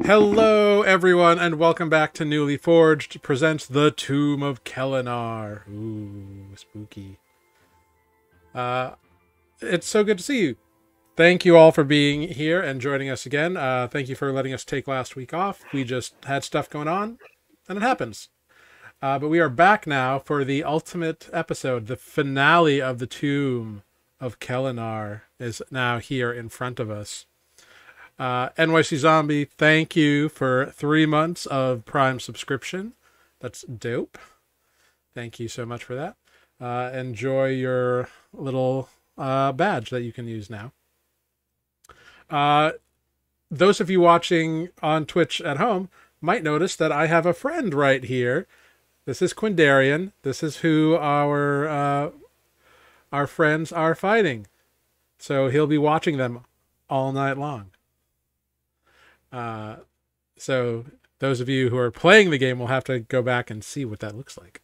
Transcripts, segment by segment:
Hello, everyone, and welcome back to Nuuli Forged presents The Tomb of Kelinar. Ooh, spooky. It's so good to see you. Thank you all for being here and joining us again. Thank you for letting us take last week off. We just had stuff going on, and it happens. But we are back now for the ultimate episode. The finale of The Tomb of Kelinar is now here in front of us. NYC Zombie, thank you for 3 months of Prime subscription. That's dope. Thank you so much for that. Enjoy your little badge that you can use now. Those of you watching on Twitch at home might notice that I have a friend right here. This is Quindarian. This is who our friends are fighting. So he'll be watching them all night long. So those of you who are playing the game will have to go back and see what that looks like.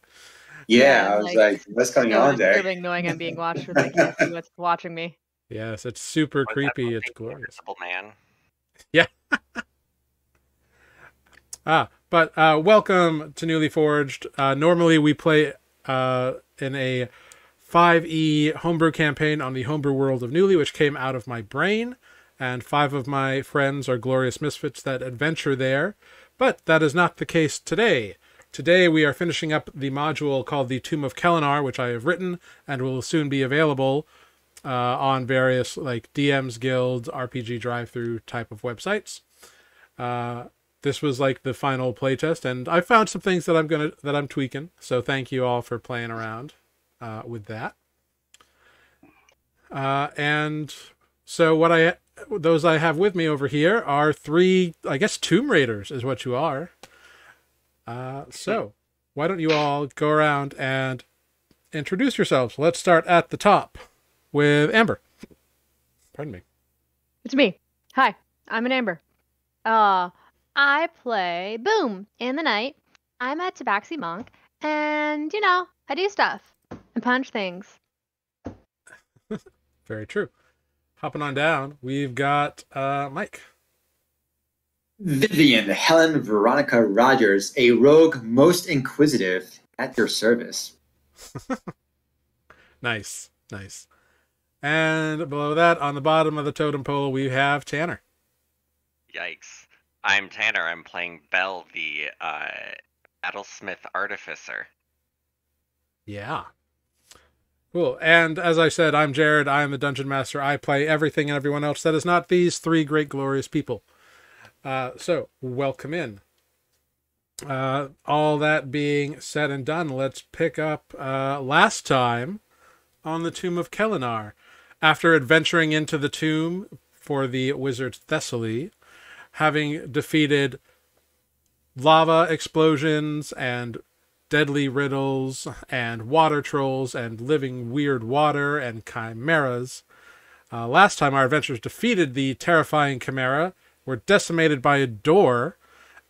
Yeah, I was like, what's going on there? Feeling knowing I'm being watched and I can't see what's watching me. Yes, it's super creepy. It's glorious. Man. Yeah. But welcome to Nuuli Forged. Normally we play in a 5e homebrew campaign on the homebrew world of Nuuli, which came out of my brain. And 5 of my friends are glorious misfits that adventure there. But that is not the case today. Today we are finishing up the module called The Tomb of Kelinar, which I have written and will soon be available on various like DM's Guild, RPG drive-through type of websites. This was like the final playtest, and I found some things that I'm tweaking. So thank you all for playing around with that. And so those I have with me over here are 3, I guess, Tomb Raiders is what you are. So why don't you all go around and introduce yourselves? Let's start at the top with Amber. Pardon me. It's me. Hi, I'm an Amber. I play Boom in the night. I'm a Tabaxi monk, and I do stuff and punch things. Very true. Hopping on down, we've got Mike. Vivian Helen Veronica Rogers, a rogue most inquisitive, at your service. Nice. And below that, on the bottom of the totem pole, we have Tanner. Yikes. I'm Tanner. I'm playing Belle, the Battlesmith Artificer. Yeah. Cool. And as I said, I'm Jared. I am the Dungeon Master. I play everything and everyone else that is not these 3 great, glorious people. So, welcome in. All that being said and done, let's pick up last time on the Tomb of Kelinar. After adventuring into the tomb for the wizard Thessaly, having defeated lava explosions and deadly riddles and water trolls and living weird water and chimeras. Last time our adventurers defeated the terrifying chimera, were decimated by a door,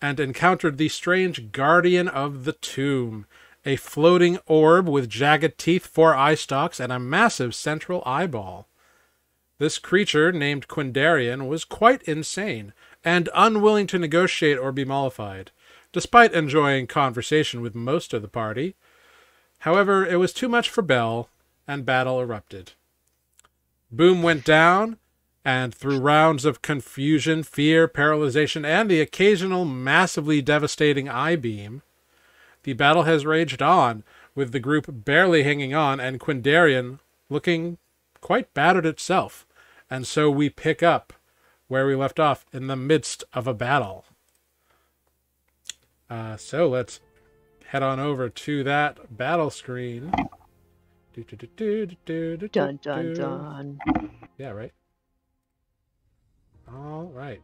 and encountered the strange guardian of the tomb, a floating orb with jagged teeth, 4 eye stalks, and a massive central eyeball. This creature, named Quindarian, was quite insane and unwilling to negotiate or be mollified, despite enjoying conversation with most of the party. However, it was too much for Belle, and battle erupted. Boom went down, and through rounds of confusion, fear, paralyzation, and the occasional massively devastating eye beam, the battle has raged on, with the group barely hanging on, and Quindarian looking quite battered itself. And so we pick up where we left off in the midst of a battle. So let's head on over to that battle screen. Dun dun dun. Yeah, right. All right.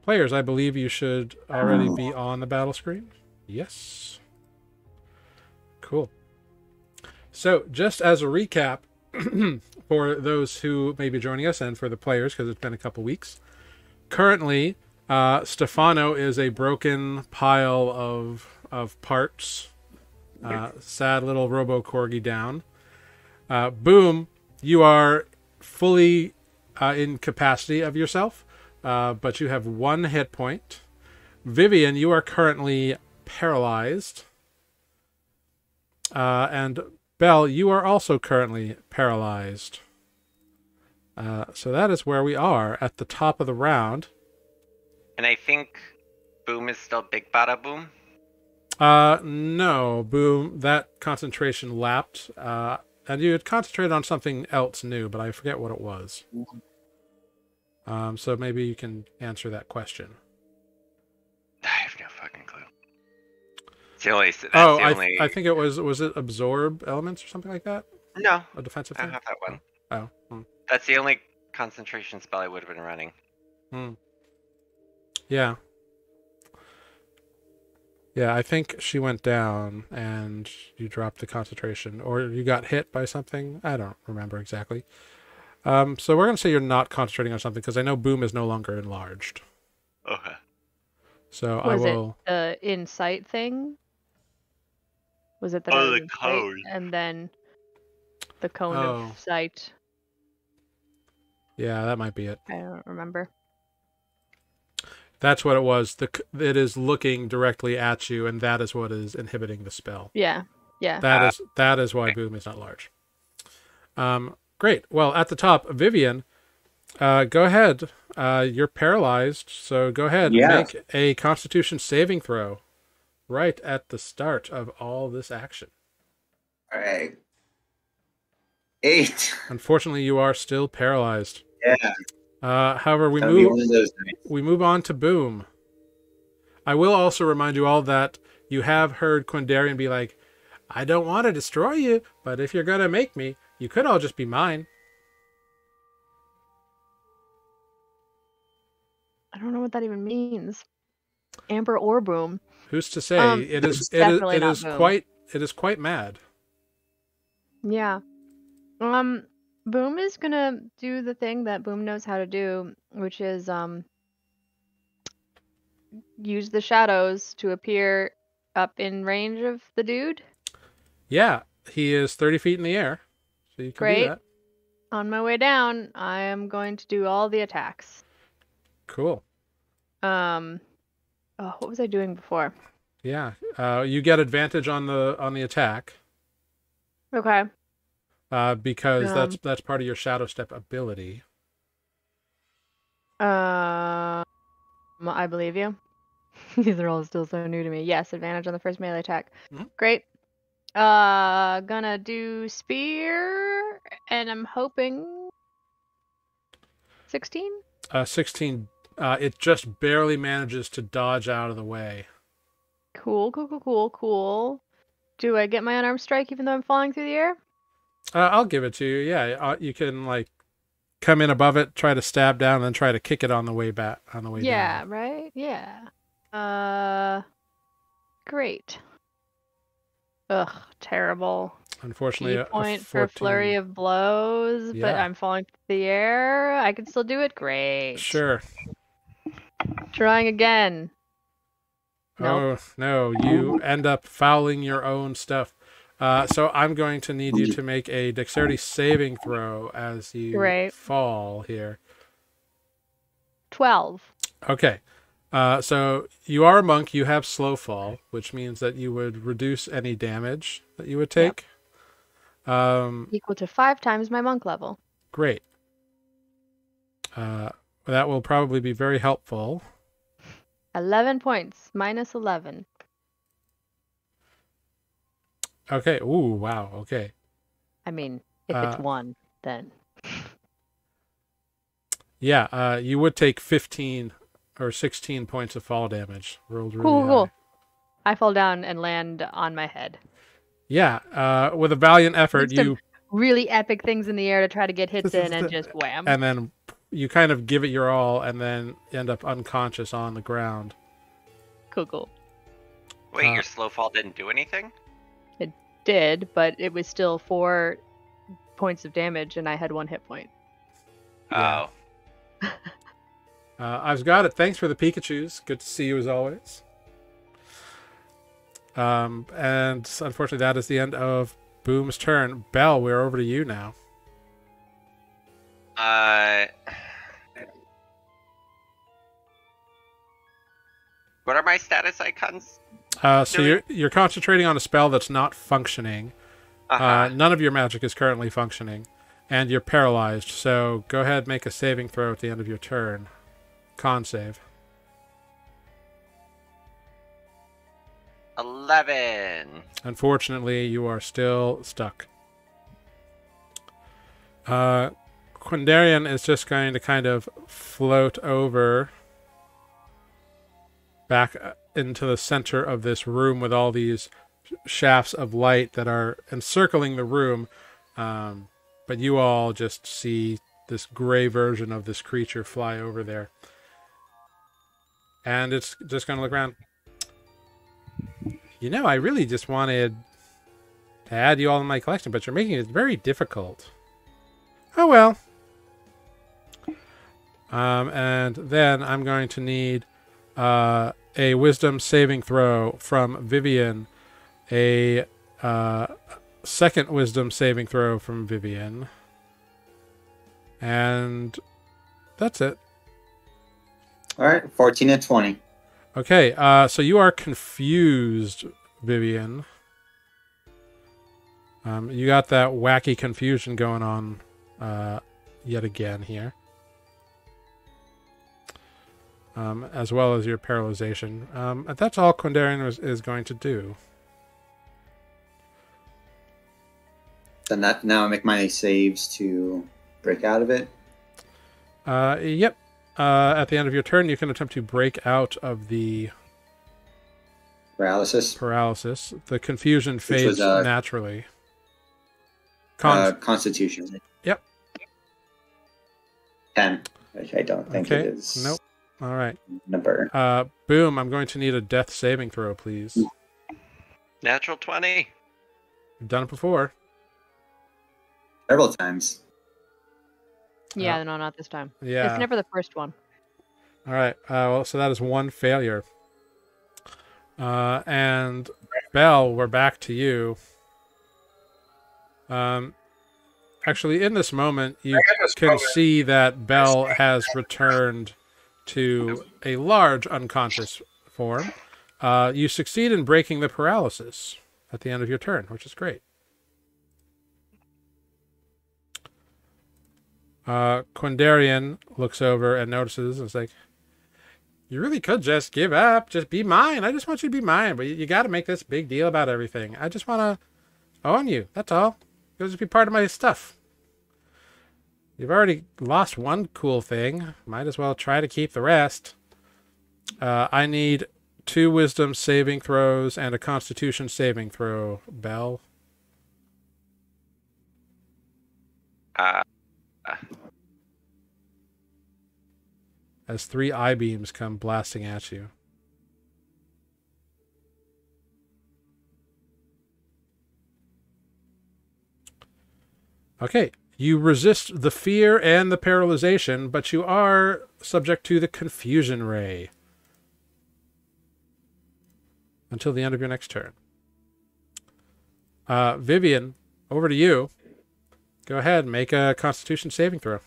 Players, I believe you should already be on the battle screen. Yes. Cool. So just as a recap, for those who may be joining us and for the players, because it's been a couple weeks, currently Stefano is a broken pile of parts. Sad little Robo Corgi down. Boom, you are fully in capacity of yourself, but you have 1 hit point. Vivian, you are currently paralyzed. And Belle, you are also currently paralyzed. So that is where we are at the top of the round. And I think Boom is still Big Bada Boom. No, Boom, that concentration lapped. And you had concentrated on something else new, but I forget what it was. So maybe you can answer that question. I have no fucking clue. It's the only. That's Oh, the only... I think it was it absorb elements or something like that? No, A defensive I thing? don't have that one. Oh. Hmm. That's the only concentration spell I would have been running. Yeah. Yeah, I think she went down and you dropped the concentration. Or you got hit by something. I don't remember exactly. So we're going to say you're not concentrating on something because I know Boom is no longer enlarged. Okay. So Was I will... it the insight thing? Was it that Oh, I was the in sight cone. and then the cone Oh. of sight? Yeah, that might be it. I don't remember. That's what it was. It is looking directly at you, and that is what is inhibiting the spell. Yeah, yeah. That is why Boom is not large. Great. Well, at the top, Vivian, go ahead. You're paralyzed, so go ahead and make a Constitution saving throw right at the start of all this action. All right. 8. Unfortunately, you are still paralyzed. Yeah. However, we That'll be one of those nights. we move on to Boom. I will also remind you all that you have heard Quindarian be like, I don't want to destroy you, but if you're going to make me, you could all just be mine. I don't know what that even means. Amber or Boom. Who's to say? It is quite mad. Yeah. Boom is gonna do the thing that Boom knows how to do, which is use the shadows to appear up in range of the dude. Yeah, he is 30 feet in the air, so you can do Great. that. On my way down, I am going to do all the attacks. Cool. What was I doing before? Yeah, you get advantage on the attack. Okay. Because that's part of your Shadow Step ability. I believe you. These are all still so new to me. Yes, advantage on the first melee attack. Mm-hmm. Great. Gonna do spear, and I'm hoping 16. 16. It just barely manages to dodge out of the way. Cool. Do I get my unarmed strike even though I'm falling through the air? I'll give it to you. Yeah, you can like come in above it, try to stab down, and then try to kick it on the way back. Yeah, down. right. Yeah. Great. Ugh, terrible. Unfortunately, Point a for 14. flurry of blows, but Yeah. I'm falling through the air. I can still do it. Great. Sure. Trying again. Nope. Oh no, you end up fouling your own stuff. So I'm going to need you to make a dexterity saving throw as you fall here. 12. Okay. So you are a monk. You have slow fall, which means that you would reduce any damage that you would take. Yep. Equal to 5 times my monk level. Great. That will probably be very helpful. 11 points. Minus 11. Okay. Ooh, wow. Okay. I mean, if it's 1, then. Yeah, you would take 15 or 16 points of fall damage. Rolled really Cool. high. I fall down and land on my head. Yeah, with a valiant effort, you really epic things in the air to try to get hits in and just wham. And then you kind of give it your all and then end up unconscious on the ground. Cool. Wait, your slow fall didn't do anything? It did, but it was still 4 points of damage and I had 1 hit point. Yeah. I've got it. Thanks for the Pikachus. Good to see you as always. And unfortunately, that is the end of Boom's turn. Belle, we're over to you now. What are my status icons? So doing? you're concentrating on a spell that's not functioning. None of your magic is currently functioning, and you're paralyzed. So go ahead, make a saving throw at the end of your turn. Con save. 11. Unfortunately, you are still stuck. Quindarian is just going to kind of float over back into the center of this room with all these shafts of light that are encircling the room. But you all just see this gray version of this creature fly over there. And it's just going to look around. You know, I really just wanted to add you all in my collection, but you're making it very difficult. Oh well. And then I'm going to need a wisdom saving throw from Vivian, a second wisdom saving throw from Vivian, and that's it. All right, 14 and 20. Okay, so you are confused, Vivian. You got that wacky confusion going on yet again here. As well as your paralyzation. And that's all Quindarian is going to do. Then now I make my saves to break out of it. Yep. At the end of your turn, you can attempt to break out of the Paralysis. The confusion fades was, naturally. Constitution. Yep. 10, which I don't think it is. Nope. All right. Number. Boom. I'm going to need a death saving throw, please. Natural 20. You've done it before. Several times. Yeah, no, not this time. Yeah. It's never the first one. All right. Well, so that is one failure. And Belle, we're back to you. Actually, in this moment, you can see that Belle has returned to a large unconscious form. You succeed in breaking the paralysis at the end of your turn, which is great. Quindarian looks over and notices and is like, you really could just give up. Just be mine. I just want you to be mine. But you got to make this big deal about everything. I just want to own you. That's all. You'll just be part of my stuff. You've already lost one cool thing. Might as well try to keep the rest. I need 2 wisdom saving throws and a constitution saving throw, Belle. As 3 eye beams come blasting at you. Okay, you resist the fear and the paralyzation, but you are subject to the confusion ray until the end of your next turn. Vivian, over to you. Go ahead, make a constitution saving throw.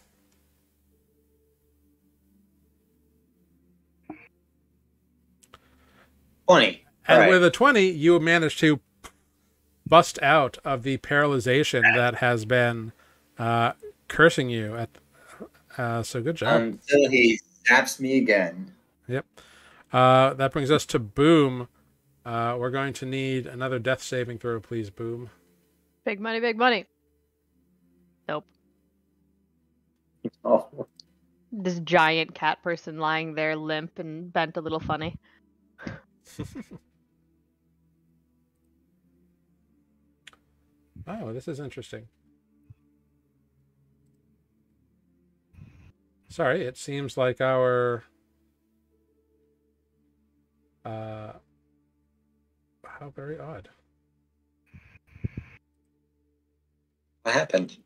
20. And with a 20, you manage to bust out of the paralyzation that has been cursing you. So good job. Until he zaps me again. Yep. That brings us to Boom. We're going to need another death saving throw, please, Boom. Big money, big money. Nope. Oh. This giant cat person lying there limp and bent a little funny. Oh, this is interesting. Sorry, it seems like our... how very odd. What happened?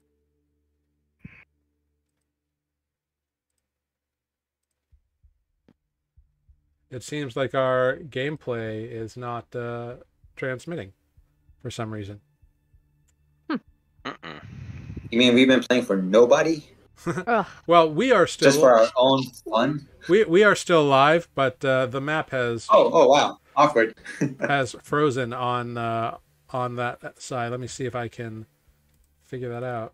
It seems like our gameplay is not transmitting for some reason. You mean we've been playing for nobody? Ugh. Well, we are Just for still our own fun. we are still live, but the map Oh, wow. Awkward. has frozen on that side. Let me see if I can figure that out.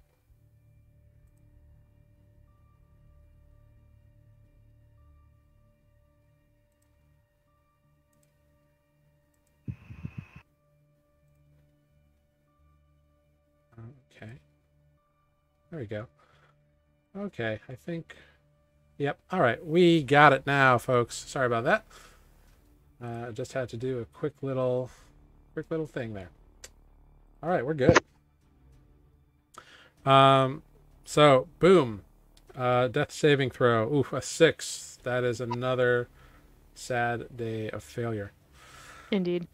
Okay. There we go. Okay, I think. Yep. All right, we got it now, folks. Sorry about that. Just had to do a quick little thing there. All right, we're good. So boom, death saving throw. Oof, a 6. That is another sad day of failure. Indeed.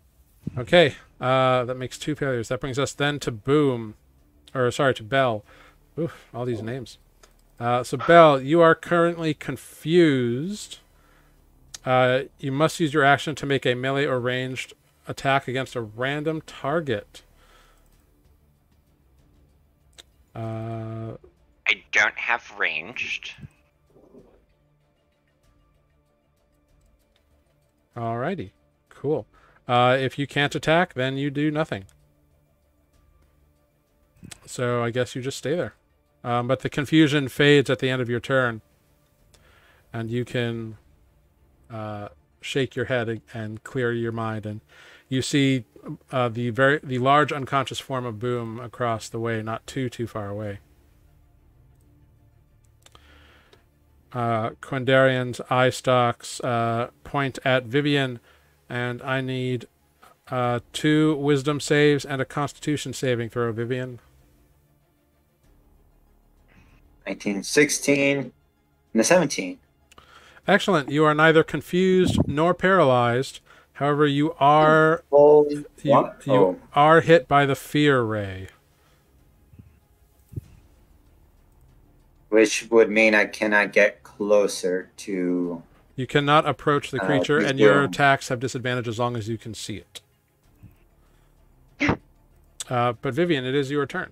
Okay, that makes 2 failures. That brings us then to Boom, or sorry, to Bell. Oof, all these names. So Bell, you are currently confused. You must use your action to make a melee or ranged attack against a random target. I don't have ranged. Alrighty, cool. If you can't attack, then you do nothing. So I guess you just stay there. But the confusion fades at the end of your turn, and you can shake your head and clear your mind, and you see the large unconscious form of Boom across the way, not too far away. Quindarian's eye stalks point at Vivian, and I need 2 wisdom saves and a constitution saving throw, Vivian. 19, 16, and a 17. Excellent. You are neither confused nor paralyzed. However, you are you are hit by the fear ray, which would mean I cannot get closer to. You cannot approach the creature, and your attacks have disadvantage as long as you can see it. But Vivian, it is your turn.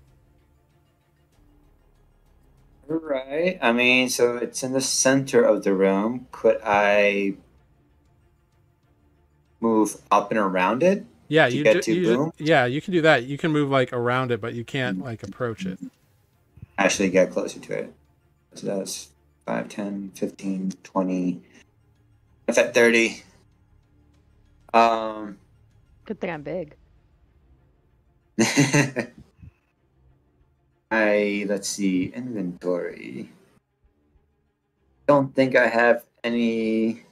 Right. I mean, so it's in the center of the room. Could I move up and around it? Yeah, you get to Boom? Yeah, you can do that. You can move like around it, but you can't like approach it. Actually get closer to it. So that's 5, 10, 15, 20. That's at 30. Good thing I'm big. Let's see, inventory. Don't think I have any.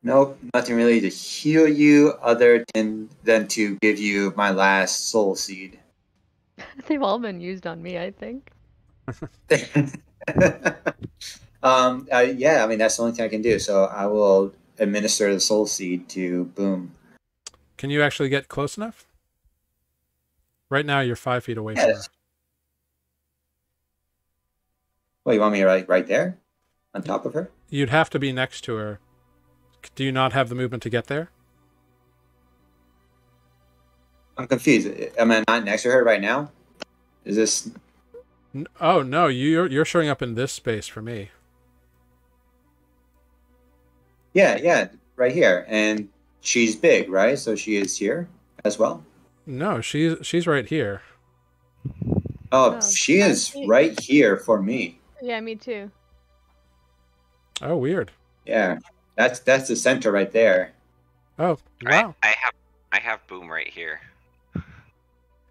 Nope, nothing really to heal you other than to give you my last soul seed. They've all been used on me, I think. Yeah, I mean that's the only thing I can do. So I will administer the soul seed to Boom. Can you actually get close enough? Right now, you're 5 feet away from her. Well, you want me right there, on top of her? You'd have to be next to her. Do you not have the movement to get there? I'm confused. Am I not next to her right now? Is this? Oh no, you're showing up in this space for me. Yeah, right here, and she's big, right? So she is here as well. No, she's right here. Oh, she is right here for me. Yeah, me too. Oh, weird. Yeah, that's the center right there. Oh, wow. I have Boom right here.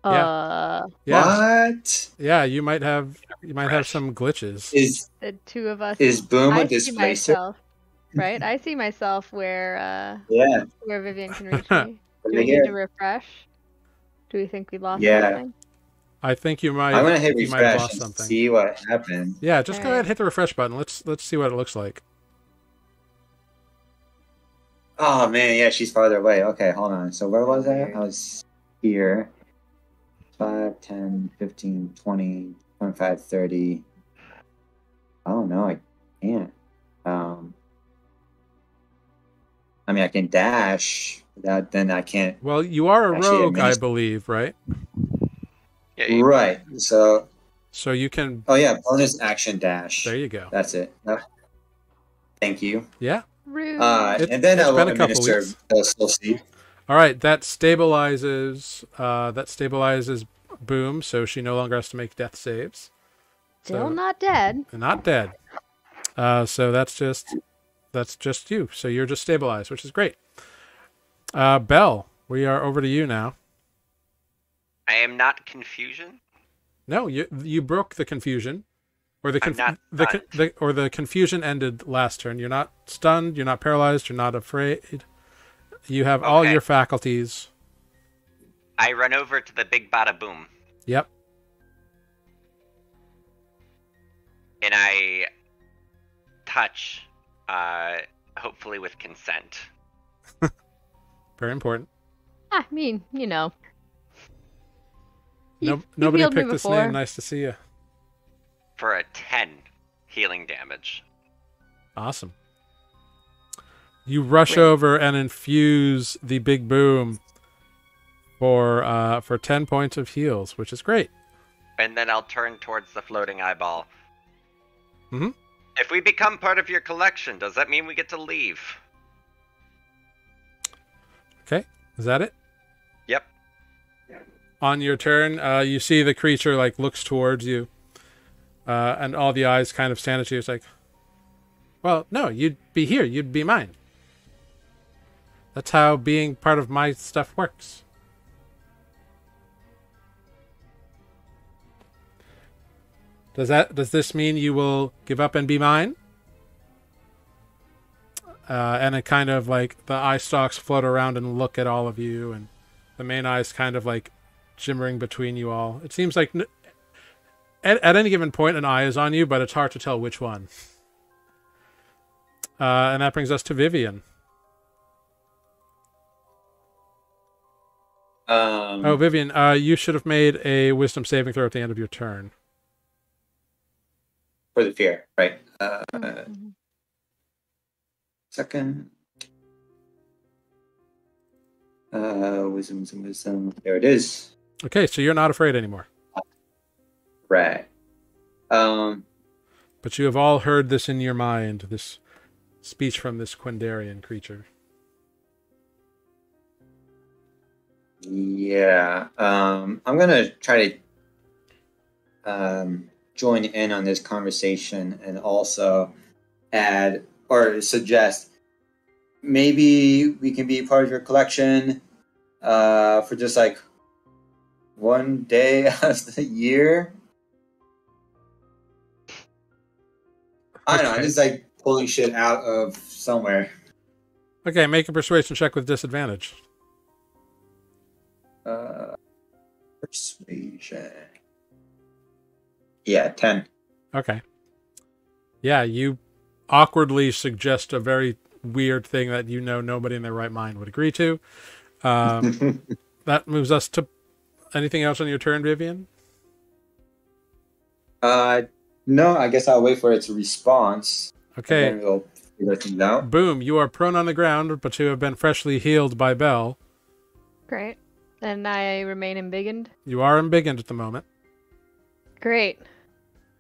Yeah. What? Yeah, you might have some glitches. Is the 2 of us? Is Boom a I see displacer? myself, right? I see myself where where Vivian can reach me. Do we need to refresh? Do we think we lost something? I think you might. I'm gonna hit you might have refresh lost and something. see what happened. Yeah, just go ahead and hit the refresh button. Let's see what it looks like. Oh man, yeah, she's farther away. Okay, hold on. So where was I? I was here. 5, 10, 15, 20, 25, 30. Oh no, I can't. I mean, I can dash. Then I can't. Well, you are a rogue, I believe, right? Yeah, Right. So So you can. Oh yeah, bonus action dash. There you go. That's it. Thank you. Yeah. Rude. And then I it's will been a couple administer weeks. the soul seed. All right, that stabilizes. Boom, so she no longer has to make death saves. Still So, not dead. not dead. So that's just you. So you're just stabilized, which is great. Belle, we are over to you now. I am not confusion. No, you broke the confusion, or the confusion ended last turn. You're not stunned. You're not paralyzed. You're not afraid. You have all your faculties. I run over to the big bada boom. Yep. And I touch, hopefully with consent. Very important. I mean, you know. Nobody healed me picked this before. name. Nice to see you. For a 10 healing damage. Awesome. You rush over and infuse the big boom for 10 points of heals, which is great. And then I'll turn towards the floating eyeball. Mm-hmm. If we become part of your collection, does that mean we get to leave? Okay, is that it? Yep. On your turn, you see the creature like looks towards you, and all the eyes kind of stand at you. It's like, well, no, you'd be here. You'd be mine. That's how being part of my stuff works. Does this mean you will give up and be mine? And it kind of like the eye stalks float around and look at all of you, and the main eyes kind of like shimmering between you all. It seems like at any given point an eye is on you, but it's hard to tell which one. And that brings us to Vivian. Vivian, you should have made a wisdom saving throw at the end of your turn. For the fear, right? Mm-hmm. Second. Wisdom. There it is. Okay, so you're not afraid anymore. Right. But you have all heard this in your mind, this speech from this Quindarian creature. Yeah. I'm gonna try to join in on this conversation and also add or suggest maybe we can be part of your collection for just like one day of the year. I don't know, I'm just like pulling shit out of somewhere. Okay, make a persuasion check with disadvantage. Persuasion. Yeah, 10. Okay. Yeah, you awkwardly suggest a very weird thing that you know nobody in their right mind would agree to. That moves us to anything else on your turn, Vivian? No, I guess I'll wait for its response. Okay. And then we'll figure things out. Boom, you are prone on the ground, but you have been freshly healed by Belle. Great. And I remain embiggened. You are embiggened at the moment. Great.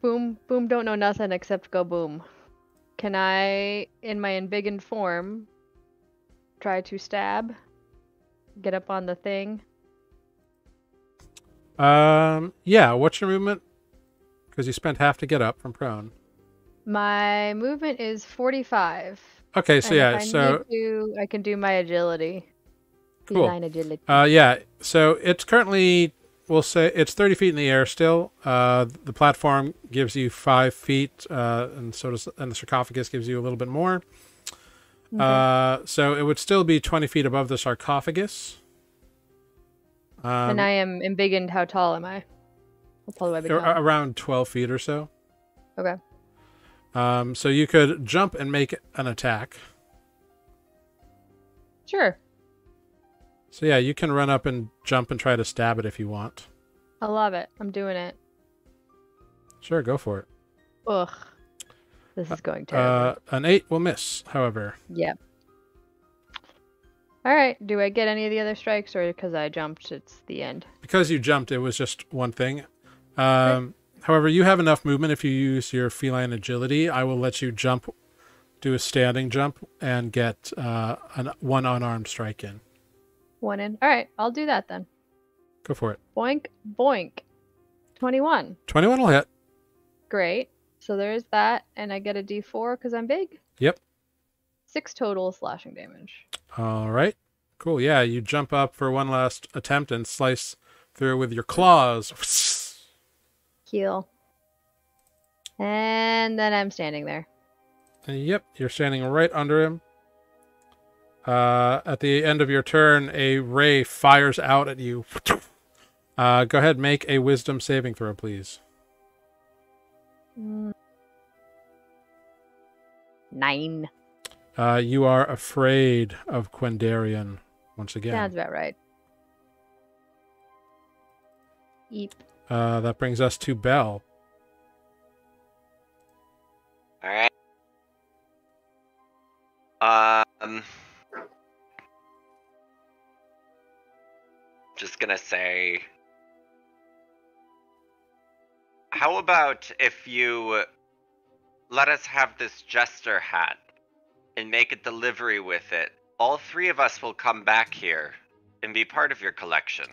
Boom don't know nothing except go boom. Can I, in my embiggened form, try to stab? Get up on the thing? Yeah, what's your movement? Because you spent half to get up from prone. My movement is 45. Okay, so And yeah, if so... I can do my agility. Cool. Design agility. Yeah, so it's currently, we'll say, it's 30 feet in the air still. The platform gives you 5 feet, and the sarcophagus gives you a little bit more. Okay. So it would still be 20 feet above the sarcophagus. And I am embiggened. How tall am I? How tall do I become? Around 12 feet or so. Okay. So you could jump and make an attack. Sure. So yeah, you can run up and jump and try to stab it if you want. I love it. I'm doing it. Sure, go for it. Ugh. This is going terrible. An 8 will miss, however. Yep. Alright, do I get any of the other strikes, or because I jumped, it's the end? Because you jumped, it was just one thing. Right. However, you have enough movement if you use your feline agility. I will let you jump, do a standing jump, and get one unarmed strike in. One in. All right, I'll do that then. Go for it. Boink, boink. 21. 21 will hit. Great. So there's that, and I get a D4 because I'm big. Yep. 6 total slashing damage. All right. Cool. Yeah, you jump up for one last attempt and slice through with your claws. Heal. And then I'm standing there. Yep, you're standing right under him. At the end of your turn, a ray fires out at you. Go ahead, make a wisdom saving throw, please. 9. You are afraid of Quendarian once again. Sounds about right. Eep. That brings us to Bell. All right. Just gonna say, how about if you let us have this jester hat and make a delivery with it? All 3 of us will come back here and be part of your collection.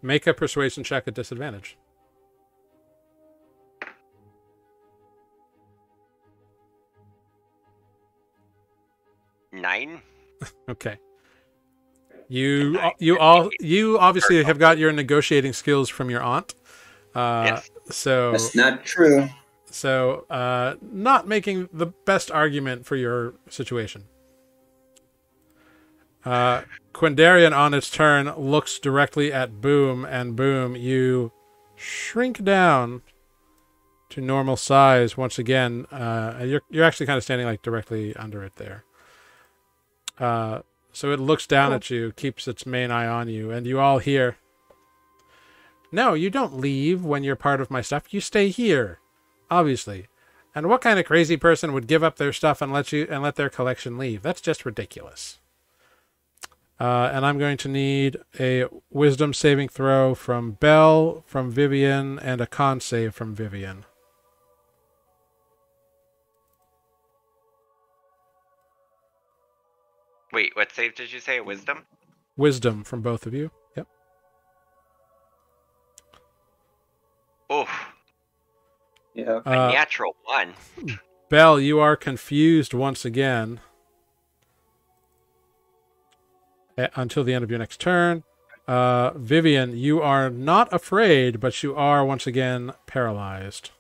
Make a persuasion check at disadvantage. Nine. Okay. You obviously have got your negotiating skills from your aunt. Yes. So That's not true. So not making the best argument for your situation. Quendarian on its turn looks directly at Boom, and Boom, you shrink down to normal size once again. You're actually kind of standing like directly under it there. So it looks down at you, keeps its main eye on you, and you all hear, "No, you don't leave when you're part of my stuff. You stay here, obviously. And what kind of crazy person would give up their stuff and let their collection leave? That's just ridiculous." And I'm going to need a wisdom saving throw from Belle, from Vivian, and a con save from Vivian. Wait, what save did you say? Wisdom? Wisdom from both of you. Yep. Oof. Yeah. A natural 1. Belle, you are confused once again until the end of your next turn. Vivian, you are not afraid, but you are once again paralyzed.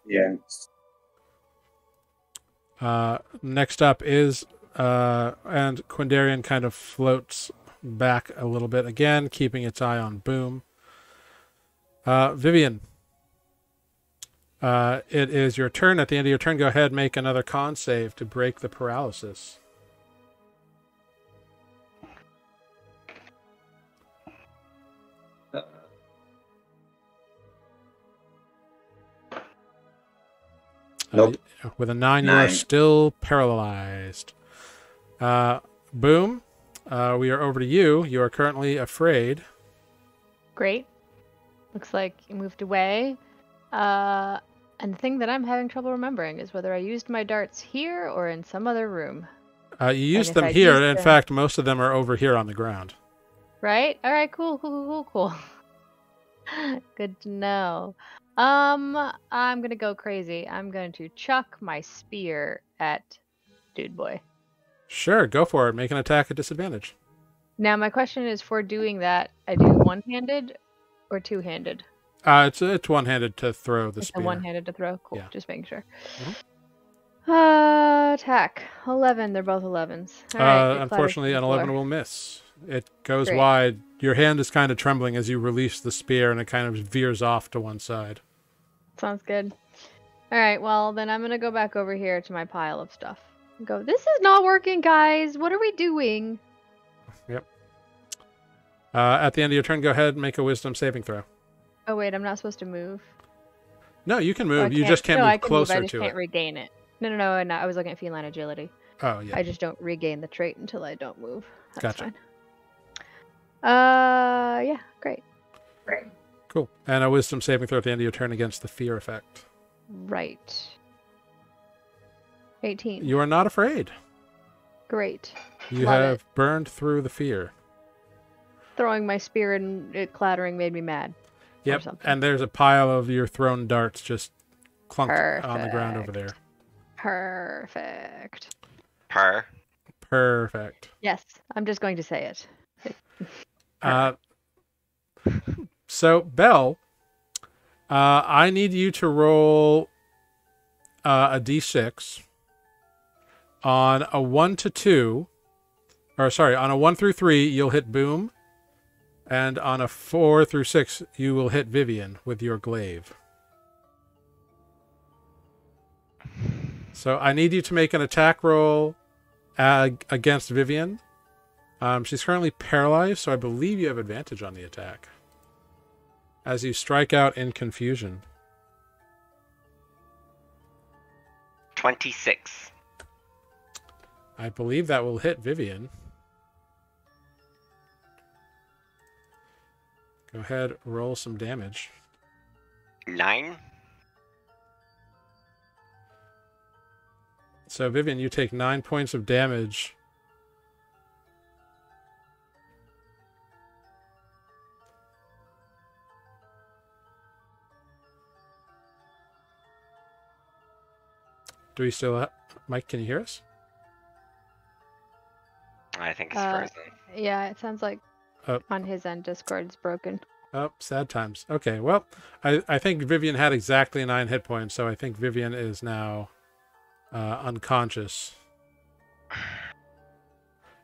Yes. Next up is, and Quendarian kind of floats back a little bit again, keeping its eye on Boom. Vivian, it is your turn. At the end of your turn, go ahead, make another con save to break the paralysis. Nope. With a 9, you are still paralyzed. Boom, we are over to you. You are currently afraid. Great. Looks like you moved away. And the thing that I'm having trouble remembering is whether I used my darts here or in some other room. You used them here. In fact, most of them are over here on the ground. Right? All right, cool. Good to know. I'm gonna go crazy. I'm going to chuck my spear at Dude Boy. Sure, go for it. Make an attack at disadvantage. Now, my question is, for doing that, I do one-handed or two-handed? It's one-handed to throw the spear. One-handed to throw? Cool, yeah. Just making sure. Mm-hmm. Attack. 11. They're both 11s. All right, unfortunately, an 11 will miss. It goes wide. Your hand is kind of trembling as you release the spear, and it kind of veers off to one side. Sounds good. All right, well, then I'm going to go back over here to my pile of stuff. And go, this is not working, guys. What are we doing? Yep. At the end of your turn, go ahead and make a wisdom saving throw. Oh, wait, I'm not supposed to move? No, you can move. You just can't move closer to it. I just can't regain it. No, I was looking at feline agility. Oh, yeah. I just don't regain the trait until I don't move. That's gotcha. fine. Yeah, great. Cool. And a wisdom saving throw at the end of your turn against the fear effect. Right. 18. You are not afraid. Great. You Love have it. burned through the fear. Throwing my spear and it clattering made me mad. Or Yep. something. And there's a pile of your thrown darts just clunked on the ground over there. Perfect. Perfect. Yes, I'm just going to say it. So, Belle, I need you to roll a d6 on a 1 to 2. Or, sorry, on a 1 through 3, you'll hit Boom. And on a 4 through 6, you will hit Vivian with your glaive. So I need you to make an attack roll against Vivian. She's currently paralyzed, so I believe you have advantage on the attack. As you strike out in confusion. 26. I believe that will hit Vivian. Go ahead, roll some damage. 9. So, Vivian, you take 9 points of damage. Do we still have... Mike, can you hear us? I think it's frozen. Yeah, it sounds like Oh. on his end, Discord's broken. Oh, sad times. Okay, well, I think Vivian had exactly 9 hit points, so I think Vivian is now unconscious.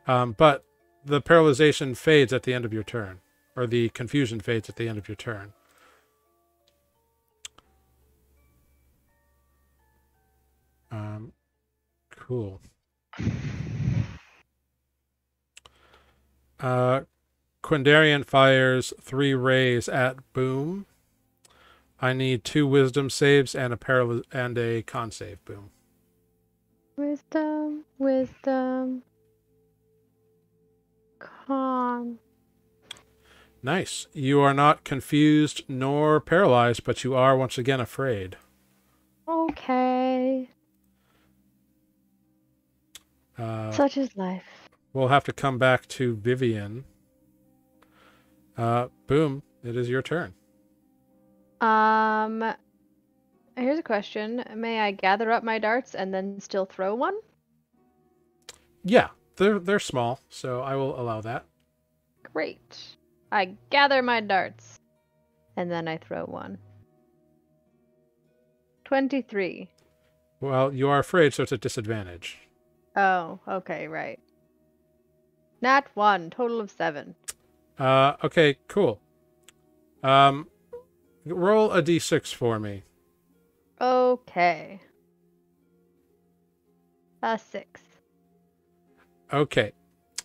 But the paralyzation fades at the end of your turn, or the confusion fades at the end of your turn. Cool. Quindarian fires 3 rays at Boom. I need 2 wisdom saves and a con save, Boom. Wisdom. Con. Nice. You are not confused nor paralyzed, but you are once again afraid. Okay. Such is life. We'll have to come back to Vivian. Boom. It is your turn. Here's a question. May I gather up my darts and then still throw one? Yeah, they're small, so I will allow that. Great. I gather my darts and then I throw one. 23. Well, you are afraid, so it's a disadvantage. Oh, okay, right. Nat 1, total of 7. Okay, cool. Roll a d6 for me. Okay. A 6. Okay.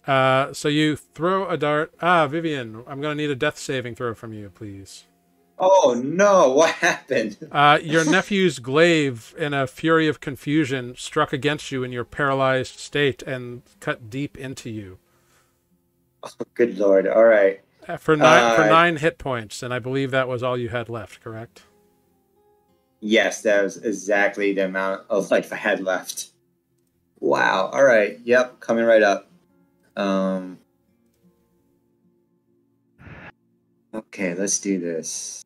So you throw a dart. Vivian, I'm going to need a death saving throw from you, please. Oh no, what happened? Your nephew's glaive, in a fury of confusion, struck against you in your paralyzed state and cut deep into you. Oh, good lord. All right. For 9 hit points, and I believe that was all you had left, correct? Yes, that was exactly the amount of life I had left. Wow. All right. Yep, coming right up. Okay, let's do this.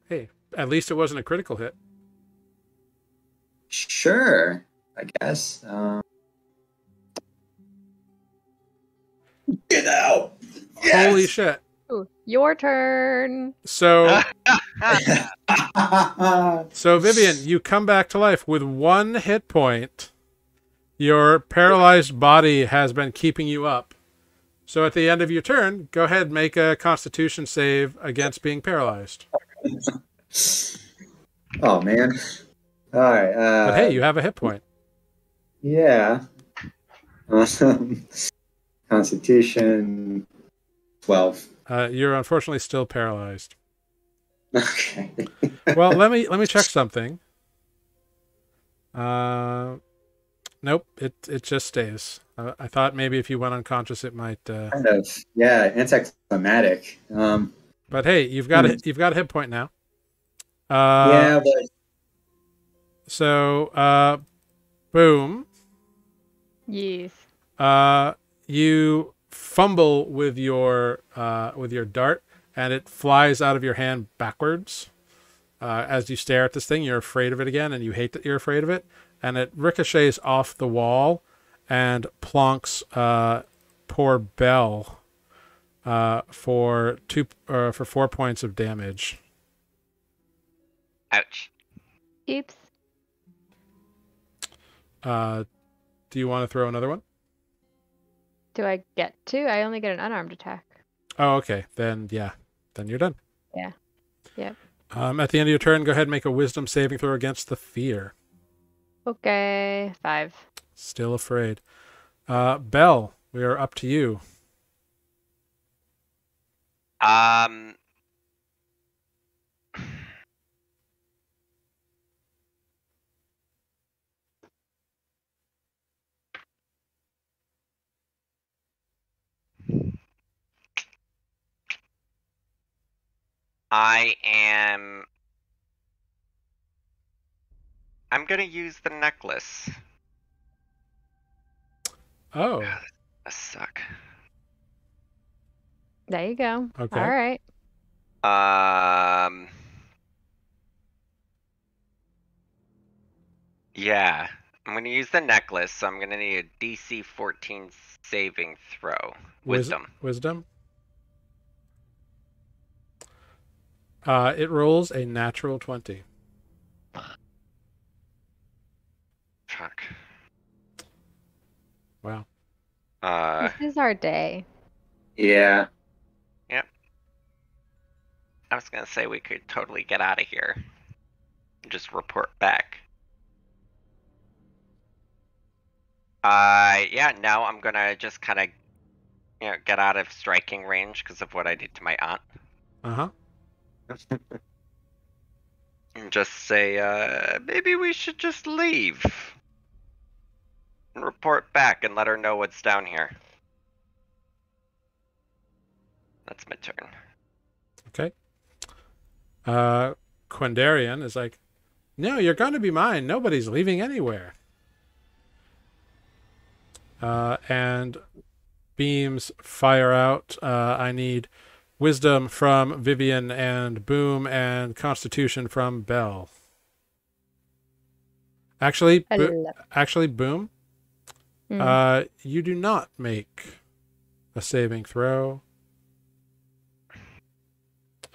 Hey, at least it wasn't a critical hit. Sure, I guess. Get out! Yes! Holy shit. Ooh, your turn. So Vivian, you come back to life with 1 hit point. Your paralyzed body has been keeping you up. So at the end of your turn, go ahead and make a Constitution save against being paralyzed. Oh man! All right. But hey, you have a hit point. Yeah. Constitution 12. You're unfortunately still paralyzed. Okay. Well, let me check something. Nope, it just stays. I thought maybe if you went unconscious, it might. Kind of. Yeah, anticlimactic. But hey, you've got a hit point now. Yeah, but So, boom. Yes. You fumble with your dart, and it flies out of your hand backwards. As you stare at this thing, you're afraid of it again, and you hate that you're afraid of it. And it ricochets off the wall, and plonks poor Belle for 4 points of damage. Ouch. Oops. Do you want to throw another one? Do I get to? I only get an unarmed attack. Oh, okay. Then yeah. Then you're done. Yeah. Yep. At the end of your turn, go ahead and make a wisdom saving throw against the fear. Okay. 5. Still afraid. Belle, we are up to you. I'm gonna use the necklace. Oh. God, that suck. There you go. Okay. All right. Yeah. I'm gonna use the necklace, so I'm gonna need a DC 14 saving throw. Wisdom. Wisdom. It rolls a natural 20. Fuck. Wow. This is our day. yeah. Yep. I was gonna say we could totally get out of here. Just report back. Yeah, now I'm gonna just kind of, get out of striking range because of what I did to my aunt. Uh-huh. And just say, maybe we should just leave. And report back and let her know what's down here. That's my turn. Okay. Quindarian is like, no, you're going to be mine. Nobody's leaving anywhere. And beams fire out. I need wisdom from Vivian and Boom, and constitution from Belle. Actually, Boom, you do not make a saving throw.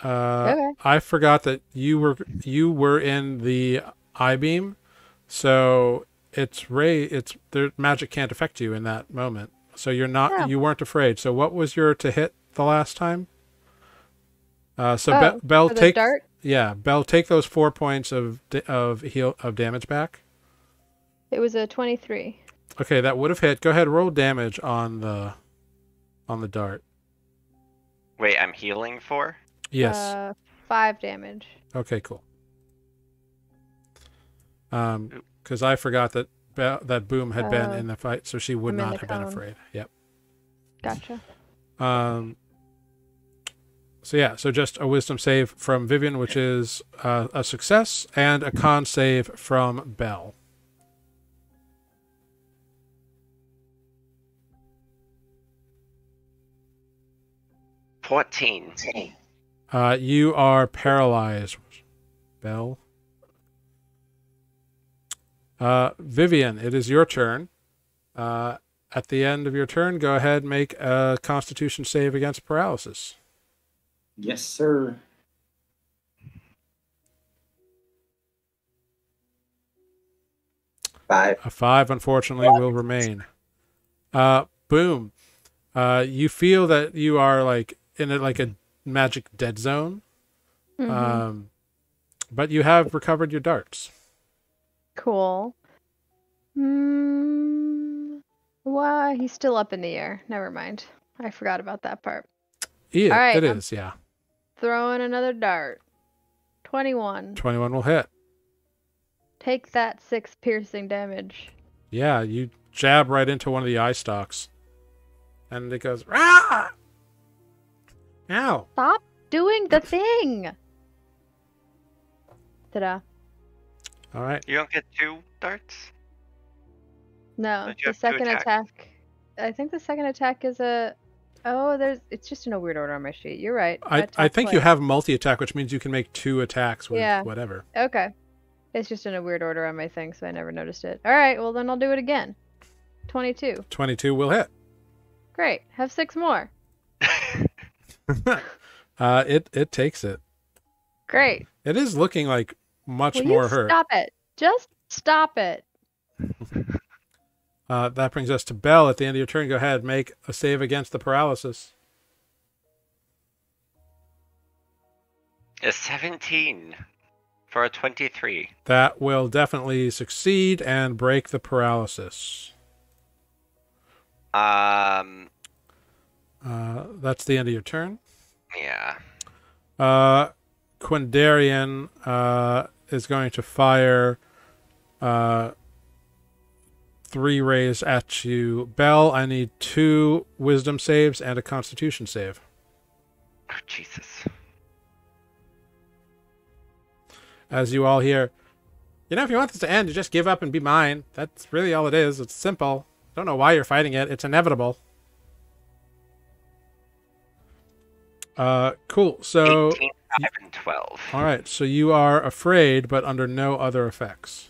Okay. I forgot that you were in the I-beam, so their magic can't affect you in that moment. So you weren't afraid. So what was your to hit the last time? Belle, take dart? Yeah, Belle, take those 4 points of damage back. It was a 23. Okay, that would have hit. Go ahead, roll damage on the dart. Wait, I'm healing for? Yes. 5 damage. Okay, cool. Because I forgot that Boom had been in the fight, so she would not have been afraid. Yep. Gotcha. So just a wisdom save from Vivian, which is a success, and a con save from Belle. $14. You are paralyzed, Belle. Vivian, it is your turn. At the end of your turn, go ahead and make a Constitution save against paralysis. Yes, sir. Five. A 5, unfortunately, will remain. Boom. You feel that you are like in a magic dead zone. Mm-hmm. But you have recovered your darts. Cool. Why? He's still up in the air. Never mind. I forgot about that part. Yeah, all right, it is, yeah. Throwing another dart. 21. 21 will hit. Take that 6 piercing damage. Yeah, you jab right into one of the eye stalks. And it goes, "Rah!" Ow. Stop doing the thing. Ta-da. All right. You don't get 2 darts? No, Don't you the have 2 second attacks? attack. I think the second attack is a. Oh, it's just in a weird order on my sheet. You're right. I attack think you twice. have multi-attack, which means you can make 2 attacks with Yeah. whatever. Okay. It's just in a weird order on my thing, so I never noticed it. All right, well then I'll do it again. 22. 22 will hit. Great. Have 6 more. It takes it. Great. It is looking like much Will more you hurt. stop it? Just stop it. That brings us to Bell. At the end of your turn, go ahead, make a save against the paralysis. A 17 for a 23. That will definitely succeed and break the paralysis. Um, That's the end of your turn. yeah. Quindarian is going to fire 3 rays at you. Bell, I need 2 wisdom saves and a constitution save. Oh, Jesus. As you all hear, if you want this to end, you just give up and be mine. That's really all it is. It's simple. I don't know why you're fighting it. It's inevitable. Cool. So 18, 5, and 12. all right, so you are afraid, but under no other effects.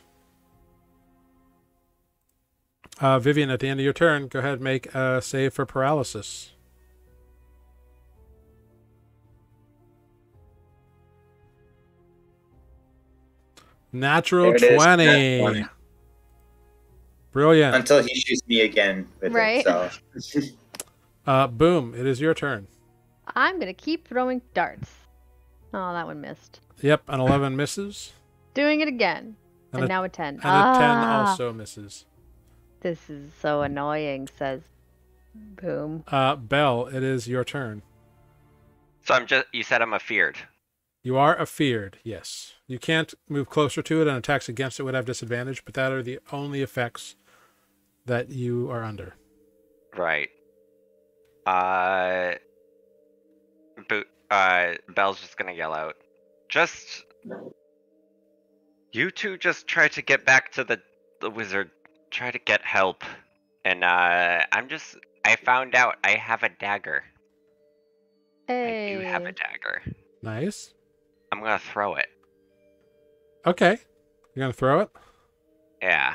Vivian, at the end of your turn, go ahead and make a save for paralysis. Natural There it is. 20. Nat 20. Brilliant. Until he shoots me again with Right. it. So Boom, it is your turn. I'm going to keep throwing darts. Oh, that one missed. Yep, an 11 misses. Doing it again. And And a- now a 10. And a 10 also misses. This is so annoying, says Boom. Bell, it is your turn. So you said I'm afeared. You are afeared, yes. You can't move closer to it, and attacks against it would have disadvantage, but that are the only effects that you are under. Right. Bell's just gonna yell out. You two just try to get back to the wizard. Try to get help. And I found out I have a dagger. Hey. I do have a dagger. Nice. I'm gonna throw it. Okay. You're going to throw it? Yeah.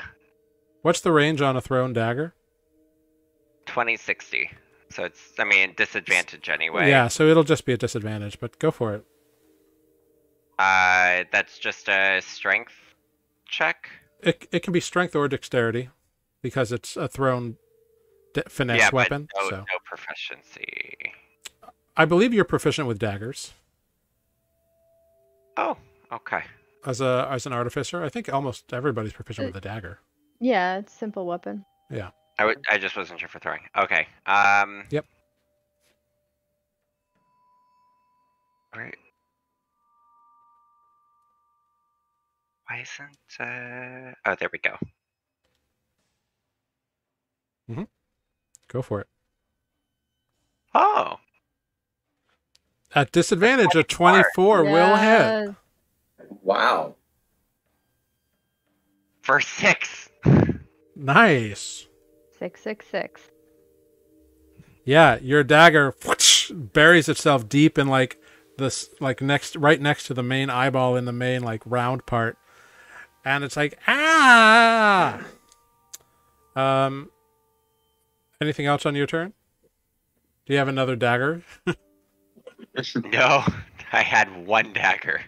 What's the range on a thrown dagger? 20-60. So it's, disadvantage anyway. Yeah, so it'll just be a disadvantage, but go for it. That's just a strength check. It can be strength or dexterity, because it's a thrown finesse weapon. But so no proficiency. I believe you're proficient with daggers. Oh, okay. As an artificer, I think almost everybody's proficient with a dagger. Yeah, it's a simple weapon. Yeah. I just wasn't sure for throwing. Okay. Yep. Right. Why isn't oh, there we go. Go for it. Oh. At disadvantage, a 24 will hit. Yes. wow. For 6. Nice. 666. Yeah, your dagger buries itself deep in right next to the main eyeball in the main round part, and it's like ah. Anything else on your turn? Do you have another dagger? No, I had 1 dagger.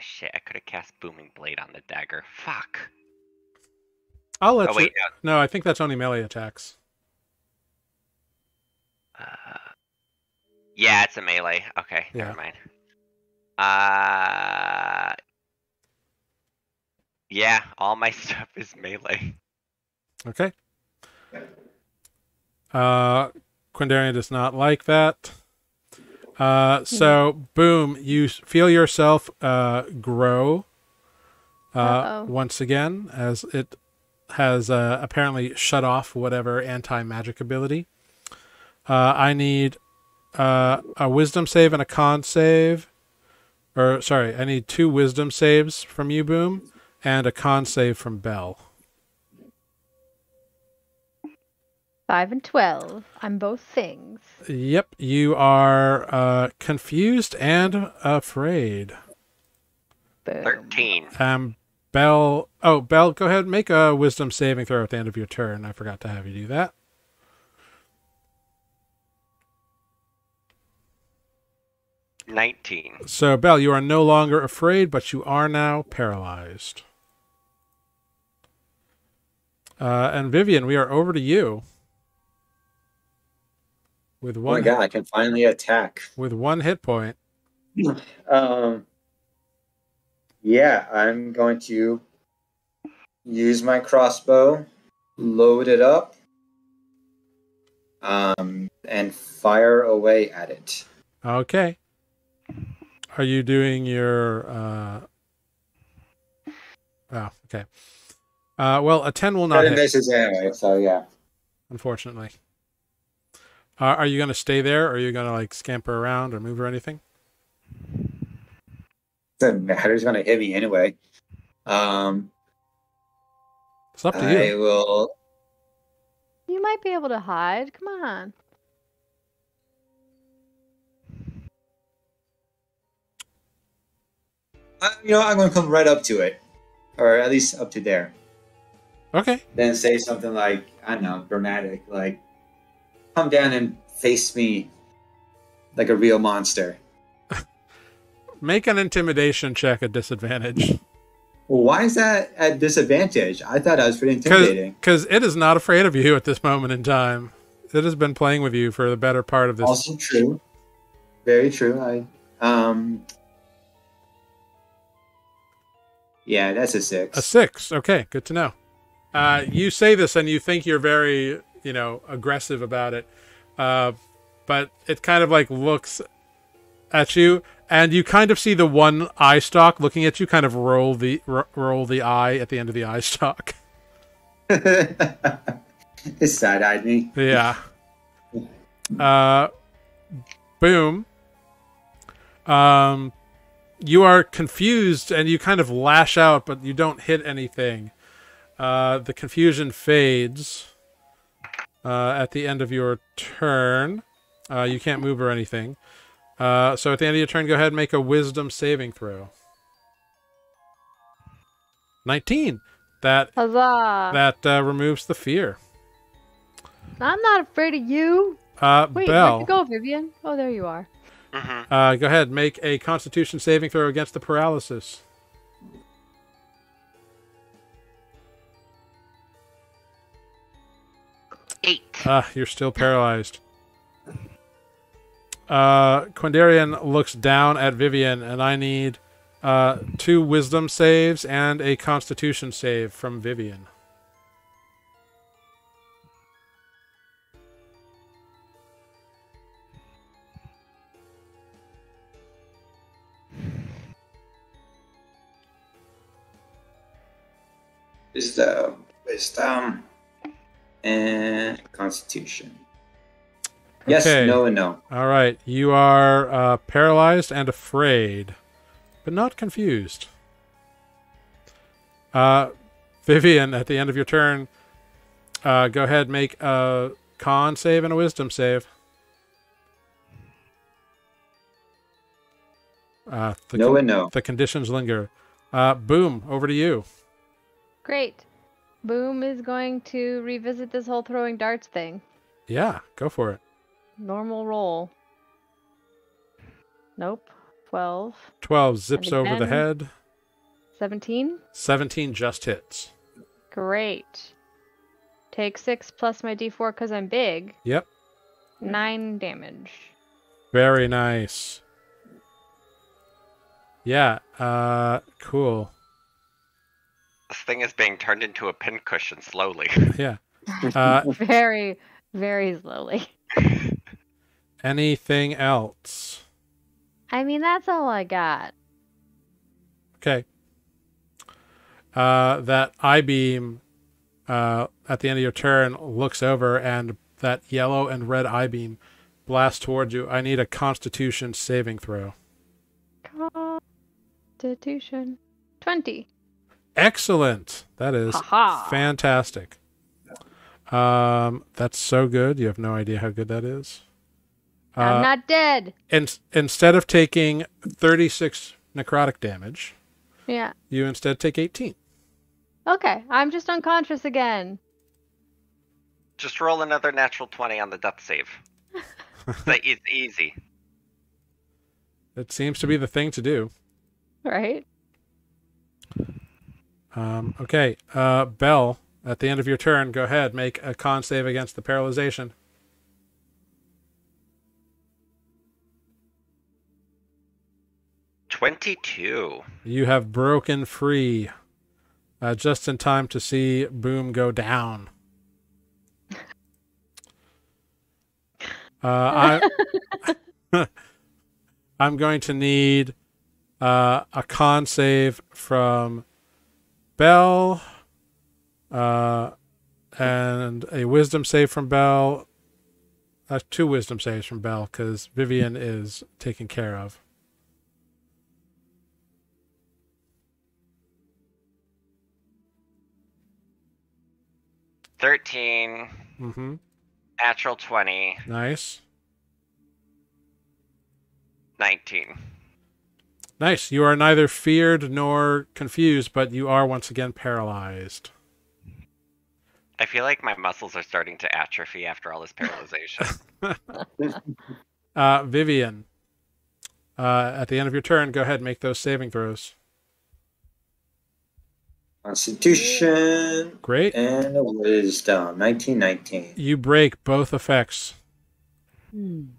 Shit, I could have cast Booming Blade on the dagger. Fuck. I'll let Oh, you. wait, No, I think that's only melee attacks. Yeah, it's a melee. Okay, Yeah. never mind. Yeah, all my stuff is melee. Okay. Quindarian does not like that. So boom, you feel yourself grow Uh-oh. once again as it has apparently shut off whatever anti-magic ability. I need a wisdom save and a con save. Or, sorry, I need 2 wisdom saves from you, Boom, and a con save from Bell. 5 and 12. I'm both things. Yep, you are confused and afraid. Boom. 13. Bell. Oh, Bell, go ahead. Make a wisdom saving throw at the end of your turn. I forgot to have you do that. 19. So, Bell, you are no longer afraid, but you are now paralyzed. And Vivian, we are over to you. With Oh one, my god, I can finally attack. with 1 hit point. Yeah, I'm going to use my crossbow, load it up, and fire away at it. Okay. Are you doing your... Oh, okay. Well, a 10 will not But it hit, misses anyway, so yeah. unfortunately. Are you going to stay there, or are you going to like scamper around or move or anything? Doesn't matter, it's going to hit me anyway. It's up to I you. will... You might be able to hide. Come on. I'm going to come right up to it. Or at least up to there. Okay. Then say something like, I don't know, dramatic, like, come down and face me like a real monster. Make an intimidation check at disadvantage. Well, why is that at disadvantage? I thought I was pretty intimidating. Because it is not afraid of you at this moment in time. It has been playing with you for the better part of this. Also true. Very true. Yeah, that's a 6. A 6. Okay, good to know. You say this and you think you're very, aggressive about it. But it kind of like looks at you, and you kind of see the one eye stalk looking at you kind of roll the eye at the end of the eye stalk. It side-eyed me. Yeah. Boom. You are confused and you kind of lash out, but you don't hit anything. The confusion fades at the end of your turn. You can't move or anything. So at the end of your turn, go ahead and make a wisdom saving throw. 19. Huzzah! That removes the fear. I'm not afraid of you. Wait, Belle, where'd you go, Vivian? Oh, there you are. go ahead, make a Constitution saving throw against the paralysis. 8. You're still paralyzed. Quindarian looks down at Vivian, and I need 2 wisdom saves and a Constitution save from Vivian. Wisdom, and Constitution. Yes, Okay. no, and no. All right, you are paralyzed and afraid, but not confused. Vivian, at the end of your turn, go ahead, make a con save and a wisdom save. No and no. The conditions linger. Boom, over to you. Great. Boom is going to revisit this whole throwing darts thing. Yeah, go for it. Normal roll. Nope. 12. 12 zips And over the again. head. 17. 17 just hits. Great. Take 6 plus my d4 because I'm big. Yep. 9 damage. Very nice. Yeah, cool. This thing is being turned into a pincushion slowly. Yeah. Very, very slowly. Anything else? I mean, that's all I got. Okay. That I-beam at the end of your turn, looks over, and that yellow and red eye beam blasts towards you. I need a Constitution saving throw. Constitution. 20. Excellent. That is Haha. fantastic. That's so good. You have no idea how good that is. I'm not dead. Instead of taking 36 necrotic damage, Yeah. you instead take 18. Okay, I'm just unconscious again. Just roll another natural 20 on the death save. It's easy. It seems to be the thing to do. Right? Okay, Bell, at the end of your turn, go ahead, make a con save against the paralyzation. 22. You have broken free, just in time to see Boom go down. I'm going to need a con save from Bell, and a wisdom save from Bell. 2 wisdom saves from Bell, because Vivian is taken care of. 13. Mm-hmm. Natural 20. Nice. 19. Nice. You are neither feared nor confused, but you are once again paralyzed. I feel like my muscles are starting to atrophy after all this paralyzation. Vivian, at the end of your turn, go ahead and make those saving throws. Constitution. Great. And a wisdom. 19. You break both effects. Boom.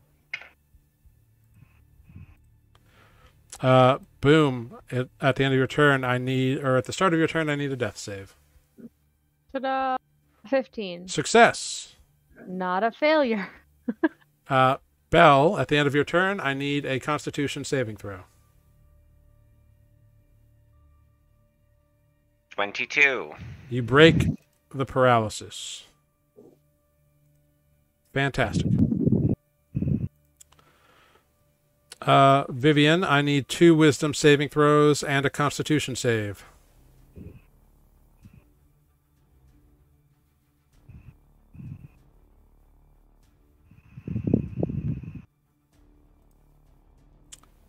At the end of your turn, at the start of your turn, I need a death save. Ta-da! 15. Success. Not a failure. Bell, at the end of your turn, I need a Constitution saving throw. 22. You break the paralysis. Fantastic. Vivian, I need 2 wisdom saving throws and a Constitution save.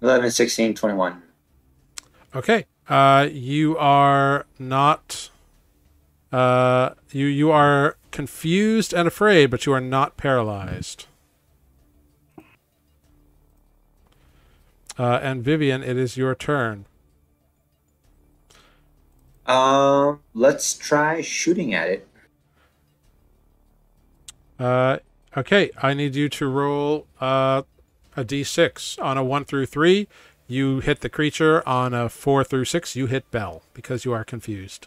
$11, 16, 21. Okay. You are not. You are confused and afraid, but you are not paralyzed. And Vivian, it is your turn. Let's try shooting at it. Okay, I need you to roll a d6. On a 1 through 3, you hit the creature. On a 4 through 6, you hit Bell, because you are confused.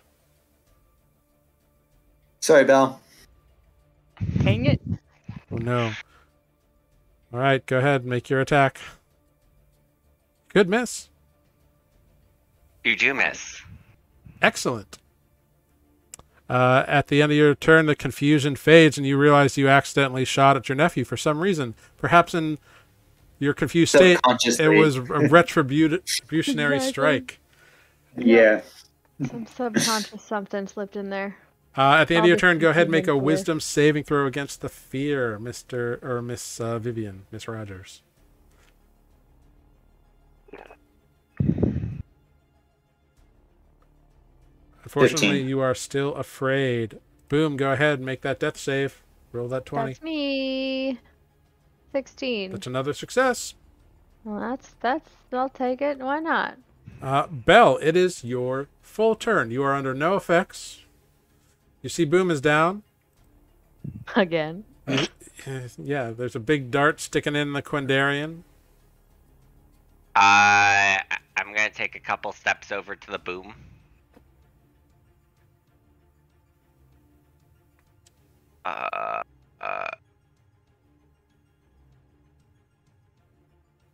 Sorry, Bell. Dang it. Oh, no. All right, go ahead, make your attack. Good miss. You do miss. Excellent. At the end of your turn, the confusion fades, and you realize you accidentally shot at your nephew for some reason. Perhaps in your confused state, it was a retributionary strike. Yeah. Some subconscious something slipped in there. At the end of your turn, go ahead and make a Confusion wisdom saving throw against the fear, Miss Vivian, Miss Rogers. Unfortunately, 15. you are still afraid. Boom, go ahead and make that death save. Roll that 20. That's me. 16. That's another success. Well, I'll take it. Why not? Bell, it is your full turn. You are under no effects. You see Boom is down. Again. Yeah, there's a big dart sticking in the Quindarian. I'm gonna take a couple steps over to the Boom.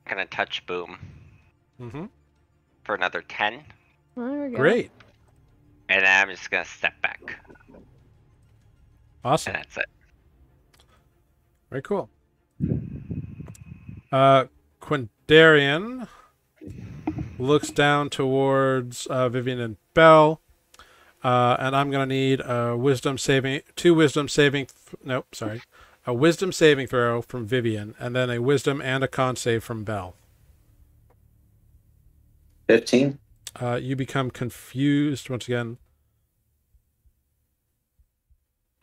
Gonna touch Boom Mm-hmm. for another 10. There we go. Great. And then I'm just gonna step back. Awesome. And that's it. Very cool. Quindarian looks down towards Vivian and Belle, and I'm going to need a wisdom saving throw from Vivian, and then a wisdom and a con save from Belle. 15. You become confused once again.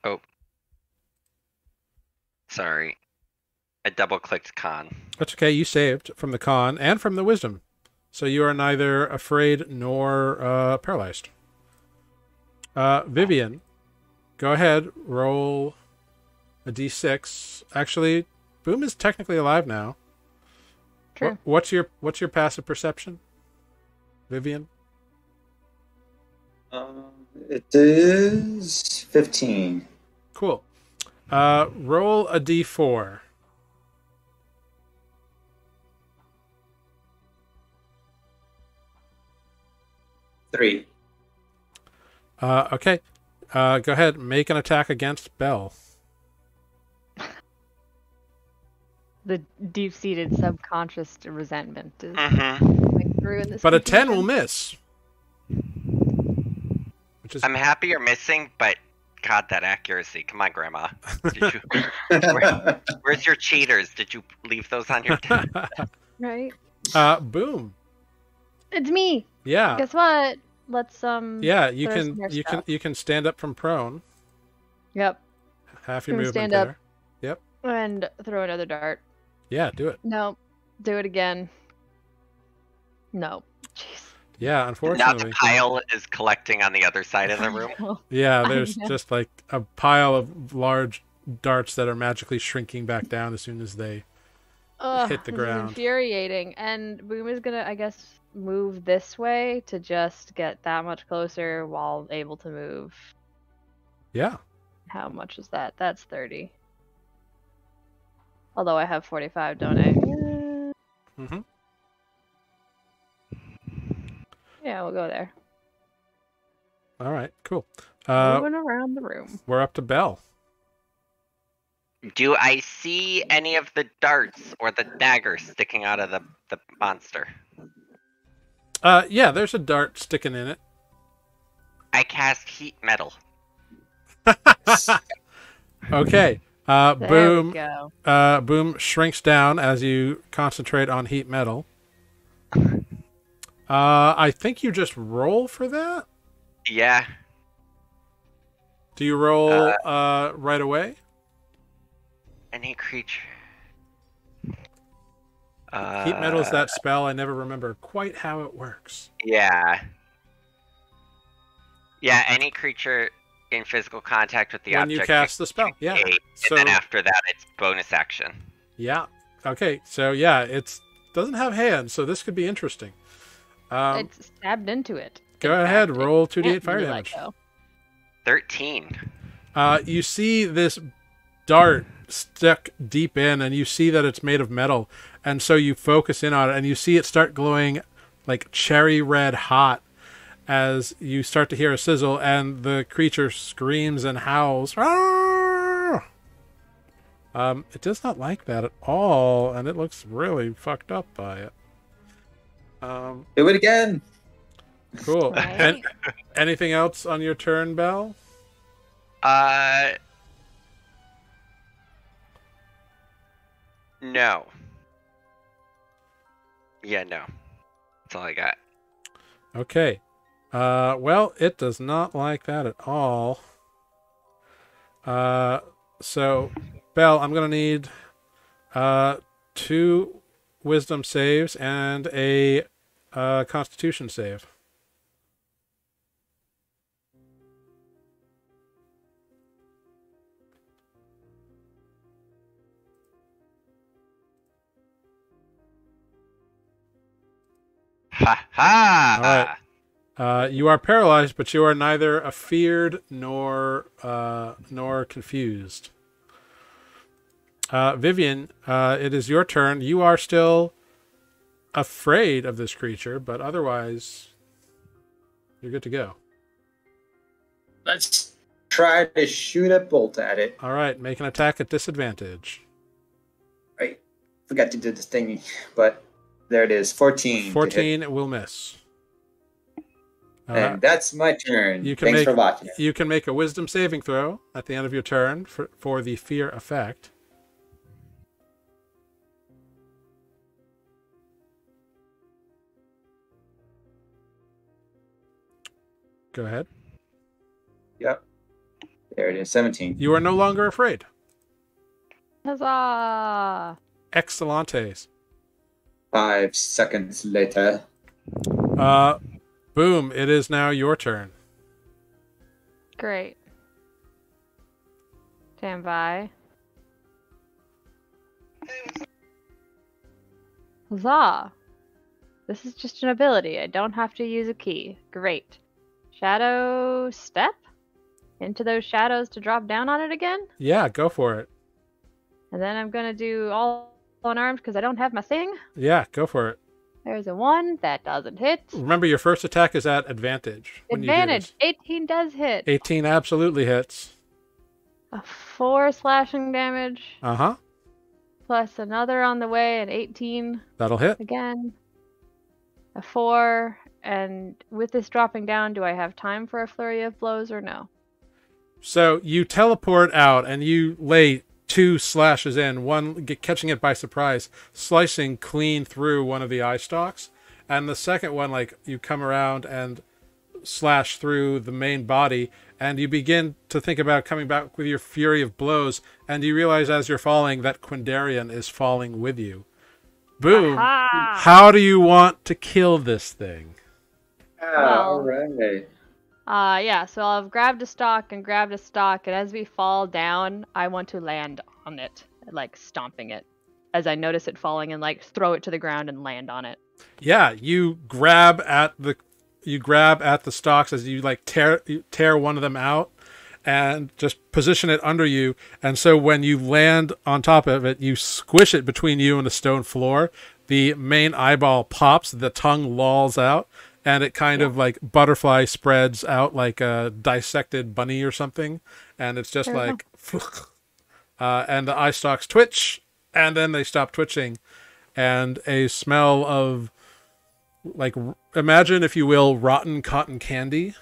Oh. Sorry. I double-clicked con. That's okay. You saved from the con and from the wisdom. So you are neither afraid nor paralyzed. Vivian, go ahead. Roll a d6. Actually, Boom is technically alive now. True. What's your passive perception, Vivian? It is 15. Cool. Roll a d4. 3. Okay. Go ahead. Make an attack against Belle. The deep-seated subconscious resentment is Mm-hmm. coming through in this. But a 10 will confusion. miss. Which is I'm happy you're missing, but God, that accuracy. Come on, Grandma. Did you, where's your cheaters? Did you leave those on your desk? Right. Boom. It's me. Yeah. Guess what? Let's Yeah, you throw some can more you stuff. can stand up from prone. Yep. Half your Can we movement stand up? there. And throw another dart. Yeah, do it. No. Do it again. No. Jeez. Yeah, Now the unfortunately. pile is collecting on the other side of the room. Yeah, I there's know. just like a pile of large darts that are magically shrinking back down as soon as they Ugh, hit the this ground. is infuriating. And Boom is gonna, I guess, move this way to just get that much closer while able to move. Yeah. How much is that? That's 30. Although I have 45, don't I? Mm-hmm. Yeah, we'll go there. All right, cool. Moving around the room. We're up to Belle. Do I see any of the darts or the daggers sticking out of the monster? Yeah, there's a dart sticking in it. I cast heat metal. Okay. There Boom. we go. Boom shrinks down as you concentrate on heat metal. I think you just roll for that. Yeah. Do you roll right away? Any creature. Heat metal is that spell. I never remember quite how it works. Yeah. Yeah, any creature in physical contact with the When object. you cast the spell, yeah. And So then after that, it's bonus action. yeah, okay. So yeah, it doesn't have hands, so this could be interesting. It's stabbed into it. Go In ahead, fact, roll it 2d8 can't fire be damage. let go. 13. You see this dart stuck deep in, and you see that it's made of metal, and so you focus in on it, and you see it start glowing like cherry red hot as you start to hear a sizzle, and the creature screams and howls. "Arr!" It does not like that at all, and it looks really fucked up by it. Do it again. Cool. Right. Anything else on your turn, Belle? No. Yeah, no. That's all I got. Okay. Well, it does not like that at all. So, Belle, I'm going to need 2 wisdom saves and a constitution save. Ha ha! All right. You are paralyzed, but you are neither afeared nor confused. Vivian, it is your turn. You are still afraid of this creature, but otherwise, you're good to go. Let's try to shoot a bolt at it. All right, make an attack at disadvantage. Right. Forgot to do this thingy, but there it is. 14. 14 it will miss. And that's my turn. You can Thanks make, for watching. You can make a wisdom saving throw at the end of your turn for the fear effect. Go ahead. Yep. There it is. 17. You are no longer afraid. Huzzah! Excelentes. 5 seconds later. Boom. It is now your turn. Great. Stand by. Huzzah! This is just an ability. I don't have to use a key. Great. Shadow step? Into those shadows to drop down on it again? Yeah, go for it. And then I'm gonna do all unarmed because I don't have my thing. Yeah, go for it. There's a 1. That doesn't hit. Remember, your first attack is at advantage. when you do Advantage. this. 18 does hit. 18 absolutely hits. A 4 slashing damage. Uh-huh. Plus another on the way, an 18 That'll hit. again. A 4. And with this dropping down, do I have time for a flurry of blows or no? So you teleport out and you lay 2 slashes in, one catching it by surprise, slicing clean through one of the eye stalks, and the second one, like, you come around and slash through the main body, and you begin to think about coming back with your fury of blows, and you realize as you're falling that Quindarian is falling with you. Boom! Aha! How do you want to kill this thing? All right. Yeah, so I've grabbed a stalk, and as we fall down, I want to land on it, like stomping it, as I notice it falling, and like throw it to the ground and land on it. Yeah, you grab at the stalks as you like tear one of them out and just position it under you, and so when you land on top of it, you squish it between you and the stone floor. The main eyeball pops, the tongue lolls out, and it kind of like butterfly spreads out like a dissected bunny or something. And it's just like, and the eye stalks twitch, and then they stop twitching. And a smell of, like, imagine, if you will, rotten cotton candy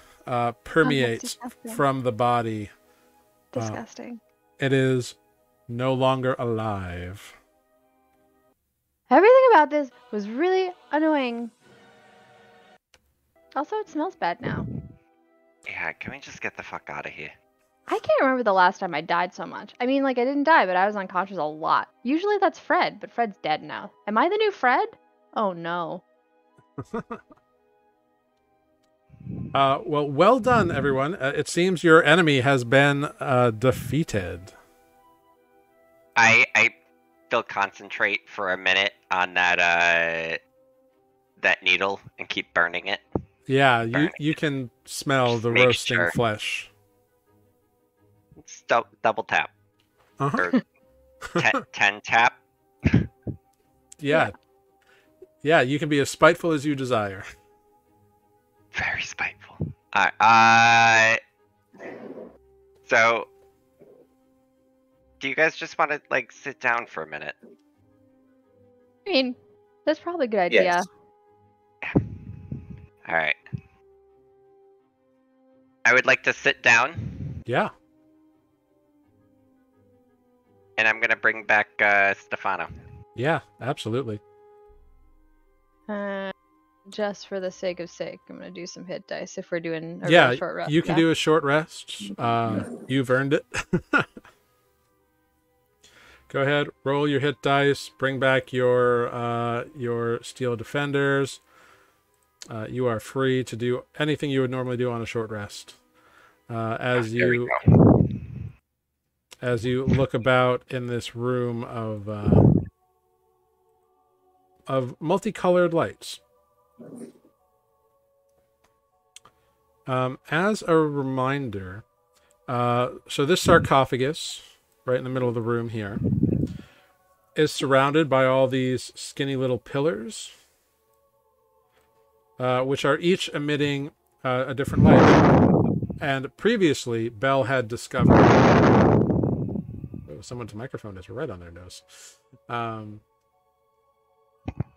permeates from the body. Disgusting. It is no longer alive. Everything about this was really annoying. Also, it smells bad now. Yeah, can we just get the fuck out of here? I can't remember the last time I died so much. I mean, like, I didn't die, but I was unconscious a lot. Usually that's Fred, but Fred's dead now. Am I the new Fred? Oh, no. Well done, everyone. It seems your enemy has been defeated. I still concentrate for a minute on that needle and keep burning it. Yeah, you can smell Just the make roasting sure. flesh. It's double tap. Uh-huh. Or 10 tap. Yeah. Yeah, you can be as spiteful as you desire. Very spiteful. Alright, so do you guys just want to like sit down for a minute? I mean, that's probably a good idea. Yes. Alright. I would like to sit down, Yeah. and I'm gonna bring back Stefano. Yeah, absolutely. Just for the sake of sake, I'm going to do some hit dice if we're doing a Yeah, real short rest. you can do a short rest. You've earned it. Go ahead, roll your hit dice, bring back your steel defenders. You are free to do anything you would normally do on a short rest. There we go. As you look about in this room of multicolored lights. As a reminder, so this sarcophagus, right in the middle of the room here, is surrounded by all these skinny little pillars, which are each emitting a different light. And previously, Bell had discovered. Oh, someone's microphone is right on their nose.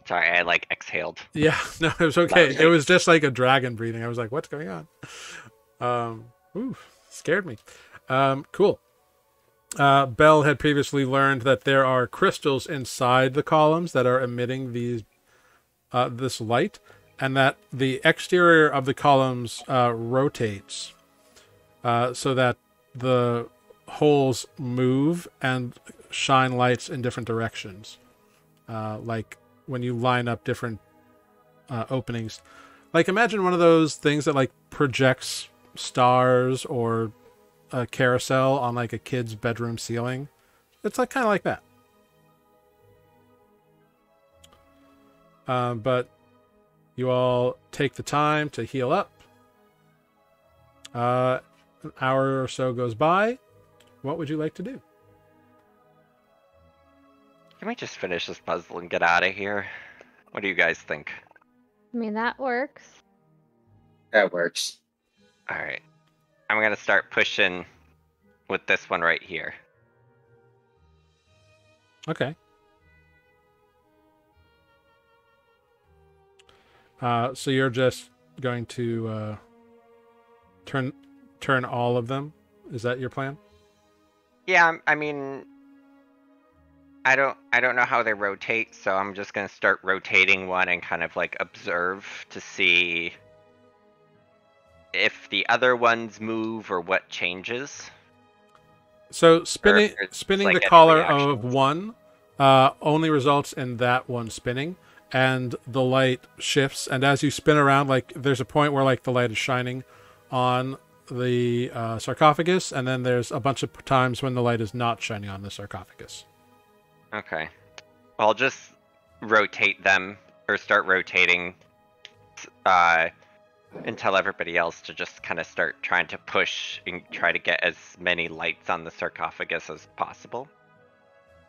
Sorry, I like exhaled. Yeah, no, it was okay. It was just like a dragon breathing. I was like, what's going on? Scared me. Cool. Bell had previously learned that there are crystals inside the columns that are emitting this light, and that the exterior of the columns rotates so that the holes move and shine lights in different directions. Like when you line up different openings. Like imagine one of those things that like projects stars or a carousel on like a kid's bedroom ceiling. It's like kind of like that. But you all take the time to heal up. An hour or so goes by. What would you like to do? Can we just finish this puzzle and get out of here? What do you guys think? I mean, that works. That works. Alright. I'm gonna start pushing with this one right here. Okay. So you're just going to turn all of them? Is that your plan? Yeah, I mean, I don't know how they rotate, so I'm just gonna start rotating one and kind of like observe to see if the other ones move or what changes. So spinning like the any collar reactions. of one only results in that one spinning, and the light shifts. And as you spin around, like there's a point where like the light is shining on the sarcophagus, and then there's a bunch of times when the light is not shining on the sarcophagus. Okay. I'll just rotate them, or start rotating, and tell everybody else to just kind of start trying to push and try to get as many lights on the sarcophagus as possible.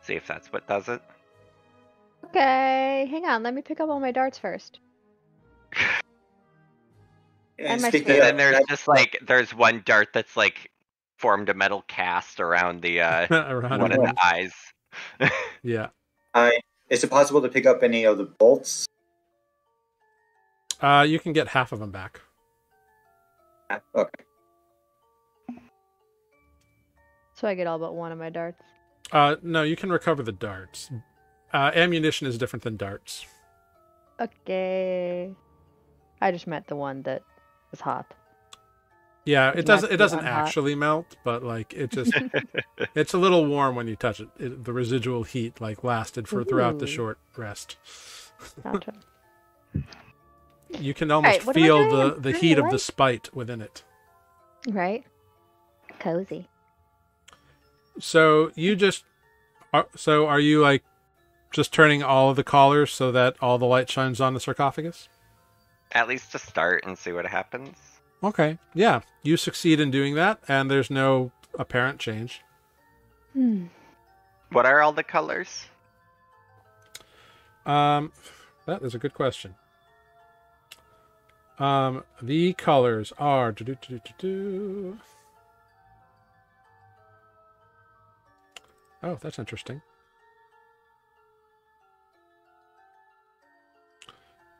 See if that's what does it. Okay, hang on. Let me pick up all my darts first. And my speaking spear. And then there's one dart that's like formed a metal cast around the Around one of one. the eyes. Yeah. Is it possible to pick up any of the bolts? You can get half of them back. Okay. So I get all but one of my darts. No, you can recover the darts. Ammunition is different than darts. Okay. I just meant the one that was hot. Yeah, It's it doesn't not hot. actually melt, but like it just it's a little warm when you touch it. The residual heat like lasted throughout the Ooh. short rest. Gotcha. You can almost what am I feel doing? the I'm heat of turning the light. spite within it. Right? Cozy. So you just are you like just turning all of the collars so that all the light shines on the sarcophagus? At least to start and see what happens. Okay. Yeah, you succeed in doing that, and there's no apparent change. What are all the colors? That is a good question. The colors are Oh, that's interesting.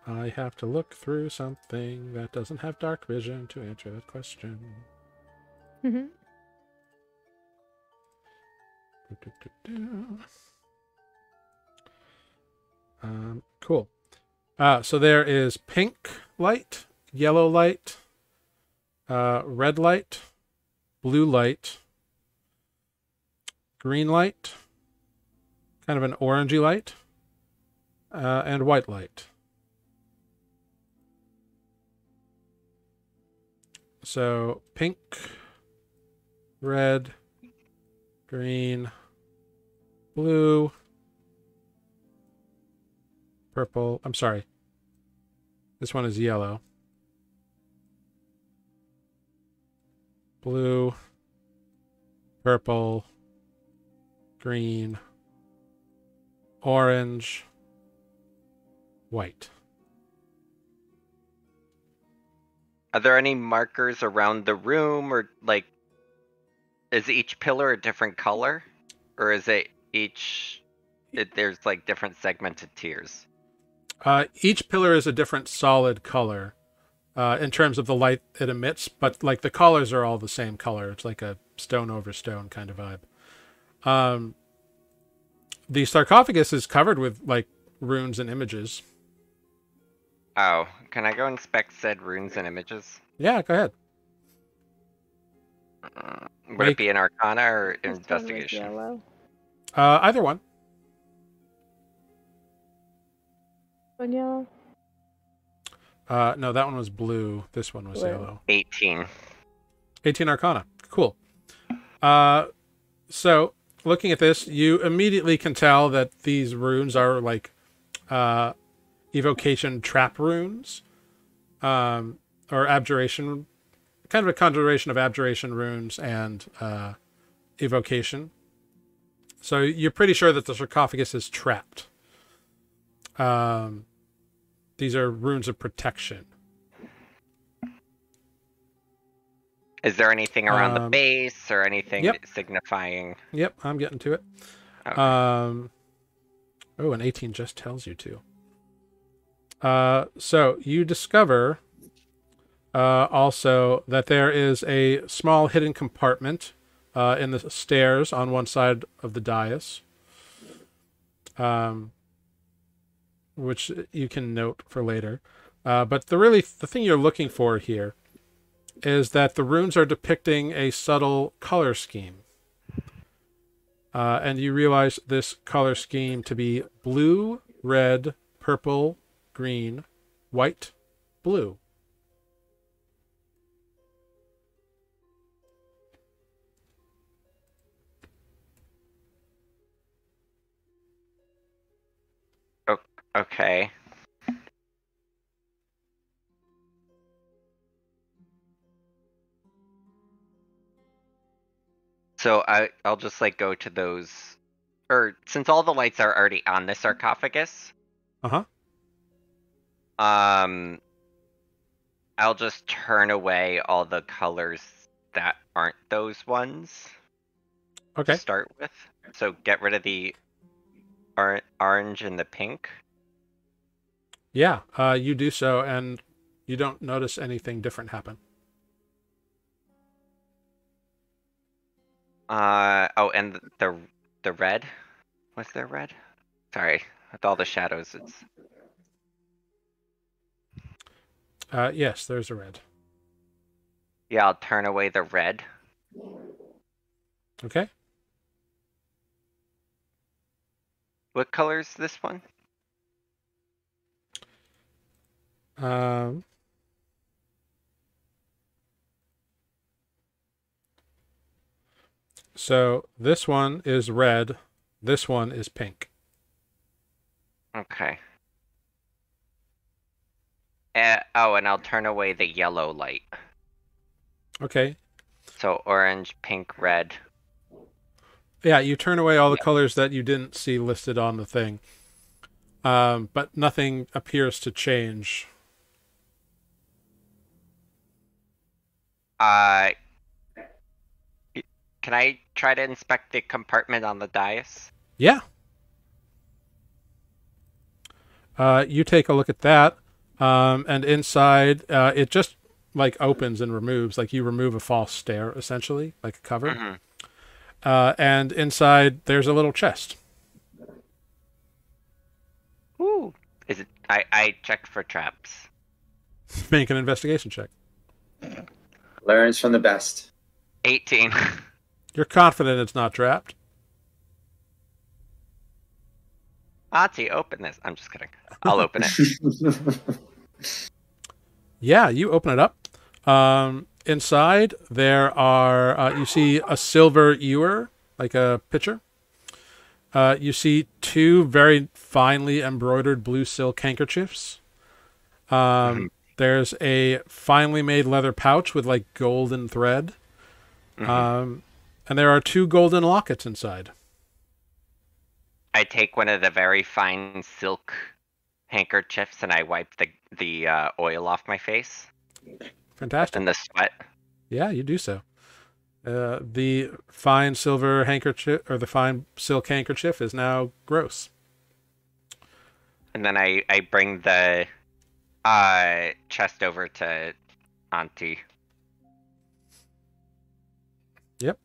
I have to look through something that doesn't have dark vision to answer that question. Mm-hmm. Cool. So there is pink light, yellow light, red light, blue light, green light, kind of an orangey light, and white light. So pink, red, green, blue, purple. I'm sorry. This one is yellow. Blue, purple, green, orange, white. Are there any markers around the room, or like, is each pillar a different color, or is it there's like different segmented tiers? Each pillar is a different solid color in terms of the light it emits, but like the colors are all the same color. It's like a stone over stone kind of vibe. The sarcophagus is covered with like runes and images. Oh, can I go inspect said runes and images? Yeah, go ahead. Would it be an Arcana or This one was investigation? yellow. Either one. One yellow. No, that one was blue. This one was Blue. yellow. 18. 18 Arcana. Cool. So, looking at this, you immediately can tell that these runes are like evocation trap runes, or abjuration, kind of a conjuration of abjuration runes and evocation. So you're pretty sure that the sarcophagus is trapped. These are runes of protection. Is there anything around the base or anything signifying? Yep, I'm getting to it. Okay. Oh, an 18 just tells you to. So you discover also that there is a small hidden compartment in the stairs on one side of the dais, which you can note for later. But the thing you're looking for here is that the runes are depicting a subtle color scheme. And you realize this color scheme to be blue, red, purple, green, white, blue. Okay. So I'll just like go to those, or since all the lights are already on the sarcophagus. Uh-huh. I'll just turn away all the colors that aren't those ones. Okay. To start with. So get rid of the orange and the pink. Yeah, you do so, and you don't notice anything different happen. Oh, and the red. Was there red? Sorry, with all the shadows, it's. Yes, there's a red. Yeah, I'll turn away the red. Okay. What color is this one? So this one is red. This one is pink. Okay. Oh, and I'll turn away the yellow light. Okay. So orange, pink, red. Yeah, you turn away all the colors that you didn't see listed on the thing. But nothing appears to change. Can I try to inspect the compartment on the dais? Yeah. You take a look at that, and inside, it just like opens and removes, like you remove a false stair, essentially, like a cover. Mm-hmm. And inside, there's a little chest. Ooh. Is it? I checked for traps. Make an investigation check. Learns from the best. 18. You're confident it's not trapped. Auntie, open this. I'm just kidding. I'll open it. Yeah, you open it up. Inside, there are, you see a silver ewer, like a pitcher. You see two very finely embroidered blue silk handkerchiefs. There's a finely made leather pouch with like golden thread. And there are two golden lockets inside. I take one of the very fine silk handkerchiefs and I wipe the oil off my face. Fantastic. In the sweat. Yeah, you do so. The fine silver handkerchief, or the fine silk handkerchief, is now gross. And then I bring the chest over to Auntie. Yep.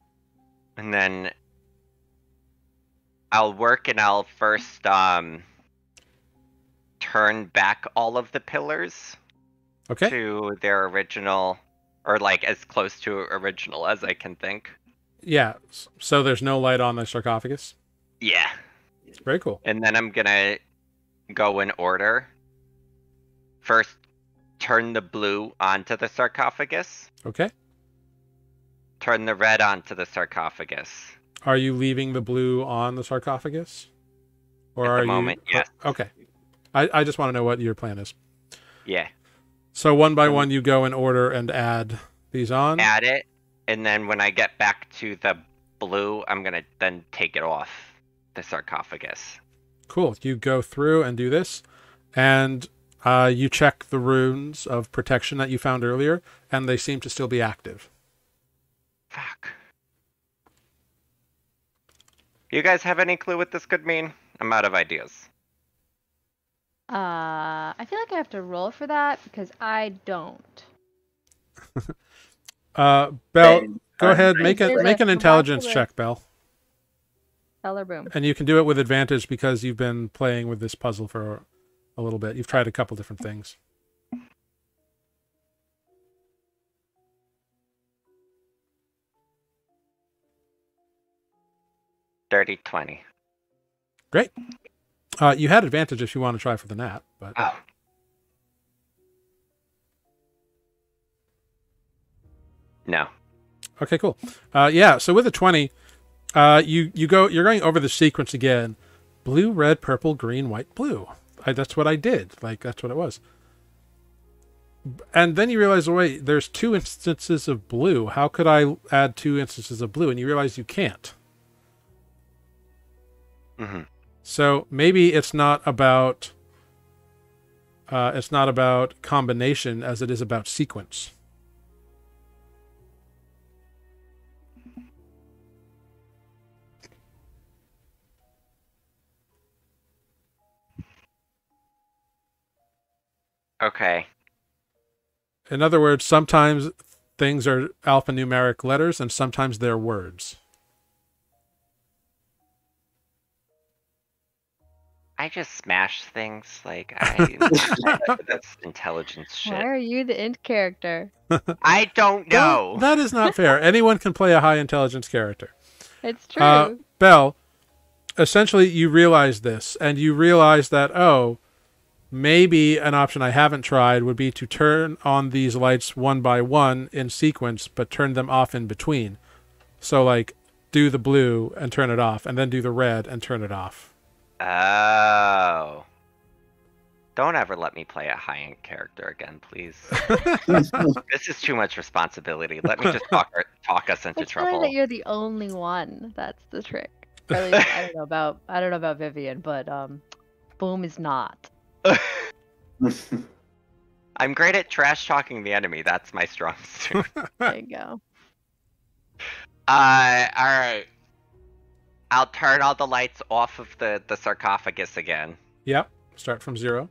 And then I'll work and I'll first turn back all of the pillars Okay. to their original, or like as close to original as I can think. Yeah. So there's no light on the sarcophagus. Yeah. Very cool. And then I'm gonna go in order. First, turn the blue onto the sarcophagus. Okay. Turn the red onto the sarcophagus. Are you leaving the blue on the sarcophagus? Or At are the moment, you... yes. Okay. I just want to know what your plan is. Yeah. So one by one, you go in order and add these on? Add it, and then when I get back to the blue, I'm gonna then take it off the sarcophagus. Cool. You go through and do this, and you check the runes of protection that you found earlier, and they seem to still be active. Fuck. You guys have any clue what this could mean? I'm out of ideas. I feel like I have to roll for that because I don't. Belle, go ahead. Make an intelligence check, Belle. Bell or boom. And you can do it with advantage because you've been playing with this puzzle for a little bit. You've tried a couple different things. Dirty 20. Great. You had advantage if you want to try for the nat, but Oh. No. okay, cool. Yeah. So with a 20, you're going over the sequence again: blue, red, purple, green, white, blue. That's what I did. Like that's what it was. And then you realize, oh, wait, there's 2 instances of blue. How could I add 2 instances of blue? And you realize you can't. Mm-hmm. So maybe it's not about combination as it is about sequence. Okay. In other words, sometimes things are alphanumeric letters and sometimes they're words. I just smash things. Like, that's intelligence shit. Why are you the int character? I don't know. Well, that is not fair. Anyone can play a high intelligence character. It's true. Belle, essentially you realize this, and you realize that, oh, maybe an option I haven't tried would be to turn on these lights one by one in sequence, but turn them off in between. So, like, do the blue and turn it off, and then do the red and turn it off. Oh. Don't ever let me play a high-end character again, please. This is too much responsibility. Let me just talk us into It's trouble. really that you're the only one. That's the trick. Or at least, I don't know about Vivian, but Boom is not. I'm great at trash talking the enemy. That's my strong suit. There you go. Alright. I'll turn all the lights off of the sarcophagus again. Yep. Start from 0.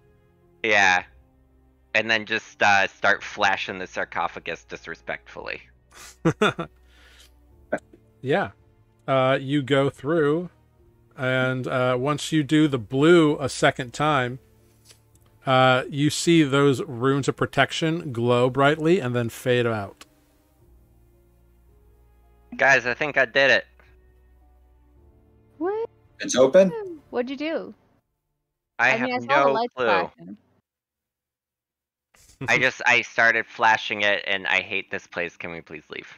Yeah. And then just start flashing the sarcophagus disrespectfully. Yeah. You go through, and once you do the blue a second time, you see those runes of protection glow brightly and then fade out. Guys, I think I did it. What? It's open? What'd you do? I mean, have I saw the no lights clue. flashing. I started flashing it, and I hate this place. Can we please leave?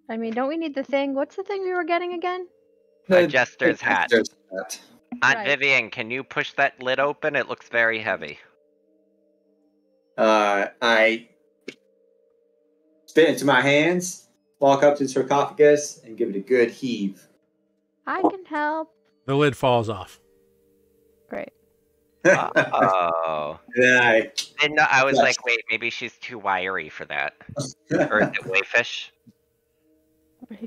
I mean, don't we need the thing? What's the thing we were getting again? A jester's hat. Jester's hat. Aunt Right. Vivian, can you push that lid open? It looks very heavy. I spit into my hands, walk up to the sarcophagus, and give it a good heave. I can help. The lid falls off. Great. Oh. Then I And I was like, wait, maybe she's too wiry for that. Or is it wayfish?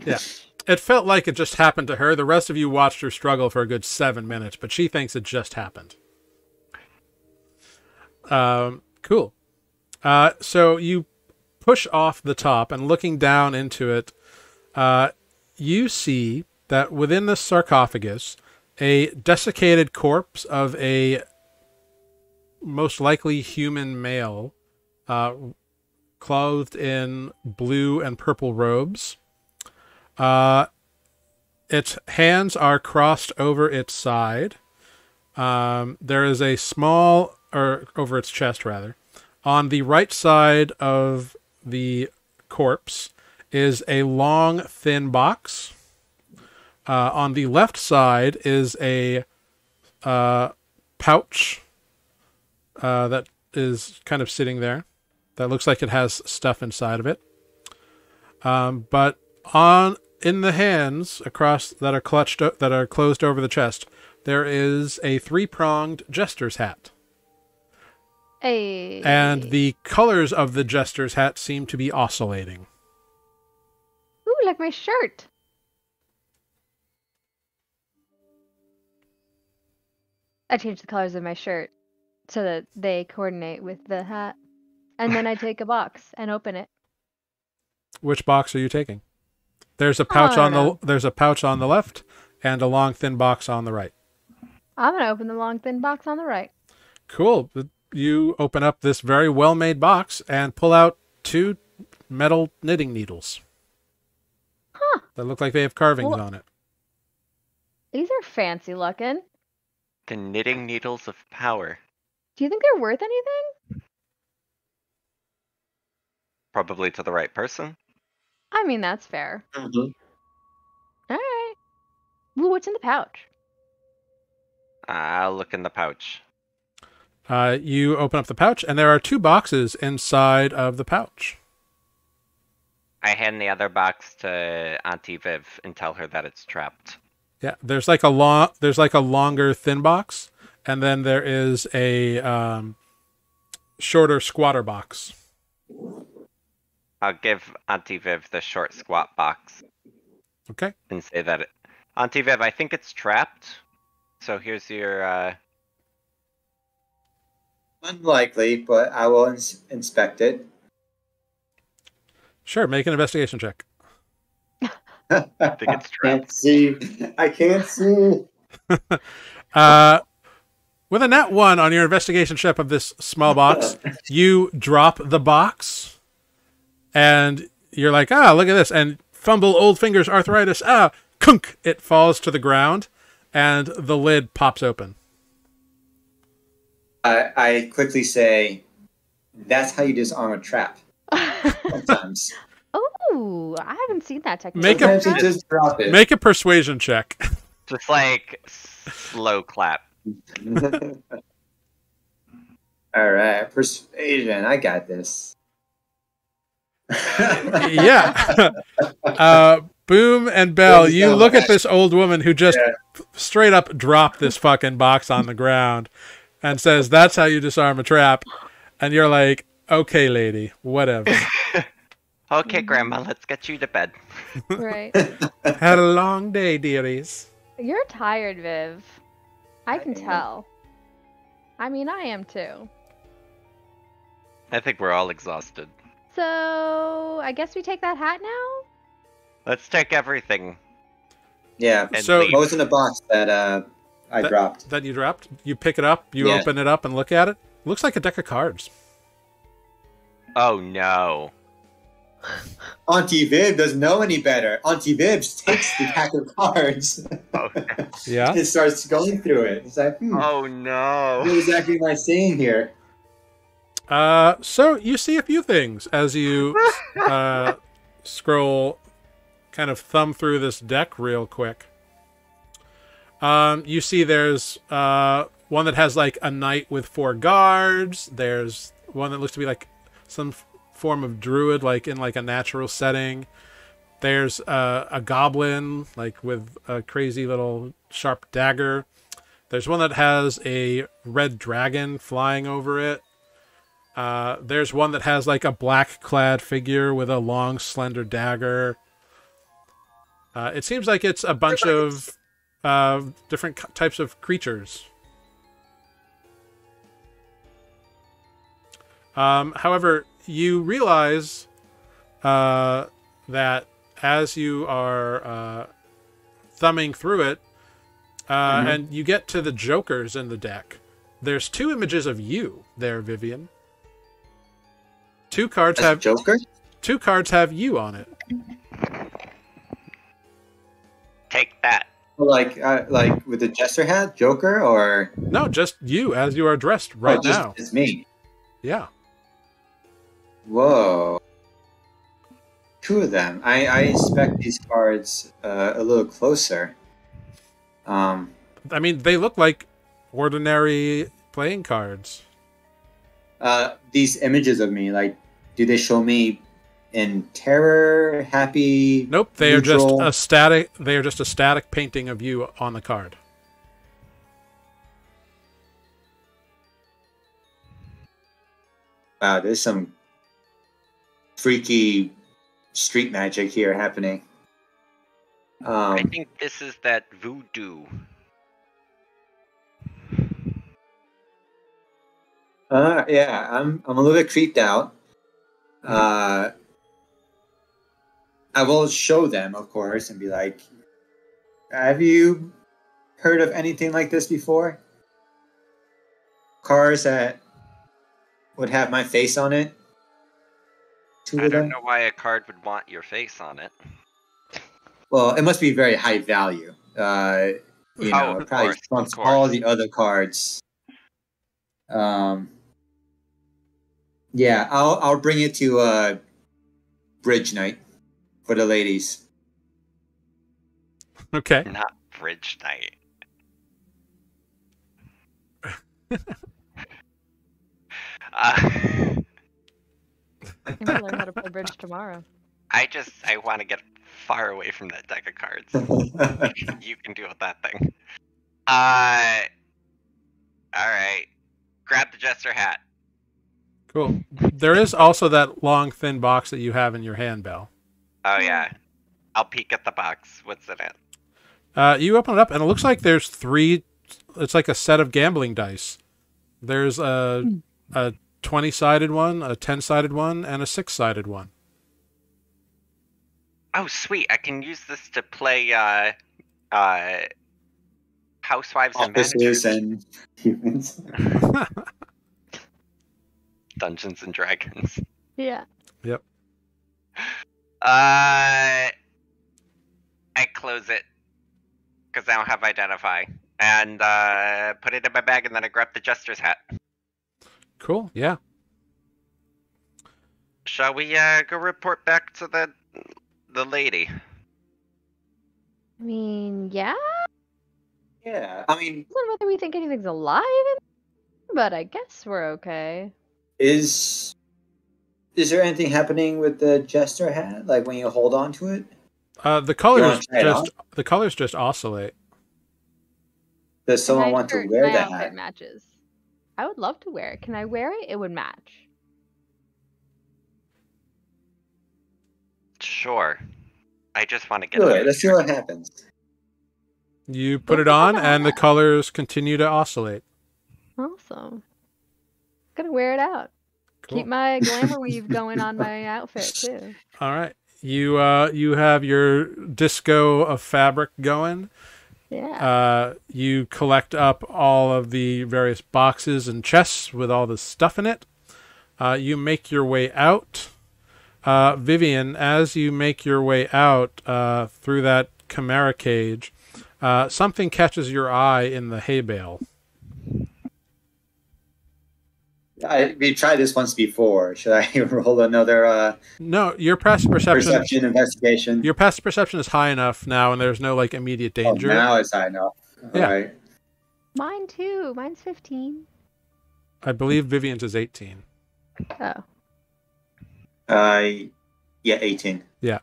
Yeah. It felt like it just happened to her. The rest of you watched her struggle for a good 7 minutes, but she thinks it just happened. Cool. So you push off the top, and looking down into it, you see that within the sarcophagus, a desiccated corpse of a most likely human male, clothed in blue and purple robes. Its hands are crossed over its side. There is a small, or over its chest rather. On the right side of the corpse is a long, thin box. On the left side is a pouch that is kind of sitting there. That looks like it has stuff inside of it. But in the hands across that are closed over the chest, there is a 3-pronged jester's hat. Hey. And the colors of the jester's hat seem to be oscillating. Ooh, like my shirt. I change the colors of my shirt so that they coordinate with the hat. And then I take a box and open it. Which box are you taking? There's a pouch on the left and a long thin box on the right. I'm gonna open the long thin box on the right. Cool. You open up this very well-made box and pull out 2 metal knitting needles. Huh. That look like they have carvings on it. These are fancy looking. The knitting needles of power. Do you think they're worth anything? Probably to the right person. I mean, that's fair. Mhm. All right. Well, what's in the pouch? I'll look in the pouch. You open up the pouch, and there are 2 boxes inside of the pouch. I hand the other box to Auntie Viv and tell her that it's trapped. Yeah, there's like a longer thin box, and then there is a shorter squatter box. I'll give Auntie Viv the short squat box. Okay. And say that Auntie Viv, I think it's trapped. So here's your Unlikely, but I will inspect it. Sure, make an investigation check. I think it's trapped. I can't see. With a nat 1 on your investigation check of this small box, you drop the box, and you're like, look at this, and fumble, old fingers, arthritis, kunk! It falls to the ground, and the lid pops open. I quickly say, that's how you disarm a trap. Sometimes. Oh, I haven't seen that technique. Sometimes you just drop it. Make a persuasion check. Just like slow clap. All right, persuasion. I got this. Yeah. Boom and Bell, you look at this old woman who just straight up dropped this fucking box on the ground and says, that's how you disarm a trap. And you're like, okay, lady, whatever. Okay, Grandma, let's get you to bed. Right. Had a long day, dearies. You're tired, Viv. I can tell. I mean, I am too. I think we're all exhausted. So, I guess we take that hat now? Let's take everything. Yeah. And So- leave. What was in the box that I dropped? That you dropped? You pick it up, you Yeah. open it up and look at it. Looks like a deck of cards. Oh no. Auntie Viv doesn't know any better. Auntie Viv takes the pack of cards Oh, Yeah? and starts going through it. It's like, oh no. what exactly am I saying here? So you see a few things as you scroll, kind of thumb through this deck real quick. You see there's one that has like a knight with 4 guards. There's one that looks to be like some form of druid, like in like a natural setting. There's a goblin like with a crazy little sharp dagger. There's one that has a red dragon flying over it. There's one that has like a black-clad figure with a long, slender dagger. It seems like it's a bunch of different types of creatures. However, you realize that as you are thumbing through it, and you get to the jokers in the deck, there's 2 images of you there, Vivian. 2 cards As a have Joker? 2 cards have you on it. Take that. Like with the jester hat, Joker, or No, just you as you are dressed right now. It's me. Yeah. Whoa. 2 of them. I inspect these cards a little closer. I mean, they look like ordinary playing cards. These images of me, like, do they show me in terror, happy? Nope, they neutral? are just a static. They are just a static painting of you on the card. Wow, there's some freaky street magic here happening. I think this is that voodoo. Yeah, I'm a little bit creeped out. I will show them, of course, and be like, "Have you heard of anything like this before? Cars that would have my face on it? 2 I of don't them? know why a card would want your face on it. Well, it must be very high value. of It probably course, trumps of all course. the other cards. Yeah, I'll bring it to bridge night for the ladies. Okay. Not bridge night. I'm gonna learn how to play bridge tomorrow. I want to get far away from that deck of cards. You can deal with that thing. Alright. Grab the jester hat. Cool. There is also that long, thin box that you have in your hand, Belle. Oh yeah. I'll peek at the box. What's in it? You open it up, and it looks like there's 3. It's like a set of gambling dice. There's a 20-sided one, a 10-sided one, and a 6-sided one. Oh sweet, I can use this to play Housewives and Officers Managers. and humans. Dungeons and Dragons. Yeah. Yep. I close it because I don't have identify, and put it in my bag, and then I grab the jester's hat. Cool. Yeah. Shall we go report back to the lady? I mean, yeah. Yeah, I mean, I don't know whether we think anything's alive, but I guess we're okay. is there anything happening with the jester hat? Like when you hold on to it? The colors try it just oscillate. Does someone My want to shirt, wear my the outfit hat? matches. I would love to wear it. Can I wear it? It would match. Sure. I just want to get. Good. Let's see what happens. You put it on, and the colors continue to oscillate. Awesome. Gonna wear it out. Cool. Keep my glamour weave going on my outfit too. All right. You have your disco of fabric going. Yeah. You collect up all of the various boxes and chests with all the stuff in it. You make your way out. Vivian, as you make your way out through that chimera cage, something catches your eye in the hay bale. We tried this once before. Should I roll another No, your passive perception investigation? Your passive perception is high enough now, and there's no like immediate danger. Oh, now it's high enough. All Yeah. right. Mine too. Mine's 15. I believe Vivian's is 18. Oh. Yeah, 18. Yeah.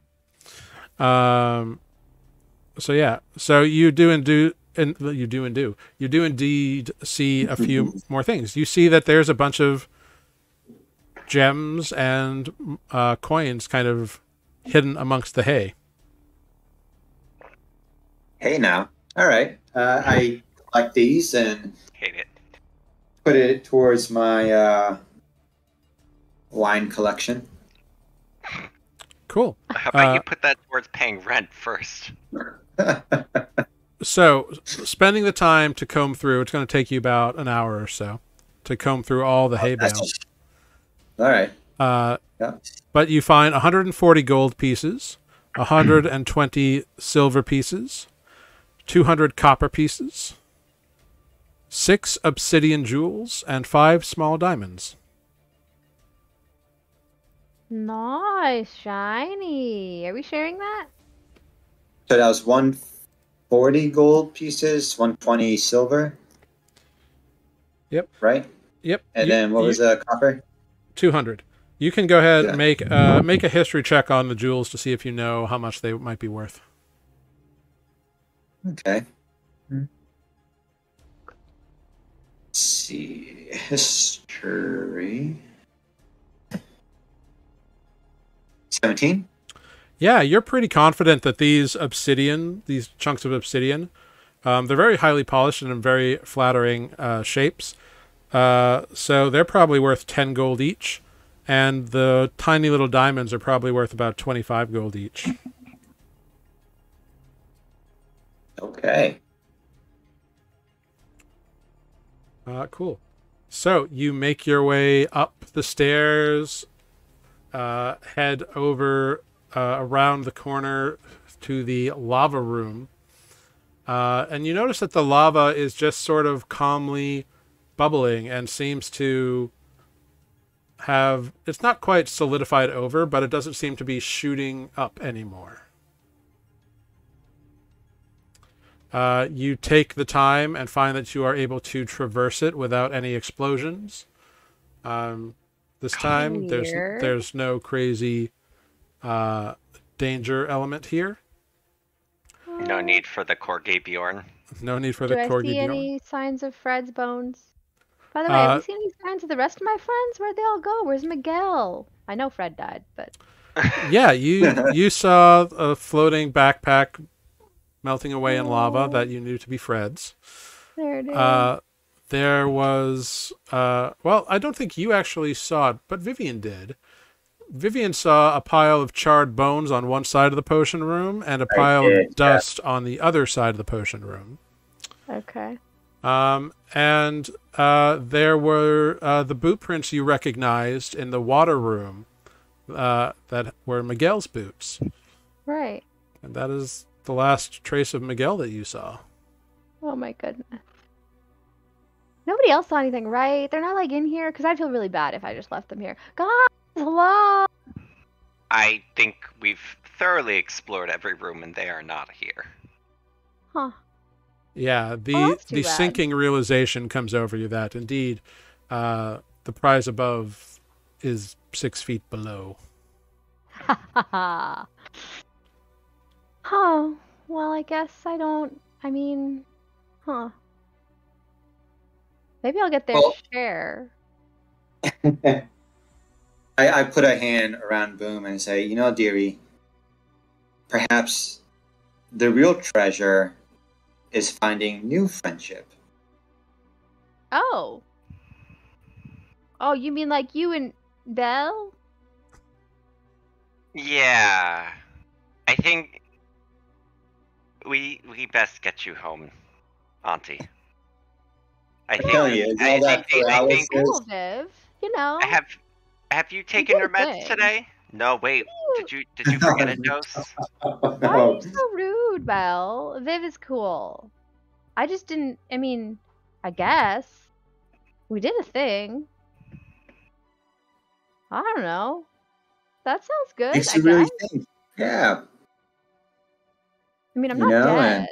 So yeah. So you do and you do indeed see a few more things. You see that there's a bunch of gems and coins kind of hidden amongst the hay. Hey now. All right. I collect these and Hate it. put it towards my wine collection. Cool. How about you put that towards paying rent first? So, spending the time to comb through, it's going to take you about an hour or so to comb through all the hay bales. All right. Yeah. But you find 140 gold pieces, 120 silver pieces, 200 copper pieces, 6 obsidian jewels, and 5 small diamonds. Nice, shiny. Are we sharing that? So that was 140 gold pieces, 120 silver. Yep. Right. Yep. And then what was copper? 200. You can go ahead and make a history check on the jewels to see if you know how much they might be worth. Okay. Let's see. History. 17? Yeah, you're pretty confident that these chunks of obsidian, they're very highly polished and in very flattering shapes. So they're probably worth 10 gold each. And the tiny little diamonds are probably worth about 25 gold each. Okay. Cool. So you make your way up the stairs, head over around the corner to the lava room. And you notice that the lava is just sort of calmly bubbling and seems to have, it's not quite solidified over, but it doesn't seem to be shooting up anymore. You take the time and find that you are able to traverse it without any explosions. This time, there's no crazy danger element here. No need for the Corgi Bjorn. No need for the Corgi Bjorn. Do I see any signs of Fred's bones? By the way, have you seen any signs of the rest of my friends? Where'd they all go? Where's Miguel? I know Fred died, but... Yeah, you saw a floating backpack melting away in lava that you knew to be Fred's. There it is. There was... well, I don't think you actually saw it, but Vivian did. Vivian saw a pile of charred bones on one side of the potion room and a pile of dust on the other side of the potion room. Okay. And there were the boot prints you recognized in the water room that were Miguel's boots. Right. And that is the last trace of Miguel that you saw. Oh my goodness. Nobody else saw anything, right? They're not like in here? Because I'd feel really bad if I just left them here. Guys, hello! I think we've thoroughly explored every room and they are not here. Huh. Yeah, the sinking realization comes over you that indeed the prize above is 6 feet below. Oh, well, I guess I don't, maybe I'll get their share. I put a hand around Boom and say, you know, dearie, perhaps the real treasure is finding new friendship. Oh. Oh, you mean like you and Belle? Yeah. I think we best get you home, Auntie. I think Cool, Viv. You know. Have you taken your meds today? No, wait. Did you forget a dose? Why are you so rude, Belle? Viv is cool. I just didn't. I guess we did a thing. I don't know. That sounds good. Makes you really think. Yeah. I'm not dead.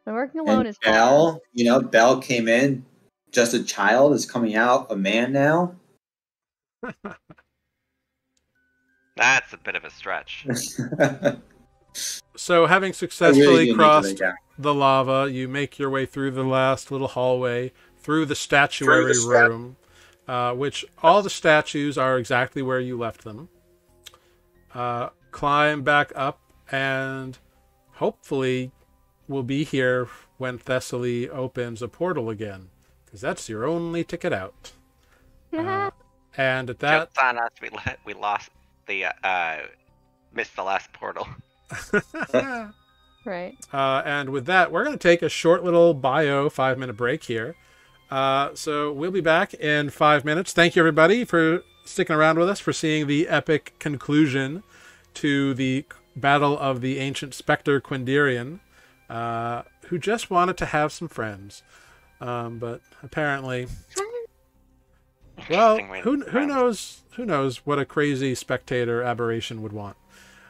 And working alone is Belle, Belle came in just a child, is coming out a man now. That's a bit of a stretch. So, having successfully crossed the lava. You make your way through the last little hallway, through the statuary room, which all the statues are exactly where you left them. Climb back up, and hopefully we'll be here when Thessaly opens a portal again, because that's your only ticket out. And at that, Joke's on us. We lost the missed the last portal. Right. And with that, we're going to take a short little 5-minute break here. So we'll be back in 5 minutes. Thank you, everybody, for sticking around with us, for seeing the epic conclusion to the Battle of the Ancient Spectre Quindarian, who just wanted to have some friends. But apparently, well, who knows what a crazy spectator aberration would want.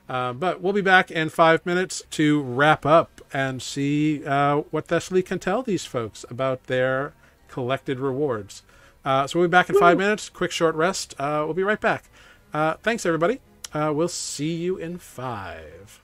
But we'll be back in 5 minutes to wrap up and see what Thessaly can tell these folks about their collected rewards. So we'll be back in 5 minutes. Quick short rest. We'll be right back. Thanks, everybody. We'll see you in 5.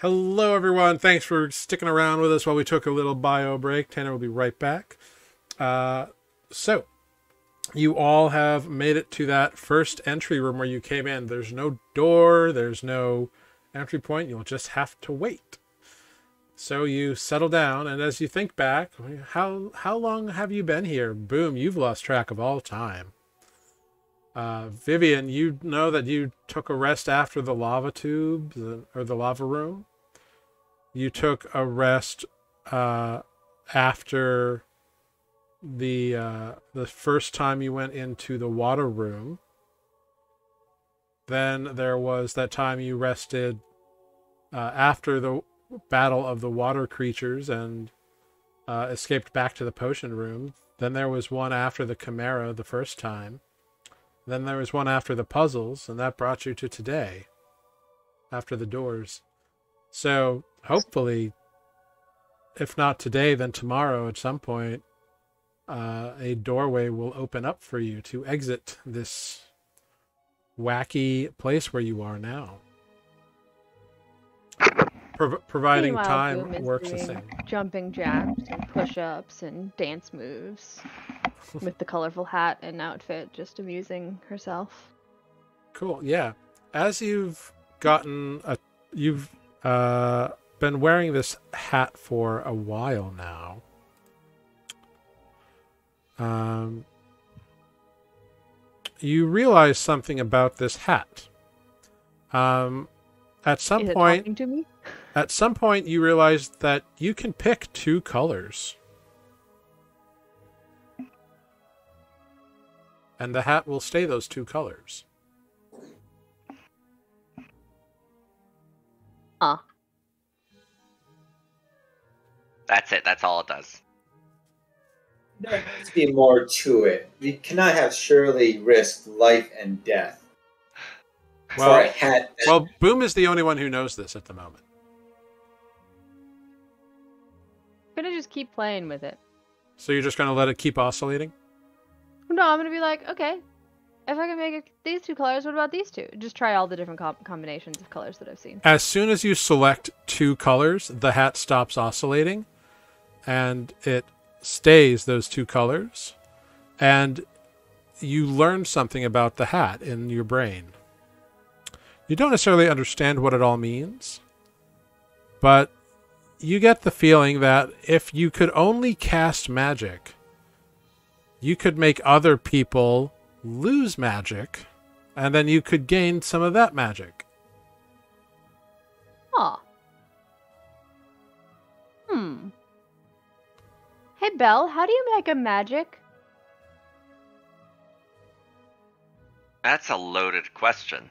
Hello, everyone. Thanks for sticking around with us while we took a little bio break. Tanner will be right back. So, you all have made it to that first entry room where you came in. There's no door. There's no entry point. You'll just have to wait. So you settle down, and as you think back, how long have you been here? Boom, you've lost track of all time. Vivian, you know that you took a rest after the lava tube, or the lava room. You took a rest after the first time you went into the water room. Then there was that time you rested after the battle of the water creatures and escaped back to the potion room. Then there was one after the chimera the first time. Then there was one after the puzzles, and that brought you to today, after the doors. So, hopefully, if not today, then tomorrow at some point, a doorway will open up for you to exit this wacky place where you are now. Providing Meanwhile, time Boom is works the doing same. Jumping jacks and push-ups and dance moves with the colorful hat and outfit, just amusing herself. Cool. Yeah. As you've you've been wearing this hat for a while now. You realize something about this hat. At some Is it point, talking to me? At some point, you realize that you can pick two colors. And the hat will stay those two colors. That's it. That's all it does. There must be more to it. We cannot have surely risked life and death for a hat. Well, Boom is the only one who knows this at the moment. I'm gonna just keep playing with it. So you're just going to let it keep oscillating? No, I'm gonna be like, okay, if I can make it these two colors, what about these two? Just try all the different combinations of colors that I've seen. As soon as you select two colors, the hat stops oscillating, and it stays those two colors, and you learn something about the hat in your brain. You don't necessarily understand what it all means, but you get the feeling that if you could only cast magic, you could make other people lose magic, and then you could gain some of that magic. Aw. Hey, Belle, how do you make a magic? That's a loaded question.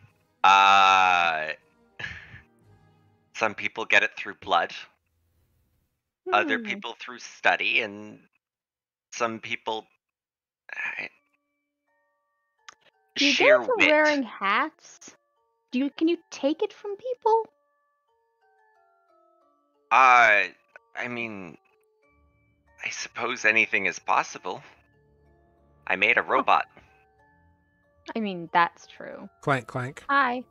Some people get it through blood. Other people through study, and some people Do you sheer get it from wit. wearing hats? Can you take it from people? I mean, I suppose anything is possible. I made a robot. I mean, that's true. Clank, clank. Hi.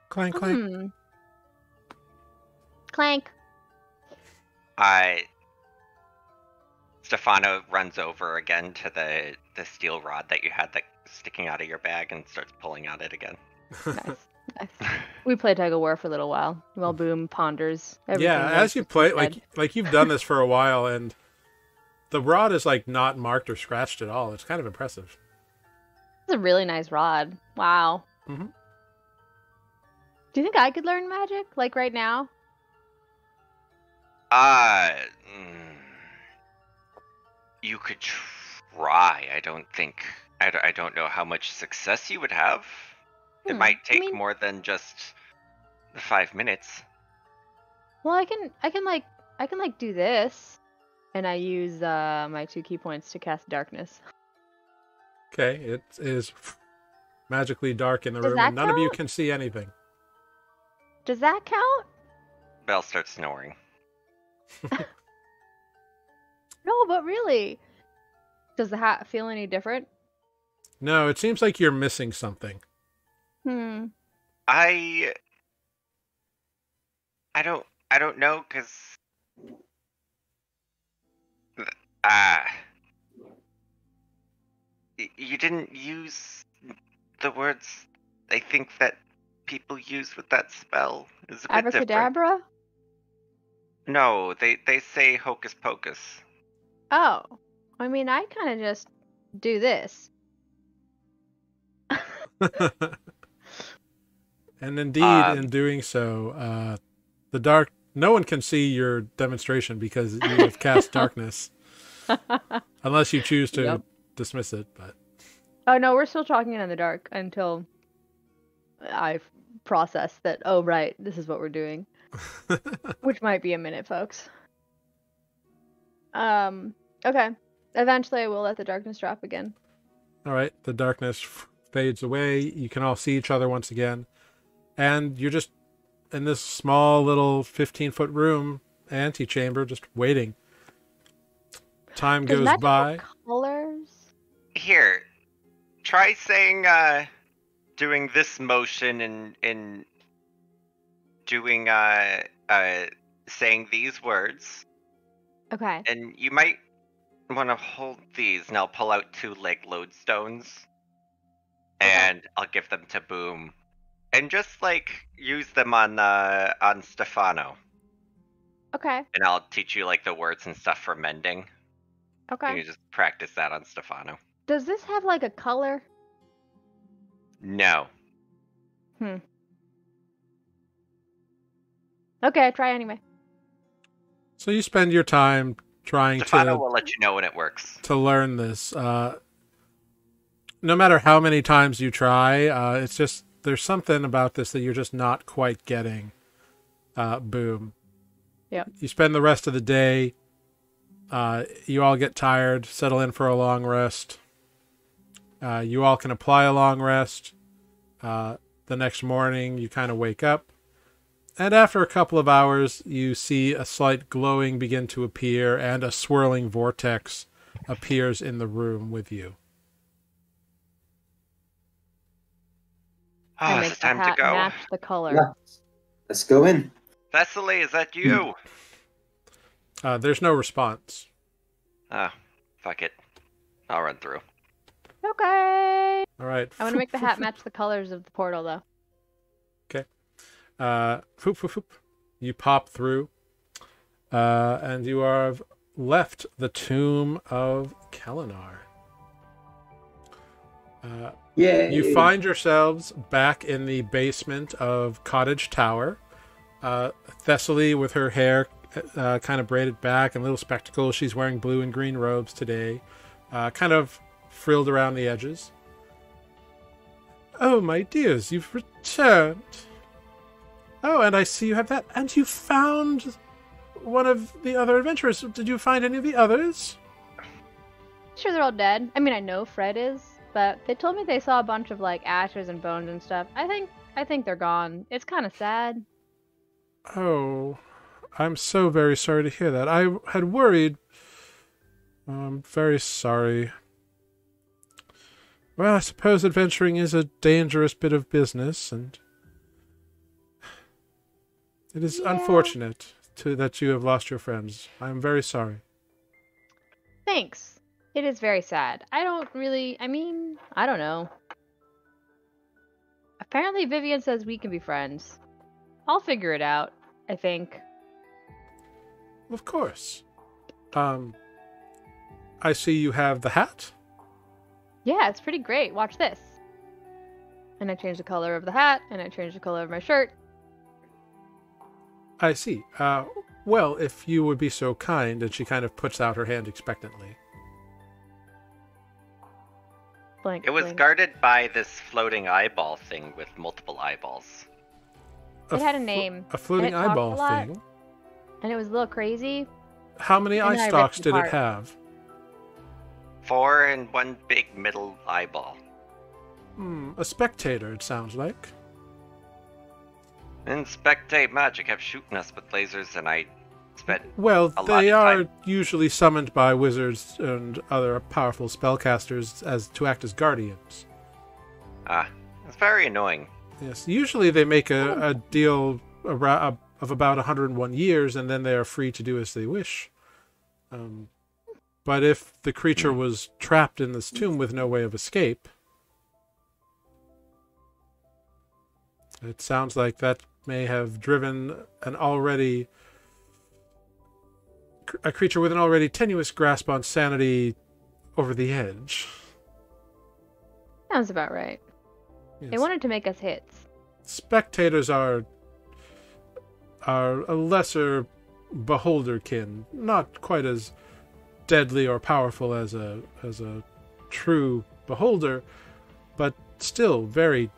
Clank, clank. Clank. Stefano runs over again to the steel rod that you had sticking out of your bag and starts pulling at it again. Nice. We played tug of war for a little while. While Boom ponders everything. Yeah, as you play, like you've done this for a while, and the rod is like not marked or scratched at all. It's kind of impressive. It's a really nice rod. Wow. Mm-hmm. Do you think I could learn magic, like right now? You could try. I don't know how much success you would have. It might take more than just the 5 minutes. Well, I can do this, and I use my 2 key points to cast darkness. Okay, it is magically dark in the Does room, that and none of you count? can see anything. Does that count? Belle starts snoring. No, but really, does the hat feel any different? No, it seems like you're missing something. Hmm. I I don't know, cause ah, you didn't use the words I think that people use with that spell. Is a bit different. Abracadabra? No, they say hocus pocus. Oh. I mean, I kind of just do this. And indeed, in doing so, the dark. No one can see your demonstration because you have cast darkness, unless you choose to dismiss it. But Oh, no, we're still talking in the dark until I've processed that, oh, right, this is what we're doing. Which might be a minute, folks. Okay. Eventually I will let the darkness drop again. all right, the darkness fades away. You can all see each other once again, and you're just in this small little 15-foot room antechamber, just waiting. Time Does goes magic by. have colors? Here, try saying doing this motion and doing saying these words, Okay. and you might want to hold these, and I'll pull out 2 leg lodestones, and I'll give them to Boom, and just like use them on Stefano, Okay. and I'll teach you like the words and stuff for mending. Okay. You just practice that on Stefano. Does this have like a color? No. Okay, try anyway. So you spend your time trying Stefano will let you know when it works. to learn this. No matter how many times you try, it's just there's something about this that you're just not quite getting. Boom. Yep. You spend the rest of the day. You all get tired, settle in for a long rest. You all can apply a long rest. The next morning, you kind of wake up. And after a couple of hours, you see a slight glowing begin to appear, and a swirling vortex appears in the room with you. I Oh, make it's the time to hat go. match the color. Yeah. Let's go in. Thessaly, is that you? There's no response. Oh, fuck it. I'll run through. Okay. All right. I want to make the hat match the colors of the portal, though. Okay. Foop, foop, foop. You pop through, and you have left the tomb of Kelinar. Yay! You find yourselves back in the basement of Cottage Tower. Thessaly, with her hair kind of braided back and little spectacles, she's wearing blue and green robes today, kind of frilled around the edges. Oh, my dears, you've returned. Oh, and I see you have that. And you found one of the other adventurers. Did you find any of the others? Sure, they're all dead. I mean, I know Fred is, but they told me they saw a bunch of like ashes and bones and stuff. I think they're gone. It's kind of sad. Oh, I'm so very sorry to hear that. I had worried. I'm very sorry. Well, I suppose adventuring is a dangerous bit of business, and it is unfortunate that you have lost your friends. I am very sorry. Thanks. It is very sad. I don't know. Apparently Vivian says we can be friends. I'll figure it out, I think. Of course. I see you have the hat. Yeah, it's pretty great. Watch this. And I changed the color of the hat, and I changed the color of my shirt. I see. Well, if you would be so kind, and she kind of puts out her hand expectantly. Blank. It was blank. guarded by this floating eyeball thing with multiple eyeballs. It had a name. A floating and it talked eyeball a lot, thing. And it was a little crazy. How many And eye then I stalks ripped did it it apart. have? 4 and 1 big middle eyeball. A spectator, it sounds like. And spectate magic kept shooting us with lasers, and I spent Well, a lot they of are time. usually summoned by wizards and other powerful spellcasters as to act as guardians. It's very annoying. Yes, usually they make a deal of about 101 years, and then they are free to do as they wish. But if the creature was trapped in this tomb with no way of escape, it sounds like that may have driven a creature with an already tenuous grasp on sanity over the edge. Sounds about right. Yes. They wanted to make us hits. Spectators are a lesser beholderkin, not quite as deadly or powerful as a true beholder, but still very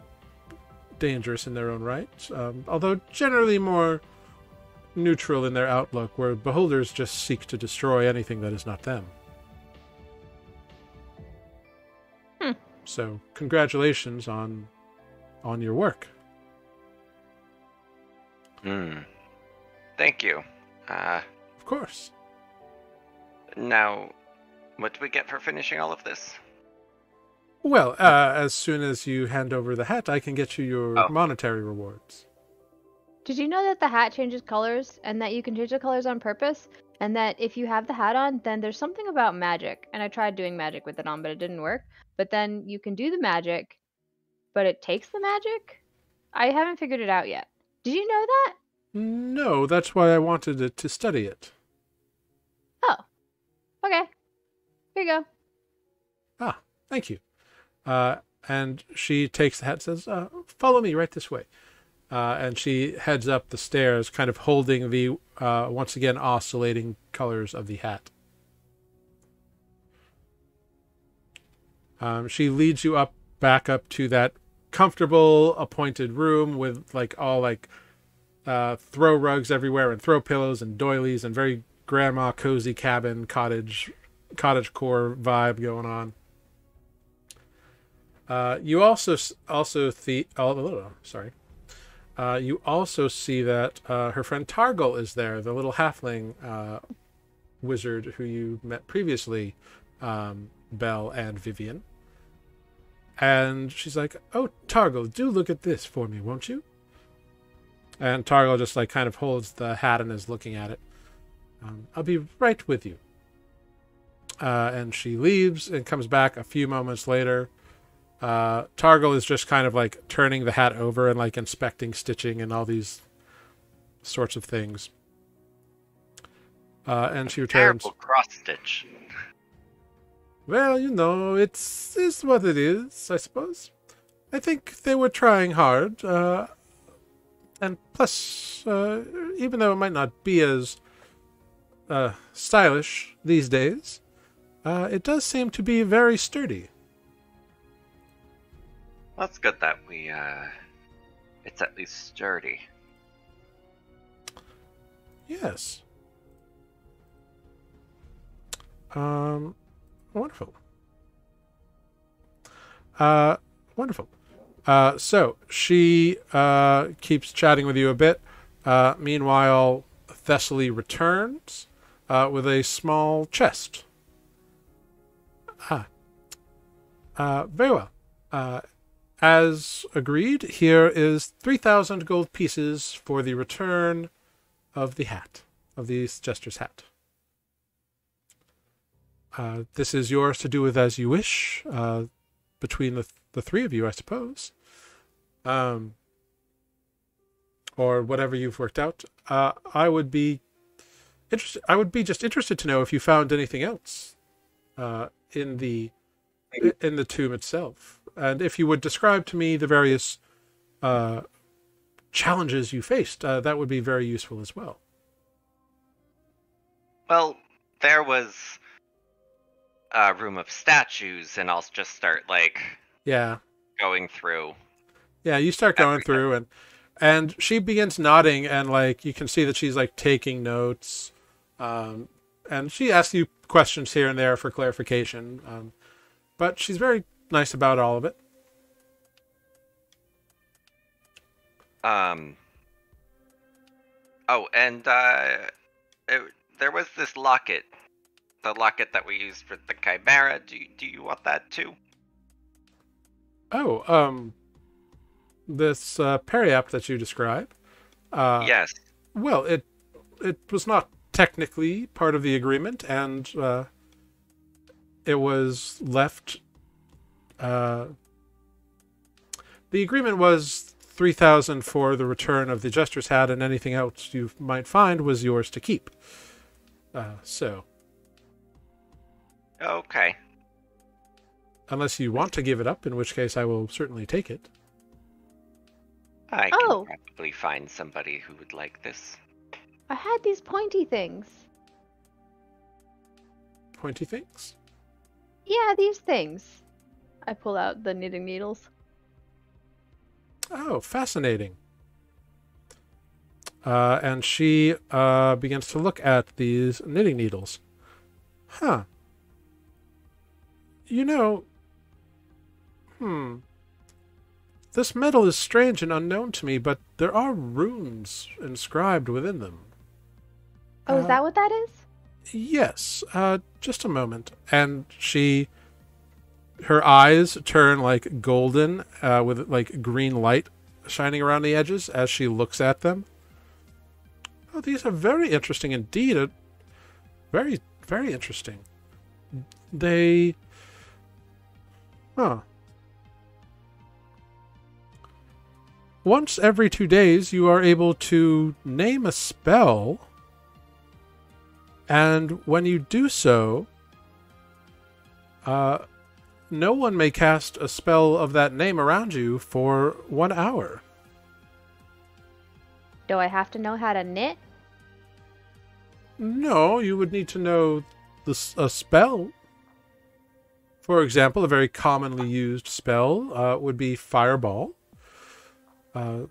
dangerous in their own right. Although generally more neutral in their outlook, where beholders just seek to destroy anything that is not them. So, congratulations on your work. Thank you. Of course. Now, what do we get for finishing all of this? Well, as soon as you hand over the hat, I can get you your monetary rewards. Did you know that the hat changes colors and that you can change the colors on purpose? And that if you have the hat on, then there's something about magic. And I tried doing magic with it on, but it didn't work. But then you can do the magic, but it takes the magic? I haven't figured it out yet. Did you know that? No, that's why I wanted to study it. Oh. Okay. Here you go. Ah, thank you. And she takes the hat and says, follow me right this way. And she heads up the stairs, kind of holding the, once again, oscillating colors of the hat. She leads you back up to that comfortable, appointed room with, throw rugs everywhere and throw pillows and doilies and very grandma cozy cabin, cottage core vibe going on. You also see that her friend Targul is there, the little halfling wizard who you met previously, Belle and Vivian. And she's like, "Oh, Targul, do look at this for me, won't you?" And Targul just kind of holds the hat and is looking at it. "I'll be right with you." And she leaves and comes back a few moments later. Targul is just kind of turning the hat over and inspecting stitching and all these sorts of things. And she returns. Terrible cross stitch. Well, it's what it is, I suppose. I think they were trying hard. And plus, even though it might not be as stylish these days, it does seem to be very sturdy. That's good that it's at least sturdy. Yes. Wonderful. Wonderful. So she keeps chatting with you a bit. Meanwhile, Thessaly returns with a small chest. Very well. As agreed, here is 3,000 gold pieces for the return of the hat, of the jester's hat. This is yours to do with as you wish, between the three of you, I suppose. Or whatever you've worked out. I would be just interested to know if you found anything else in the tomb itself. And if you would describe to me the various challenges you faced, that would be very useful as well. Well, there was a room of statues, and I'll just start going through. Yeah, you start going through, and she begins nodding, and you can see that she's taking notes, and she asks you questions here and there for clarification, but she's very nice about all of it. There was this locket. The locket that we used for the Chimera. Do you want that too? Oh, this periapt that you describe. Yes. Well, it was not technically part of the agreement, and it was left. The agreement was 3,000 for the return of the Jester's hat, and anything else you might find was yours to keep. So, Okay. unless you want to give it up, in which case I will certainly take it. I Oh. can probably find somebody who would like this. I had these pointy things. Pointy things? Yeah, these things. I pull out the knitting needles. Oh, fascinating. And she begins to look at these knitting needles. Huh. You know, this metal is strange and unknown to me, but there are runes inscribed within them. Oh, is that what that is? Yes, just a moment. And her eyes turn like golden, with like green light shining around the edges as she looks at them. Oh, these are very interesting indeed. Very, very interesting. They... Huh. Once every 2 days, you are able to name a spell, and when you do so, no one may cast a spell of that name around you for 1 hour. Do I have to know how to knit? No, you would need to know a spell. For example, a very commonly used spell would be Fireball.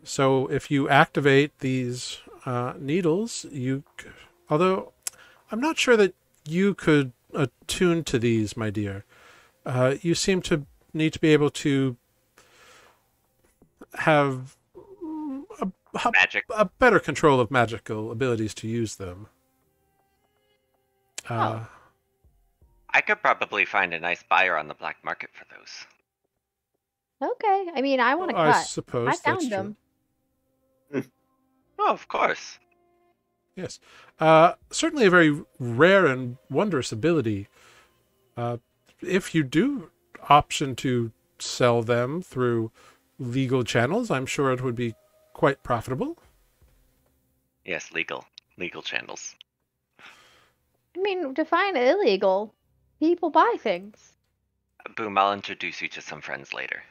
So if you activate these needles, although I'm not sure that you could attune to these, my dear. You seem to need to be able to have Magic. a better control of magical abilities to use them. Oh. I could probably find a nice buyer on the black market for those. Okay. I mean, I want to I cut. suppose I that's found true. them. Oh, of course. Yes. Certainly a very rare and wondrous ability. If you do option to sell them through legal channels, I'm sure it would be quite profitable. Yes, legal channels. I mean, define illegal. People buy things. Boom, I'll introduce you to some friends later.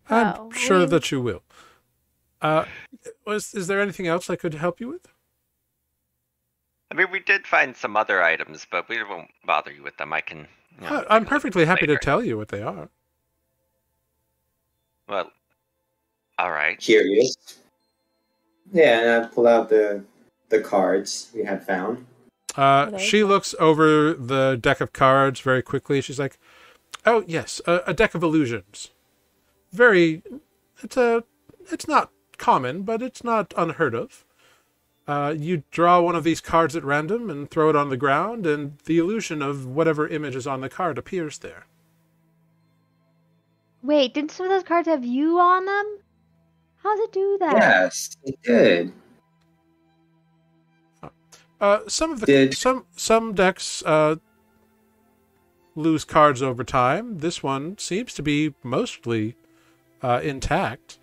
I'm sure that you will. Is there anything else I could help you with? I mean, we did find some other items, but we won't bother you with them. I can... I'm perfectly happy to later. tell you what they are. Well, alright. Curious. Yeah, and I pull out the cards we had found. She looks over the deck of cards very quickly. She's like, "Oh yes, a deck of illusions. It's not common, but it's not unheard of. You draw one of these cards at random and throw it on the ground, and the illusion of whatever image is on the card appears there." Wait, didn't some of those cards have you on them? How does it do that? Yes, it did. Some decks lose cards over time. This one seems to be mostly intact.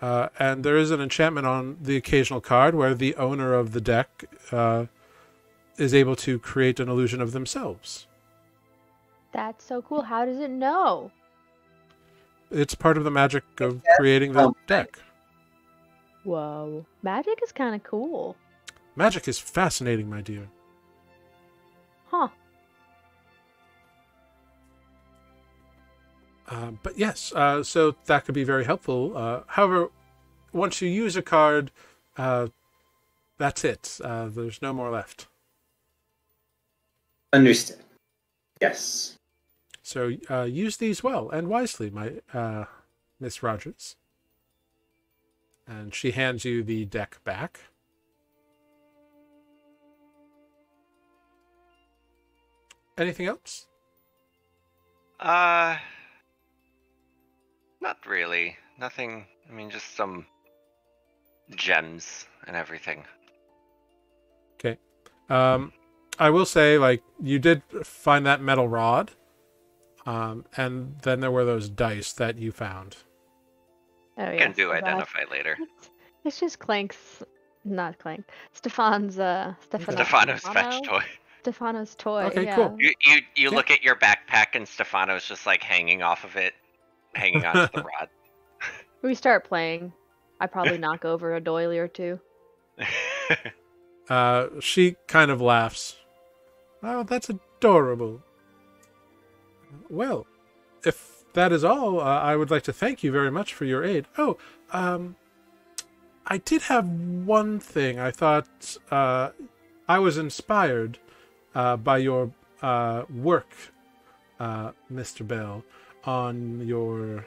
And there is an enchantment on the occasional card where the owner of the deck is able to create an illusion of themselves. That's so cool. How does it know? It's part of the magic of creating the deck. Whoa. Magic is kind of cool. Magic is fascinating, my dear. Huh. But yes, so that could be very helpful. However, once you use a card, that's it. There's no more left. Understood. Yes. So use these well and wisely, my Miss Rogers. And she hands you the deck back. Anything else? Not really. Nothing. I mean, just some gems and everything. I will say, like, you did find that metal rod, and then there were those dice that you found. Oh yeah. Can do identify later. It's just Clank's, not Clank. Stefan's Stefano's fetch toy. Stefano's toy. Okay, yeah. cool. You look at your backpack and Stefano's just like hanging off of it, hanging onto the rod. We start playing. I probably knock over a doily or two. She kind of laughs. Oh, that's adorable. Well, if that is all, I would like to thank you very much for your aid. Oh, I did have one thing. I thought I was inspired by your work, Mr. Bell, on your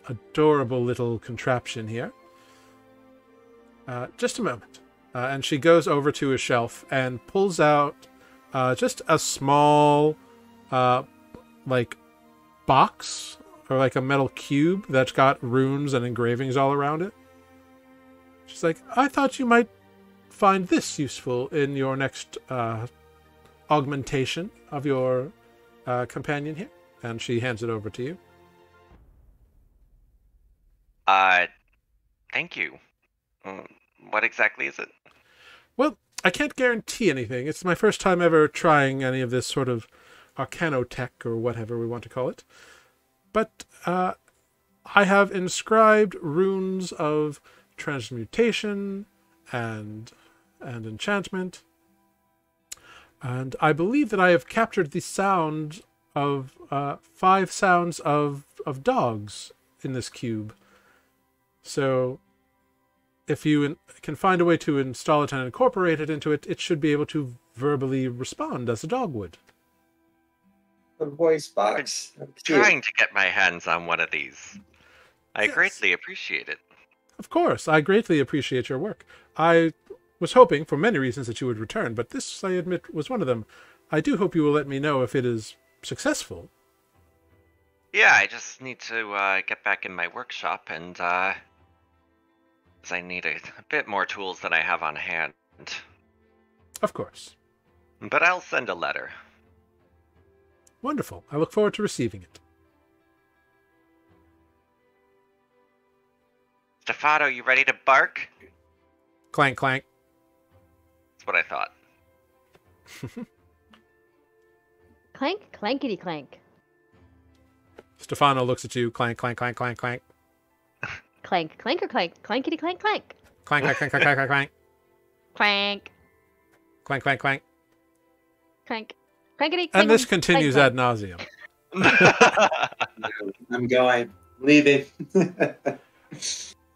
adorable little contraption here. Just a moment. And she goes over to a shelf and pulls out just a small, like, box or like a metal cube that's got runes and engravings all around it. She's like, I thought you might find this useful in your next augmentation of your companion here. And she hands it over to you. Thank you. What exactly is it? Well, I can't guarantee anything. It's my first time ever trying any of this sort of arcanotech or whatever we want to call it. But I have inscribed runes of transmutation and enchantment. And I believe that I have captured the sound of 5 sounds of dogs in this cube. So if you can find a way to install it and incorporate it into it, it should be able to verbally respond as a dog would. A voice box. Trying to get my hands on one of these. I Yes. greatly appreciate it. Of course, I greatly appreciate your work. I was hoping, for many reasons, that you would return, but this, I admit, was one of them. I do hope you will let me know if it is successful. Yeah, I just need to get back in my workshop and 'cause I need a bit more tools than I have on hand. Of course. But I'll send a letter. Wonderful. I look forward to receiving it. Stefano, you ready to bark? Clank, clank. That's what I thought. Clank, clankety clank. Stefano looks at you. Clank, clank, clank, clank, clank. Clank, clank or clank? Clankety clank clank. Clank, clank, clank, clank, clank, clank. Clank. Clank, clank, clank. Clank. Clankety clank. And this continues ad nauseum. I'm going. Leaving.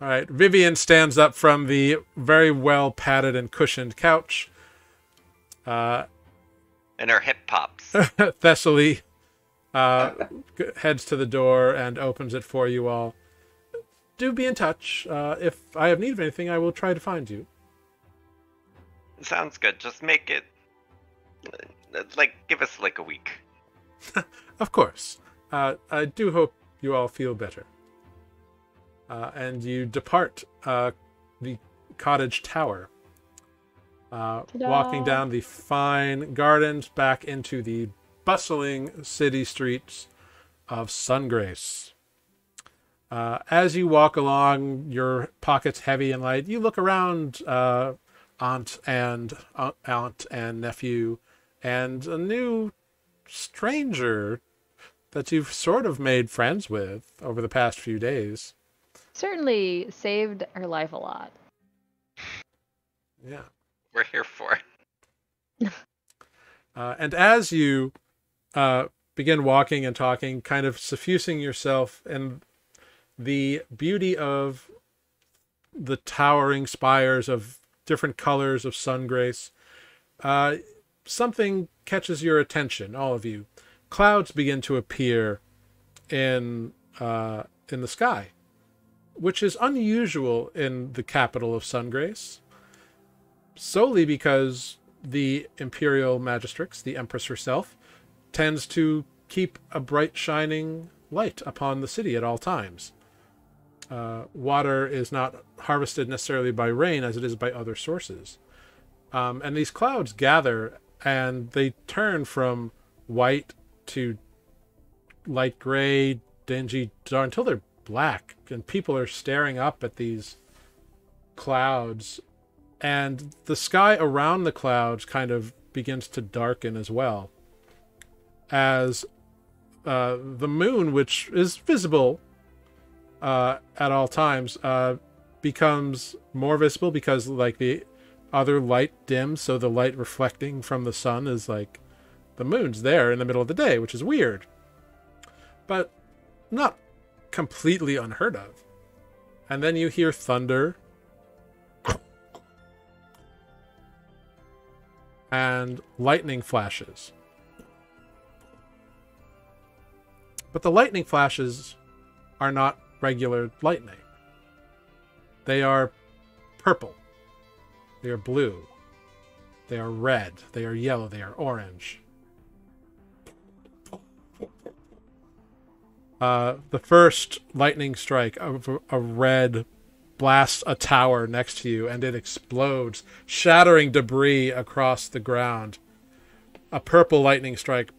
All right. Vivian stands up from the very well padded and cushioned couch. And her hip pops. Thessaly heads to the door and opens it for you all. Do be in touch. If I have need of anything, I will try to find you. Sounds good. Just make it give us like a week. Of course. I do hope you all feel better. And you depart the cottage tower, walking down the fine gardens back into the bustling city streets of Sungrace. As you walk along, your pockets heavy and light, you look around, aunt and nephew, and a new stranger that you've sort of made friends with over the past few days. Certainly saved her life a lot. Yeah. We're here for it. And as you begin walking and talking, kind of suffusing yourself in the beauty of the towering spires of different colors of Sungrace, something catches your attention, all of you. Clouds begin to appear in the sky, which is unusual in the capital of Sungrace, solely because the Imperial Magistrix, the Empress herself, tends to keep a bright shining light upon the city at all times. Water is not harvested necessarily by rain as it is by other sources. And these clouds gather, and they turn from white to light gray, dingy, dark, until they're black. And people are staring up at these clouds. And the sky around the clouds kind of begins to darken as well. As the moon, which is visible at all times, becomes more visible because like the other light dims, so the light reflecting from the sun is like the moon's there in the middle of the day, which is weird, but not completely unheard of. And then you hear thunder and lightning flashes. But the lightning flashes are not regular lightning. They are purple. They are blue. They are red. They are yellow. They are orange. The first lightning strike of a red blasts a tower next to you, and it explodes, shattering debris across the ground. A purple lightning strike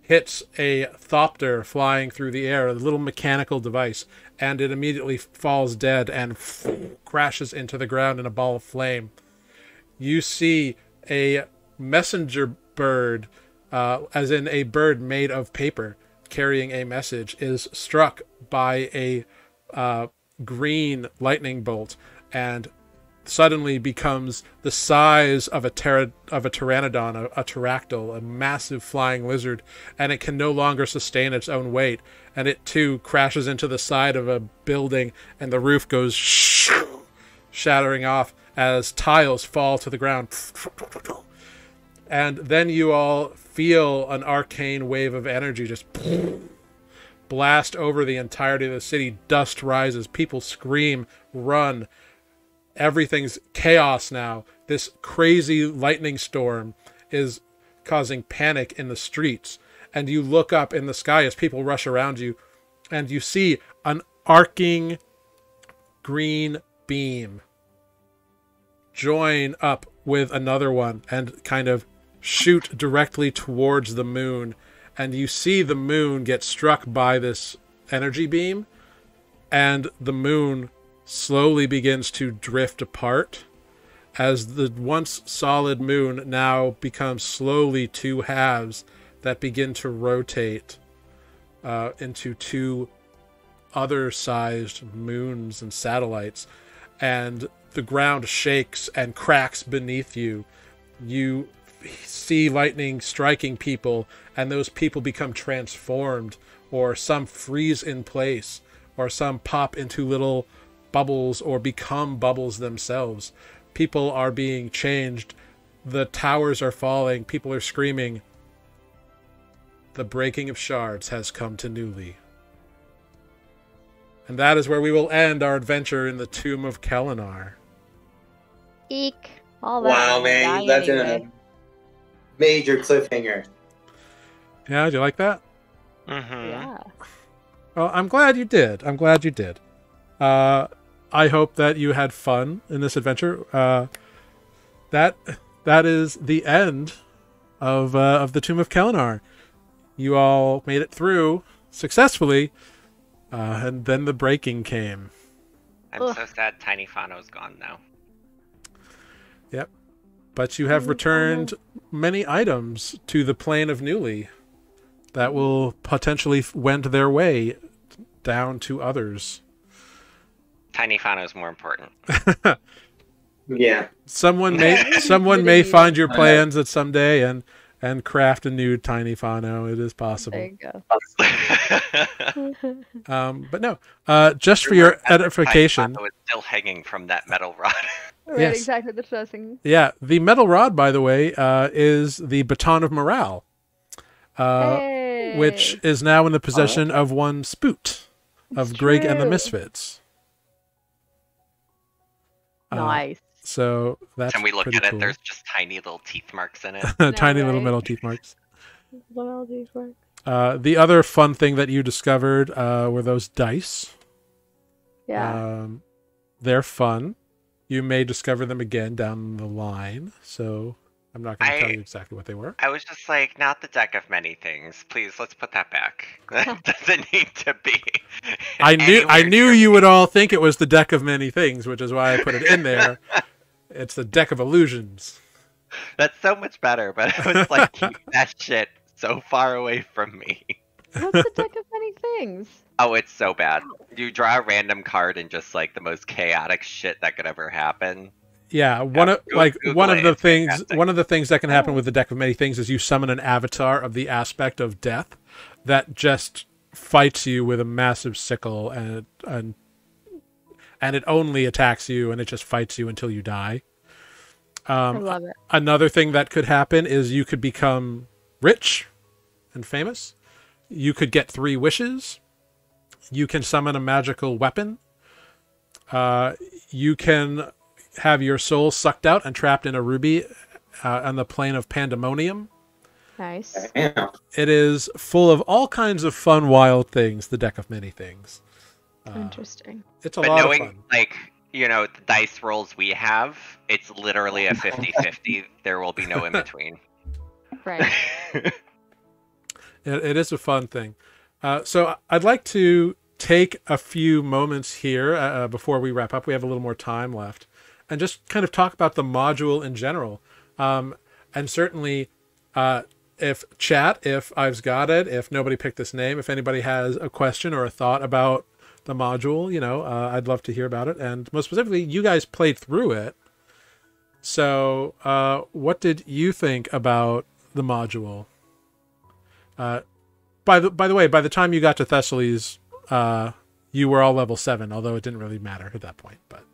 hits a thopter flying through the air, a little mechanical device, and it immediately falls dead and crashes into the ground in a ball of flame. You see a messenger bird, as in a bird made of paper, carrying a message, is struck by a green lightning bolt and suddenly becomes the size of a pteranodon, a pterodactyl, a massive flying lizard, and it can no longer sustain its own weight, and it too crashes into the side of a building, and the roof goes shattering off as tiles fall to the ground. And then you all feel an arcane wave of energy just blast over the entirety of the city. Dust rises, people scream, run. Everything's chaos now. This crazy lightning storm is causing panic in the streets. And you look up in the sky as people rush around you, and you see an arcing green beam join up with another one and kind of shoot directly towards the moon. And you see the moon get struck by this energy beam, and the moon slowly begins to drift apart as the once solid moon now becomes slowly two halves that begin to rotate into two other sized moons and satellites, and the ground shakes and cracks beneath you. You see lightning striking people, and those people become transformed, or some freeze in place, or some pop into little bubbles or become bubbles themselves. People are being changed. The towers are falling. People are screaming. The breaking of shards has come to Nuuli. And that is where we will end our adventure in the Tomb of Kelinar. Eek. All that. Wow, man, you left it in a major cliffhanger. Yeah, do you like that? Mm-hmm. Yeah. Well, I'm glad you did. I hope that you had fun in this adventure. That is the end of the Tomb of Kelinar. You all made it through successfully, and then the breaking came. I'm so sad Tiny Fano's gone now. Yep. But you have returned many items to the plane of Nuuli that will potentially wend their way down to others. Tiny Fano's more important. Yeah. Someone may find your plans at some day and craft a new Tiny Fano. It is possible. There you go. But no, just for your edification. It's still hanging from that metal rod. Right, Yes. exactly. That's what I was thinking. Yeah, the metal rod, by the way, is the baton of morale, Hey. which is now in the possession of one Spoot of Grig and the true. Misfits. Nice. So that's Can we look pretty at it? cool. There's just tiny little teeth marks in it. Tiny little right? metal teeth marks. What else do you work? The other fun thing that you discovered were those dice. Yeah. They're fun. You may discover them again down the line, so I'm not going to tell I- you exactly what they were. I was just like, not the deck of many things. Please, let's put that back. That doesn't need to be. I anywhere knew near you me. would all think it was the deck of many things, which is why I put it in there. It's the deck of illusions. That's so much better, but I was like, keep that shit so far away from me. What's the deck of many things? Oh, it's so bad. You draw a random card and just like the most chaotic shit that could ever happen. Yeah, Google one of it, the it's things fantastic. one of the things that can happen Oh. with the deck of many things is you summon an avatar of the aspect of death that just fights you with a massive sickle, and it only attacks you, and it just fights you until you die. I love it. Another thing that could happen is you could become rich and famous. You could get 3 wishes. You can summon a magical weapon. You can have your soul sucked out and trapped in a ruby on the plane of pandemonium. Nice. Damn. It is full of all kinds of fun, wild things, the deck of many things. Interesting. It's a But lot of knowing, fun. like, you know, the dice rolls we have, it's literally a 50-50. There will be no in between. Right. It is a fun thing. So I'd like to take a few moments here before we wrap up. We have a little more time left. And just kind of talk about the module in general. And certainly, if I've got it, if nobody picked this name, if anybody has a question or a thought about the module, I'd love to hear about it. And most specifically, you guys played through it. So what did you think about the module? By the way, by the time you got to Thessaly's, you were all level 7, although it didn't really matter at that point. But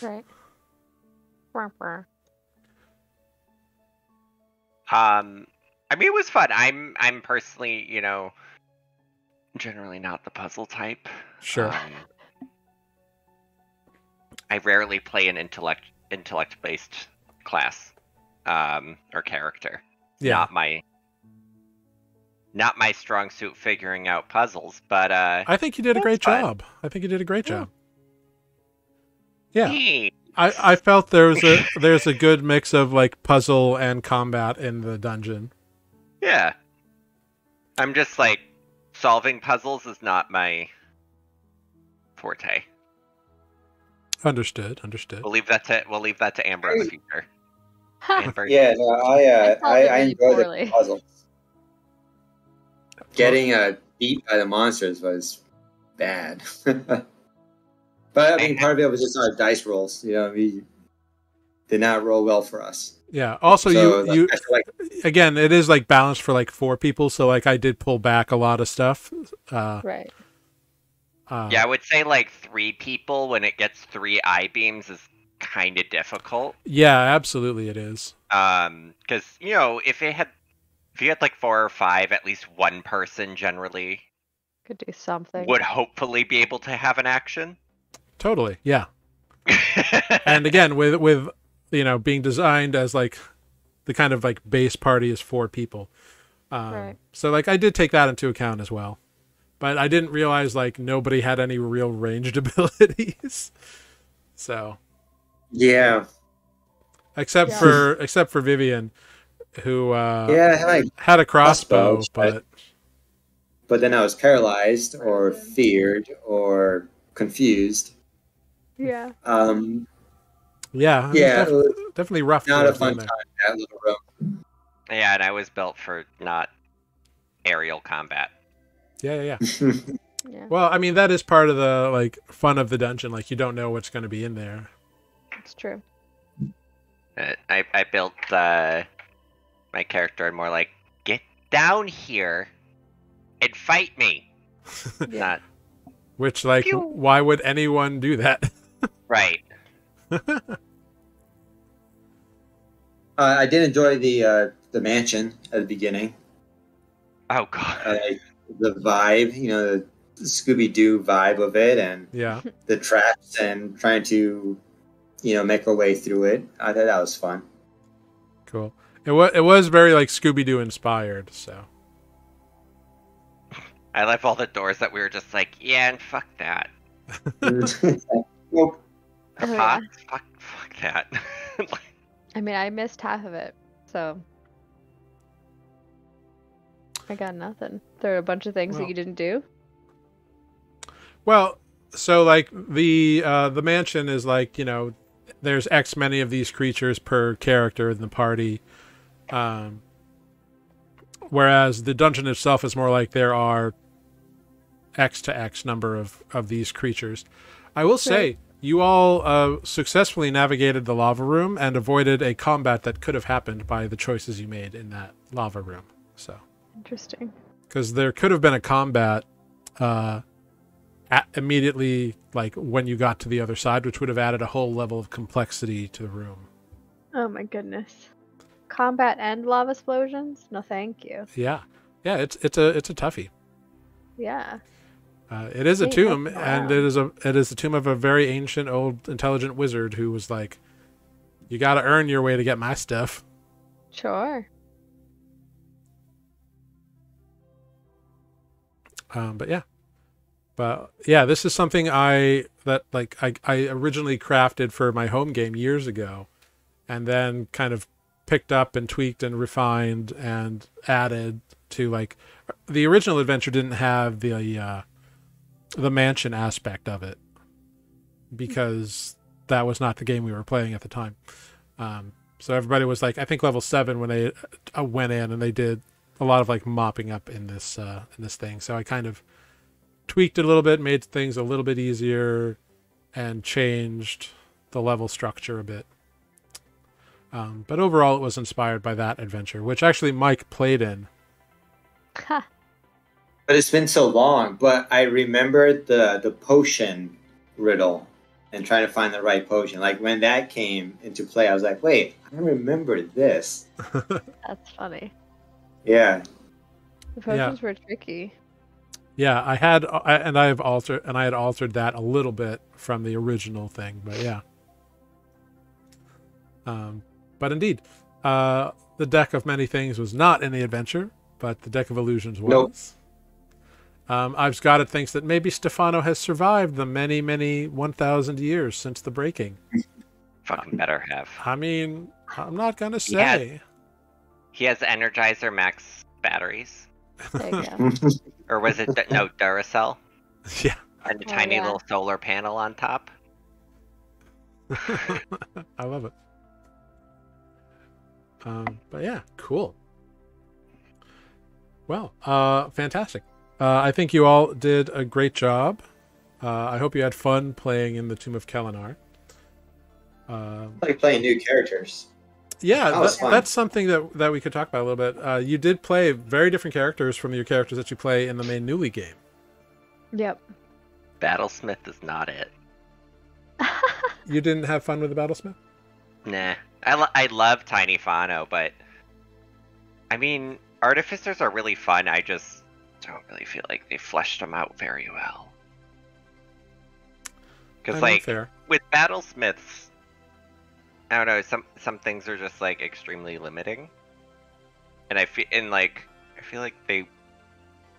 Right. I mean, it was fun. I'm personally, generally not the puzzle type. sure. I rarely play an intellect-based class or character. Yeah. Not my strong suit figuring out puzzles, but I think you did a That's great fun. job. I think you did a great job. Yeah. hey, I felt there's a good mix of like puzzle and combat in the dungeon. yeah. I'm just like solving puzzles is not my forte. Understood. We'll leave that to Amber in the future. Amber, Yeah, no, I solved it I really enjoyed poorly. the puzzles. Getting beat by the monsters was bad. But I mean, part of it was just our dice rolls. We did not roll well for us. Yeah. Also, So you I feel like again, it is like balanced for like 4 people, so like I did pull back a lot of stuff. Right. yeah, I would say like 3 people when it gets 3 I-beams is kind of difficult. Yeah, absolutely, it is. Because if you had like 4 or 5, at least one person generally Could do something. would hopefully be able to have an action. Totally. Yeah. And again, with being designed as like the kind of like base party is 4 people. Right. So like I did take that into account as well. But I didn't realize like nobody had any real ranged abilities. So yeah, except Yeah. for Vivian, who yeah, I had like had a crossbow, crossbow, but then I was paralyzed or feared or confused. Yeah. yeah, it was Yeah, it was definitely rough. not a towards the fun end time there. in that little room. Yeah, and I was built for not aerial combat. Yeah. Yeah. Well, I mean that is part of the like fun of the dungeon. Like you don't know what's going to be in there. It's true. I built my character and more like, get down here and fight me. Yeah. Not Which like Pew. why would anyone do that? right. I did enjoy the mansion at the beginning. Oh god. Like the vibe, the Scooby Doo vibe of it, and Yeah. the traps and trying to, make our way through it. I thought that was fun. Cool. It was very like Scooby Doo inspired. So I love all the doors that we were just like, yeah, and fuck that. Nope. Oh, yeah. Fox? Fuck that. I mean, I missed half of it, so I got nothing. There are a bunch of things that Well- you didn't do. Well, so like the mansion is like, you know, there's X many of these creatures per character in the party. Whereas the dungeon itself is more like there are X to X number of these creatures. I will say, Right. you all successfully navigated the lava room and avoided a combat that could have happened by the choices you made in that lava room. So, Interesting. because there could have been a combat immediately, like when you got to the other side, which would have added a whole level of complexity to the room. Oh my goodness. Combat and lava explosions? No, thank you. Yeah, it's a toughie. Yeah. It is a Ain't tomb, messing and around. it is the tomb of a very ancient, old, intelligent wizard who was like, "You got to earn your way to get my stuff." Sure. But yeah, this is something I originally crafted for my home game years ago, and then kind of picked up and tweaked and refined and added to, like, the original adventure didn't have the mansion aspect of it because that was not the game we were playing at the time. So everybody was like, I think level 7 when they went in, and they did a lot of like mopping up in this thing. So I kind of tweaked it a little bit, made things a little bit easier, and changed the level structure a bit. But overall, it was inspired by that adventure, which actually Mike played in. Ha. But it's been so long. But I remember the potion riddle and trying to find the right potion. Like when that came into play, I was like, wait, I remember this. That's funny. Yeah. The potions were tricky. Yeah, I had altered that a little bit from the original thing, but yeah. But indeed, the deck of many things was not in the adventure, but the deck of illusions was. Nope. I've got it thinks that maybe Stefano has survived the many, many 1,000 years since the breaking. Fucking better have. I mean, I'm not gonna say. He has Energizer Max batteries. There you go. Or was it no Duracell? Yeah. And a Oh, tiny yeah. little solar panel on top. I love it. But yeah, cool. Well, fantastic. I think you all did a great job. I hope you had fun playing in the Tomb of Kelinar. Like playing new characters. Yeah, That was fun. that's something that we could talk about a little bit. You did play very different characters from your characters that you play in the main Nuuli game. Yep. Battlesmith is not it. You didn't have fun with the Battlesmith? Nah. I love Tiny Fano, but I mean, Artificers are really fun. I just don't really feel like they fleshed them out very well. I Because mean, like fair. with Battlesmiths, I don't know. Some things are just like extremely limiting, and I feel like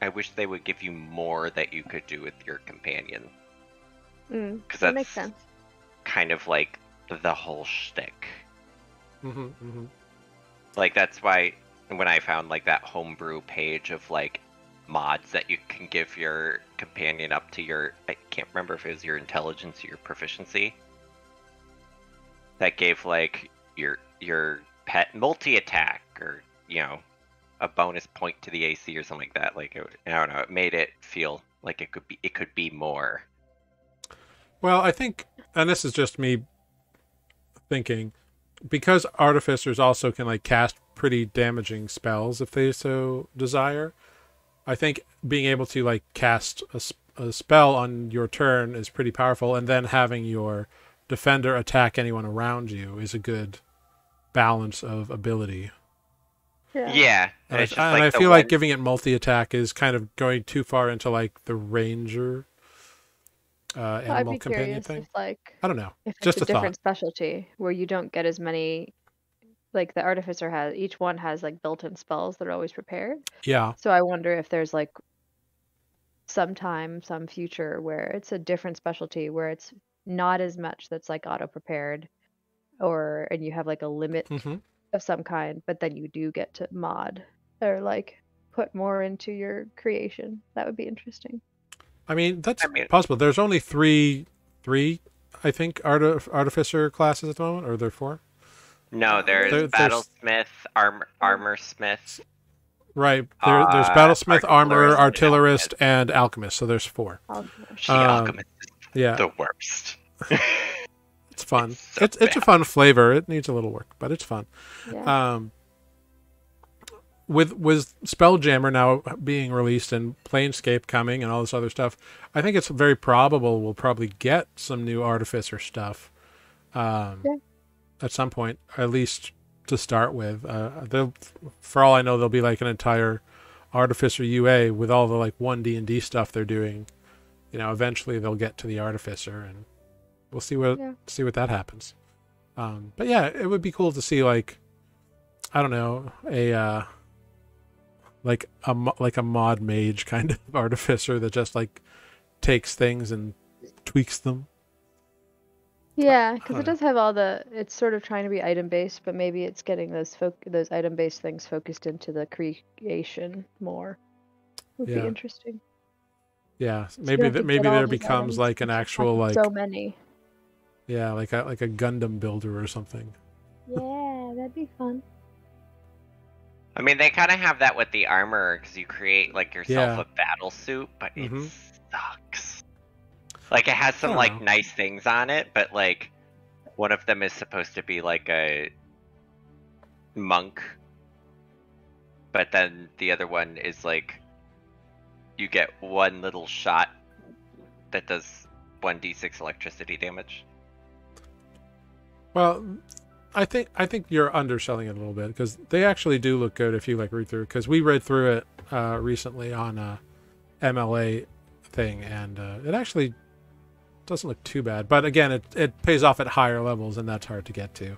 I wish they would give you more that you could do with your companion. Because That makes that's sense. kind of like the whole shtick. Mm-hmm, mm-hmm. Like that's why when I found like that homebrew page of like mods that you can give your companion up to your, I can't remember if it was your intelligence or your proficiency, that gave like your pet multi-attack or, you know, a bonus point to the AC or something like that. Like I don't know, it made it feel like it could be more. Well, I think, and this is just me thinking, because artificers also can like cast pretty damaging spells if they so desire, I think being able to like cast a spell on your turn is pretty powerful, and then having your defender attack anyone around you is a good balance of ability. Yeah, And it's just I like the feel like one- giving it multi-attack is kind of going too far into like the ranger I'd animal be companion curious thing. if like I don't know. if it's Just a a thought. different specialty where you don't get as many, like the artificer has, each one has like built-in spells that are always prepared. Yeah. So I wonder if there's like some future where it's a different specialty where it's not as much that's like auto prepared, and you have like a limit Mm-hmm. of some kind, but then you do get to mod or like put more into your creation. That would be interesting. I mean, that's I mean, possible. There's only three, I think, artificer classes at the moment, or are there 4? no, there's There's battlesmith, armor smith, right. There's battlesmith, armorer, artillerist, artillerist, and alchemist. So there's 4. Oh, The alchemist is Yeah, the worst. it's fun. It's so It's a bad. fun flavor. It needs a little work, but it's fun. yeah. With Spelljammer now being released and Planescape coming and all this other stuff, I think it's very probable we'll probably get some new Artificer stuff at some point, at least to start with. For all I know, there'll be like an entire Artificer UA with all the like 1D&D stuff they're doing. You know, eventually they'll get to the Artificer, and we'll see what that happens. But yeah, it would be cool to see like, I don't know, like a mod mage kind of artificer that just like takes things and tweaks them. Yeah, because it does have all the. It's sort of trying to be item based, but maybe it's getting those item based things focused into the creation more. Would be interesting. Yeah, So you maybe have to maybe get all there these becomes items like an and actual like so many. yeah, like a Gundam builder or something. Yeah, that'd be fun. I mean, they kind of have that with the armor because you create like yourself Yeah. a battle suit, but it Mhm. sucks. Like it has some I like don't know. nice things on it, but like one of them is supposed to be like a monk, but then the other one is like you get one little shot that does 1d6 electricity damage. Well, I think you're underselling it a little bit because they actually do look good if you like read through. Because we read through it recently on a MLA thing, and it actually doesn't look too bad. But again, it pays off at higher levels, and that's hard to get to.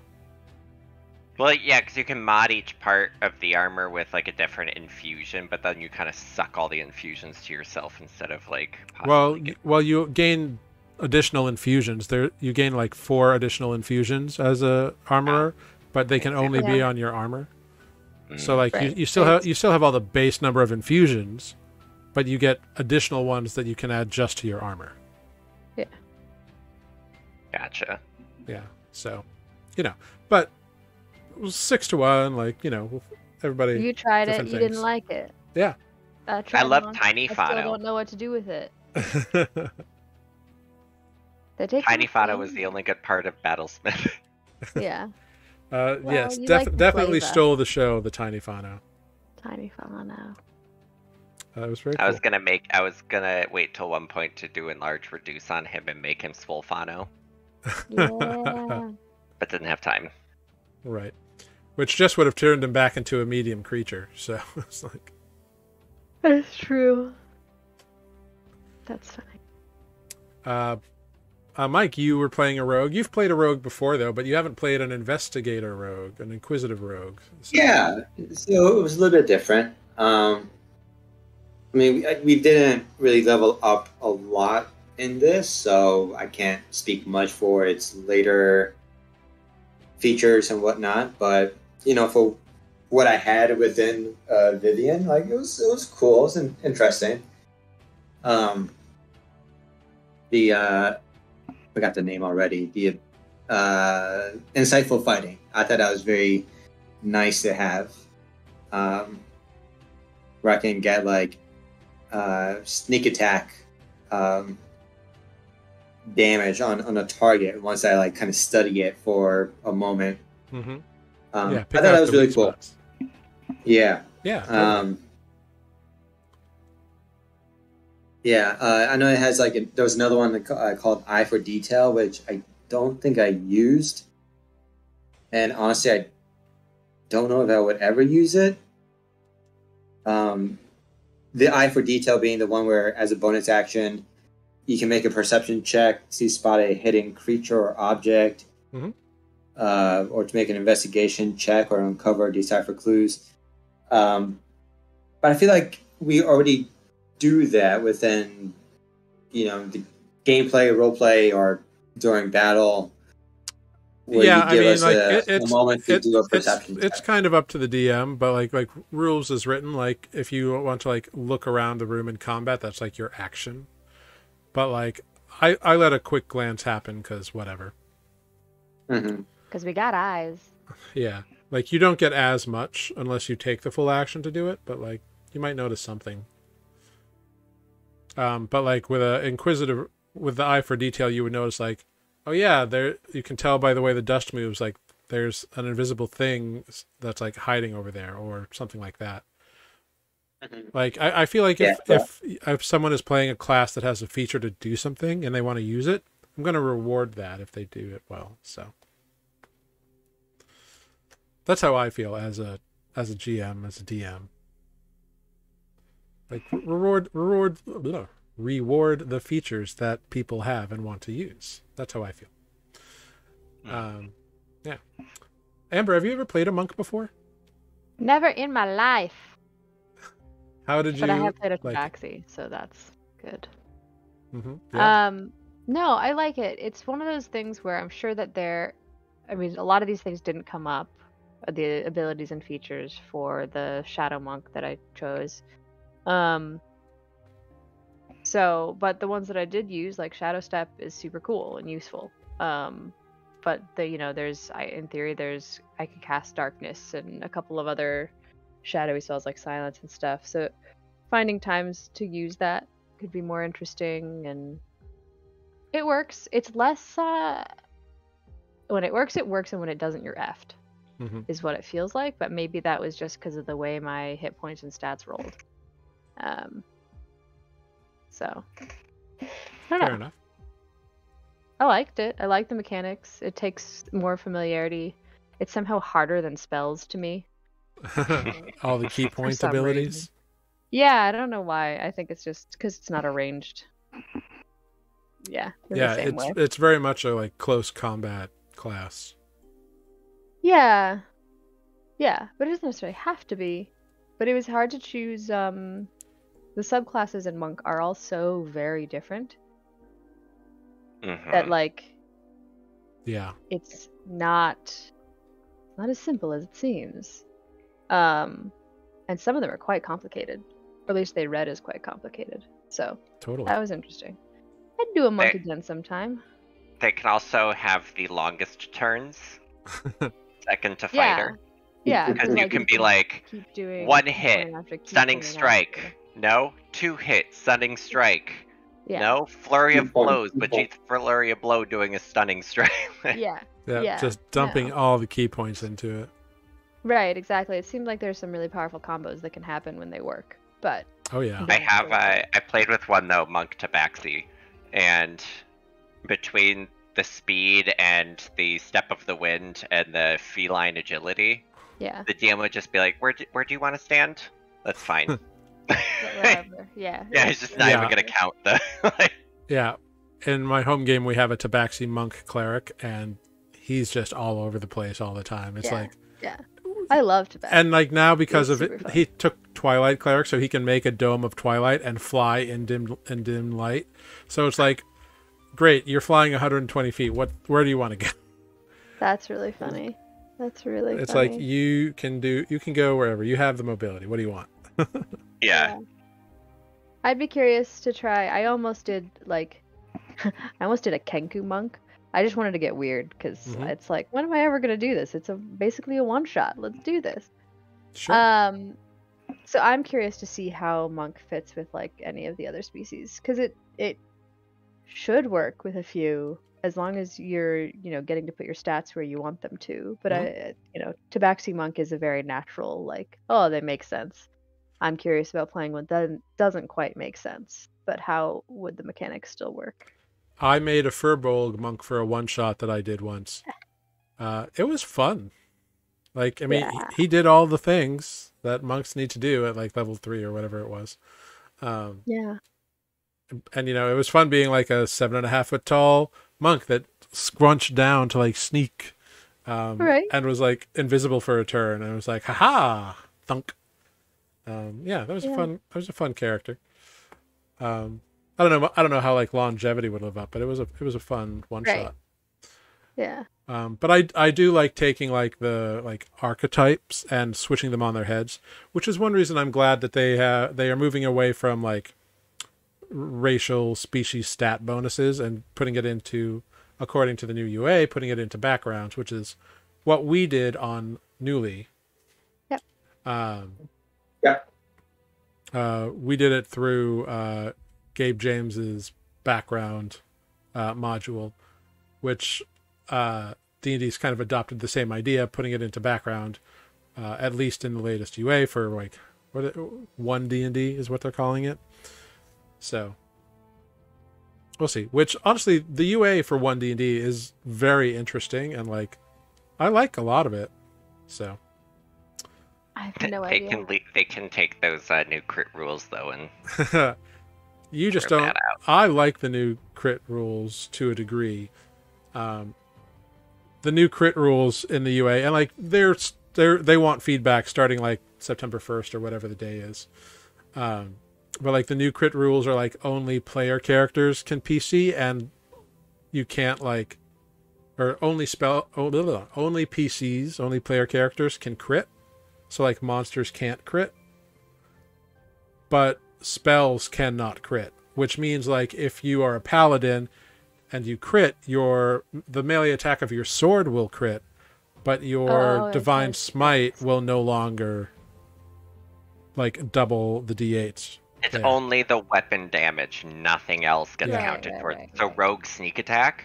Well, yeah, because you can mod each part of the armor with like a different infusion, but then you kind of suck all the infusions to yourself instead of like. Well, you gain additional infusions. You gain like 4 additional infusions as a armorer, but they can only be on your armor. So like Right. you still have all the base number of infusions, but you get additional ones that you can add just to your armor. Yeah. Gotcha. Yeah. So, but 6-1, like, everybody. You tried it. different You things. didn't like it. Yeah. I love Tiny I still Fado. don't know what to do with it. They take Tiny my Fado was thing. the only good part of Battlesmith. Yeah. Yes, you like the definitely flavor. stole the show, the Tiny Fano. Tiny Fano. It was very I cool. was gonna wait till one point to do enlarge reduce on him and make him Swolfano, Yeah. but didn't have time. Right. Which just would have turned him back into a medium creature. So it's like. That's true. That's funny. Mike, you were playing a rogue. You've played a rogue before, though, but you haven't played an investigator rogue, an inquisitive rogue. So. Yeah, so it was a little bit different. I mean, we didn't really level up a lot in this, so I can't speak much for its later features and whatnot. But for what I had within Vivian, like it was cool. It was interesting. The forgot the name already. The insightful fighting. I thought that was very nice to have. Where I can get like sneak attack damage on a target once I like kind of study it for a moment. Mm-hmm. I thought that was really cool. Spots. Yeah. Yeah. Totally. I know it has like there was another one called Eye for Detail, which I don't think I used, and honestly, I don't know if I would ever use it. The Eye for Detail being the one where, as a bonus action, you can make a perception check to spot a hidden creature or object, Mm-hmm. Or to make an investigation check or uncover or decipher clues. But I feel like we already do that within, the gameplay, roleplay, or during battle? Will Yeah, you I give mean, us like a moment to do a it's perception it's check? kind of up to the DM, but like rules is written, like if you want to like look around the room in combat, that's like your action. But like I let a quick glance happen because whatever. Mm-hmm. Because we got eyes. Yeah, like you don't get as much unless you take the full action to do it, but like you might notice something. But like with a inquisitive, with the eye for detail, you would notice like, oh yeah, there you can tell by the way the dust moves, like there's an invisible thing that's like hiding over there or something like that. Mm-hmm. Like I feel like Yeah. if someone is playing a class that has a feature to do something and they want to use it, I'm going to reward that if they do it well. So that's how I feel as a GM, as a DM. Like reward the features that people have and want to use. That's how I feel. Yeah. Amber, have you ever played a monk before? Never in my life. How did you? But I have played a like it? tabaxi, so that's good. Yeah. No, I like it. It's one of those things where I'm sure that I mean, a lot of these things didn't come up, the abilities and features for the Shadow Monk that I chose. So, but the ones that I did use, like Shadow Step, is super cool and useful. But in theory, I could cast Darkness and a couple of other shadowy spells like Silence and stuff. So, finding times to use that could be more interesting, and it works. It's less when it works, and when it doesn't, you're effed. Is what it feels like. But maybe that was just because of the way my hit points and stats rolled. So, I don't know. Fair enough. I liked it. I like the mechanics. It takes more familiarity. It's somehow harder than spells to me. All the key point abilities. Reason. Yeah, I don't know why. I think it's just because it's not arranged. Yeah. Yeah, it's very much a like close combat class. Yeah. Yeah, but it doesn't necessarily have to be. But it was hard to choose. The subclasses in Monk are all so very different that like, yeah, it's not as simple as it seems. And some of them are quite complicated, or at least they read as quite complicated. So totally, that was interesting. I'd do a Monk again sometime. They can also have the longest turns, second to fighter. Yeah, because you can be like, keep doing one hit, stunning pointing strike. after. No, 2 hits, stunning strike. Yeah. No, flurry of 2 points, blows, 2 but points. each flurry of blow doing a stunning strike. Yeah. just dumping all the key points into it. Right, exactly. It seems like there's some really powerful combos that can happen when they work. But oh yeah, I played with one though, Monk Tabaxi, and between the speed and the step of the wind and the feline agility, yeah, the DM would just be like, where do you want to stand? That's fine. wherever. Yeah. Yeah, he's just not even gonna count the yeah. In my home game, we have a Tabaxi monk cleric, and he's just all over the place all the time. It's like, yeah, I love Tabaxi. and like now because of super it, fun. he took Twilight cleric, so he can make a dome of Twilight and fly in dim light. So it's like, great, you're flying 120 feet. Where do you want to go? That's really funny. That's really It's funny. like you can go wherever. You have the mobility. What do you want? yeah. I'd be curious to try. I almost did I almost did a Kenku monk. I just wanted to get weird because it's like, when am I ever gonna do this? It's basically a one shot. Let's do this. Sure. So I'm curious to see how monk fits with like any of the other species, because it should work with a few, as long as you're getting to put your stats where you want them to. But Tabaxi monk is a very natural, like, oh, they make sense. I'm curious about playing one that doesn't quite make sense, but how would the mechanics still work? I made a Furbolg monk for a one shot that I did once. It was fun. Like, I mean, he did all the things that monks need to do at like level 3 or whatever it was. Yeah. And it was fun being like a 7.5 foot tall monk that scrunched down to like sneak, Right. and was like invisible for a turn. And it was like, haha, thunk. That was a fun character. I don't know how like longevity would live up, but it was a fun one Right. shot. Yeah. But I do like taking like the like archetypes and switching them on their heads, which is one reason I'm glad that they are moving away from like racial species stat bonuses and putting it into, according to the new UA, putting it into backgrounds, which is what we did on Nuuli. Yep. We did it through Gabe James's background module, which D&D's kind of adopted the same idea, putting it into background, at least in the latest UA for like one D&D is what they're calling it. So we'll see. Which honestly, the UA for one D&D is very interesting, and like I like a lot of it. So I have no They idea. they can take those new crit rules though and you just throw don't. that out. I like the new crit rules to a degree. The new crit rules in the UA, and like they want feedback starting like September 1st or whatever the day is. But like the new crit rules are like only player characters can PC, and you can't like, or only only PCs, only player characters can crit. So like monsters can't crit, but spells cannot crit, which means like if you are a paladin and you crit, the melee attack of your sword will crit, but your divine smite will no longer like double the d8s. It's there. only the weapon damage, nothing else gets Yeah. counted Right, towards. right, So right. rogue sneak attack,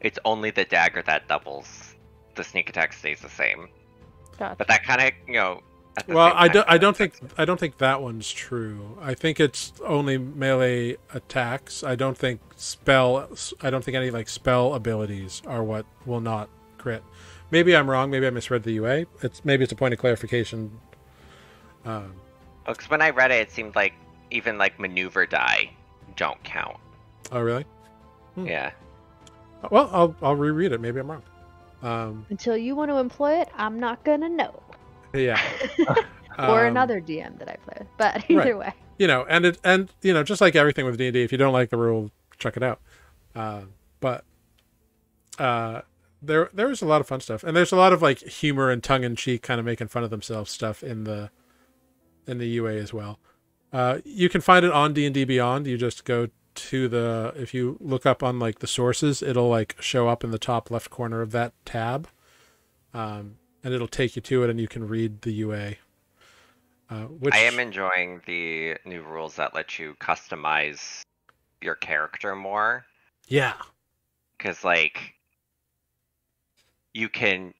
it's only the dagger that doubles. The sneak attack stays the same. Gotcha. But that kind of, at the Well, same I time, don't think that one's true. I think it's only melee attacks. I don't think any like spell abilities are what will not crit. Maybe I'm wrong. Maybe I misread the UA. Maybe it's a point of clarification. Because when I read it, it seemed like even like maneuver die don't count. Oh, really? Yeah. Well, I'll reread it. Maybe I'm wrong. Until you want to employ it, I'm not gonna know. Yeah. Or another DM that I play with. But either way. You know, and you know, just like everything with D&D, if you don't like the rule, check it out. But there's a lot of fun stuff, and there's a lot of like humor and tongue in cheek, kind of making fun of themselves stuff in the UA as well. You can find it on D&D Beyond. You just go to if you look up on like the sources, it'll like show up in the top left corner of that tab, and it'll take you to it, and you can read the UA. Which I am enjoying the new rules that let you customize your character more. yeah. Because, like, you can,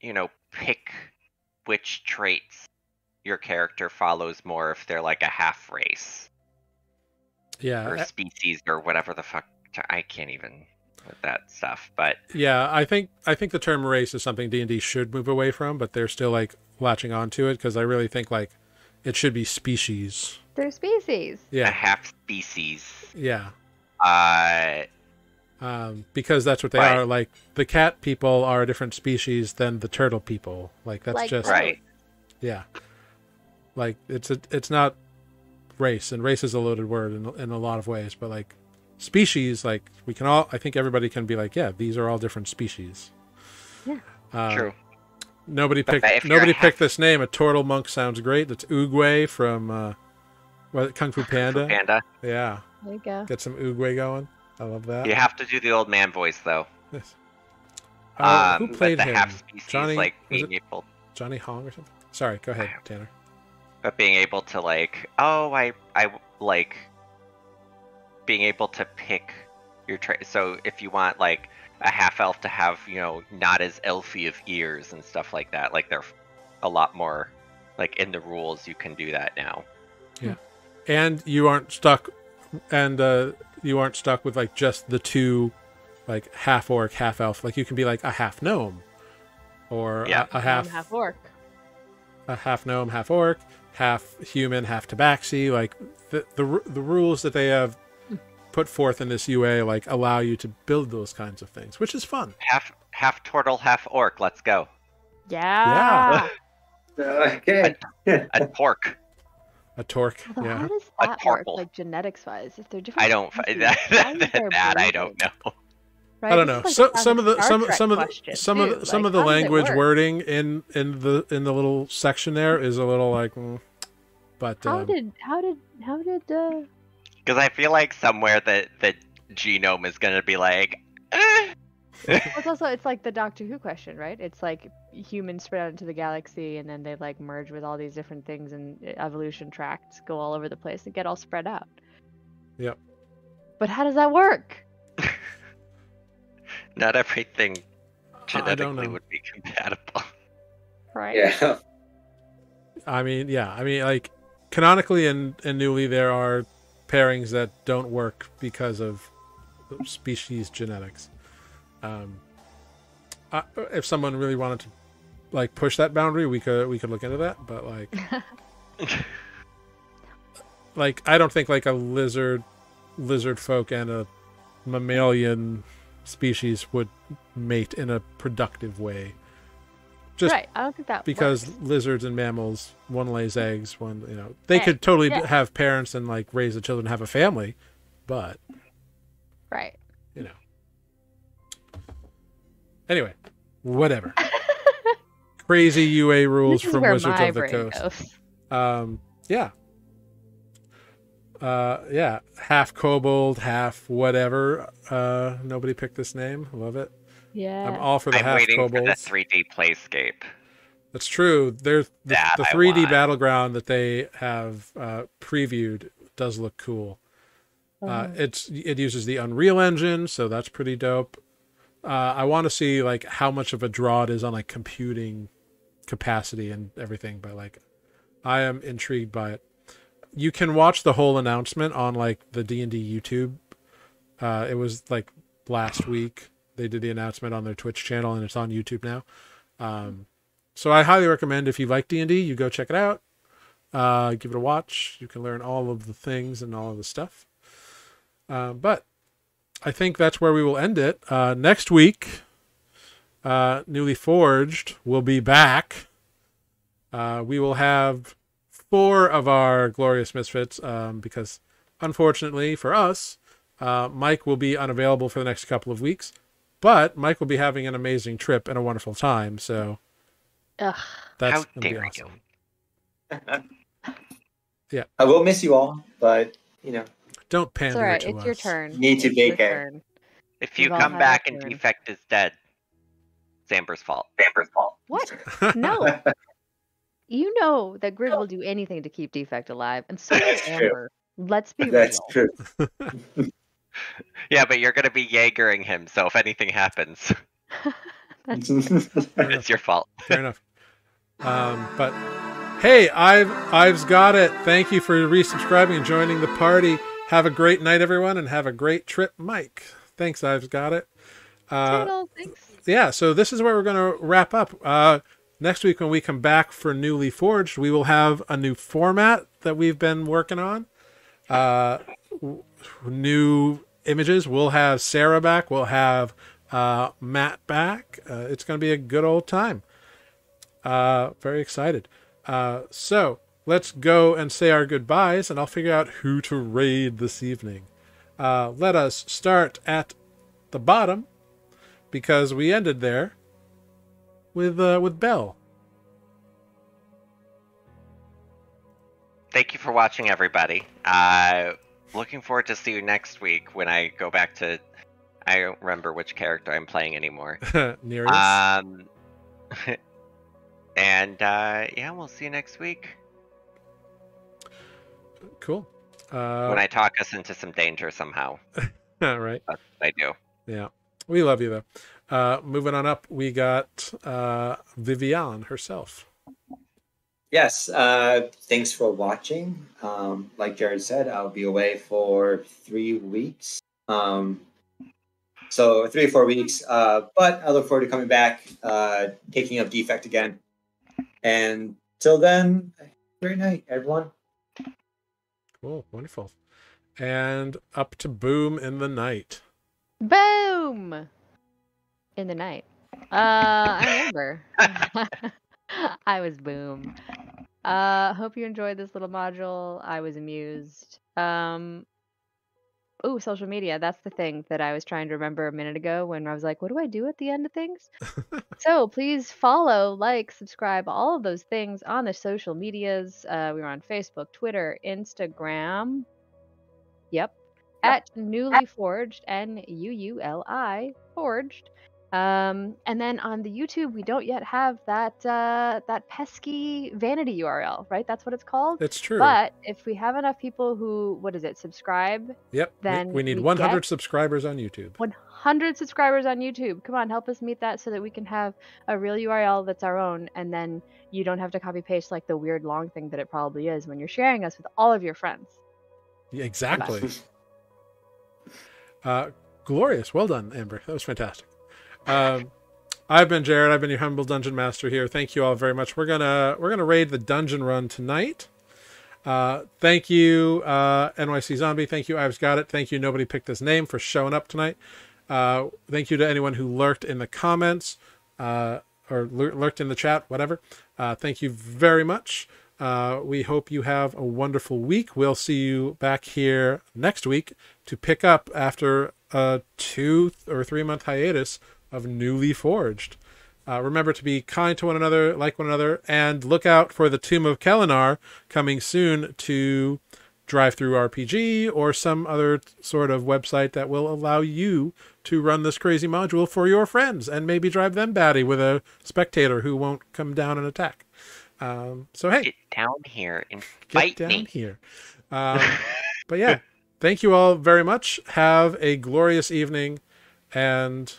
pick which traits your character follows more if they're like a half race or species or whatever the fuck. I can't even with that stuff, but Yeah, I think the term race is something D&D should move away from, but they're still like latching on to it because I really think like it should be species. They're species. a Yeah, half species. yeah. Uh, Because that's what they Right. are. Like the cat people are a different species than the turtle people. Like that's Like just right. yeah. Like it's not race, and race is a loaded word in a lot of ways, but like species, like we can all, I think everybody can be like, yeah, these are all different species. Yeah. True. Nobody But picked if you're a picked this name. A turtle monk sounds great. That's Oogway from Kung Fu Panda. Panda. Yeah, There you go. get some Oogway going. I love that. You have to do the old man voice though. Yes. Who But played the him? half species, Johnny, like was being it able, Johnny Hong or something? Sorry, go ahead, Tanner. but being able to like, I like being able to pick your trait. So if you want like a half elf to have, not as elfy of ears and stuff like that, like they're a lot more like in the rules. You can do that now. And you aren't stuck, with like just the two, like half orc, half elf. Like you can be like a half gnome, or Yeah. a half orc. a half gnome, half orc, half human, half tabaxi. Like the rules that they have put forth in this UA like allow you to build those kinds of things, which is fun. Half turtle, half orc. Let's go. Yeah. Okay. A pork. A torque. Although, Yeah. how does A that work, torple. like genetics-wise? If they're different I don't. species, That, how is there I don't breeding? know. Right? I don't This know. is like So the some of the classic some Star Trek some of the question, some of too. the some Like, of the how does it language work? wording in the little section there is a little like, but How did Because I feel like somewhere the genome is gonna be like. it's like the Doctor Who question, right? It's like humans spread out into the galaxy and then they like merge with all these different things and evolution tracts go all over the place and get all spread out. Yep. But how does that work? Not everything I don't genetically know. would be compatible. Right? Yeah. I mean, like canonically in Nuuli there are pairings that don't work because of species genetics. If someone really wanted to like push that boundary, we could look into that. But like I don't think like a lizard folk and a mammalian species would mate in a productive way. Just right. I don't think that because works. lizards and mammals, one lays eggs, one they could totally yeah. have parents and like raise the children, have a family, but Right. Anyway, whatever. Crazy UA rules This is from where Wizards my of the brain Coast. goes. Yeah. Yeah. Half kobold, half whatever. Nobody picked this name. Love it. Yeah. I'm all for the I'm half waiting for the kobolds. 3D playscape. That's true. There's the That I 3D want. battleground that they have previewed does look cool. It uses the Unreal Engine, so that's pretty dope. I want to see like how much of a draw it is on like computing capacity and everything, but like I am intrigued by it. You can watch the whole announcement on like the D&D YouTube. It was like last week they did the announcement on their Twitch channel and it's on YouTube now. So I highly recommend if you like D&D, you go check it out. Give it a watch. You can learn all of the things and all of the stuff. But I think that's where we will end it. Next week, Nuuli Forged will be back. We will have 4 of our glorious misfits because, unfortunately for us, Mike will be unavailable for the next couple of weeks. But Mike will be having an amazing trip and a wonderful time. So Ugh. that's How going to be dare awesome. you? Yeah. I will miss you all, but Don't It's pander alright. to It's us. your turn. Need to It's your vacate. turn. If you We've all come had back our and turn. Defect is dead, Zamber's fault. What? No. You know that Grig will do anything to keep Defect alive, and so That's does true. Amber. Let's be That's real. true. Yeah, but you're gonna be Jaegering him, so if anything happens, That's it's your fault. Fair enough. But hey, I've's got it. Thank you for resubscribing and joining the party. Have a great night, everyone, and have a great trip, Mike. Thanks, I've's got it. Toodles, thanks. Yeah, so this is where we're going to wrap up. Next week when we come back for Nuuli Forged, we will have a new format that we've been working on. New images. We'll have Sarah back. We'll have Matt back. It's going to be a good old time. Very excited. So let's go and say our goodbyes, and I'll figure out who to raid this evening. Let us start at the bottom, because we ended there with Belle. Thank you for watching, everybody. Looking forward to see you next week when I go back to. I don't remember which character I'm playing anymore. Nereus. And yeah, we'll see you next week Cool. when I talk us into some danger somehow. Right. That's what I do. Yeah. We love you, though. Moving on up, we got Viviane herself. Yes, thanks for watching. Like Jared said, I'll be away for 3 weeks. So 3 or 4 weeks. But I look forward to coming back, taking up Defect again. And till then, great night, everyone. Cool. Wonderful. And up to Boom in the Night. Boom! In the night. I remember. I was Boom. Hope you enjoyed this little module. I was amused. Oh, social media. That's the thing that I was trying to remember a minute ago when I was like, what do I do at the end of things? So please follow, like, subscribe, all of those things on the social medias. We were on Facebook, Twitter, Instagram. Yep. At Nuuli Forged, Nuuli Forged. And then on the YouTube, we don't yet have that pesky vanity URL, right? That's what it's called. It's true. But if we have enough people who, what is it, subscribe, Yep. then We need we 100 get subscribers on YouTube. 100 subscribers on YouTube. Come on, help us meet that so that we can have a real URL that's our own, and then you don't have to copy paste like the weird long thing that it probably is when you're sharing us with all of your friends. Yeah, exactly. Glorious. Well done, Amber. That was fantastic. I've been Jared. I've been your humble dungeon master here. Thank you all very much. We're gonna raid the dungeon run tonight. Thank you, NYC Zombie. Thank you, I've Got It. Thank you, Nobody Picked This Name, for showing up tonight. Thank you to anyone who lurked in the comments, or lurked in the chat, whatever. Thank you very much. We hope you have a wonderful week. We'll see you back here next week to pick up after a 2 or 3 month hiatus of Nuuli Forged. Remember to be kind to one another, like one another, and look out for the Tomb of Kelinar coming soon to Drive-Thru RPG or some other sort of website that will allow you to run this crazy module for your friends and maybe drive them batty with a spectator who won't come down and attack. So hey, Get down here and fight get down me. here. But yeah, thank you all very much. Have a glorious evening, and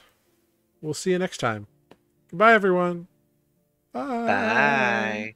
we'll see you next time. Goodbye, everyone. Bye. Bye.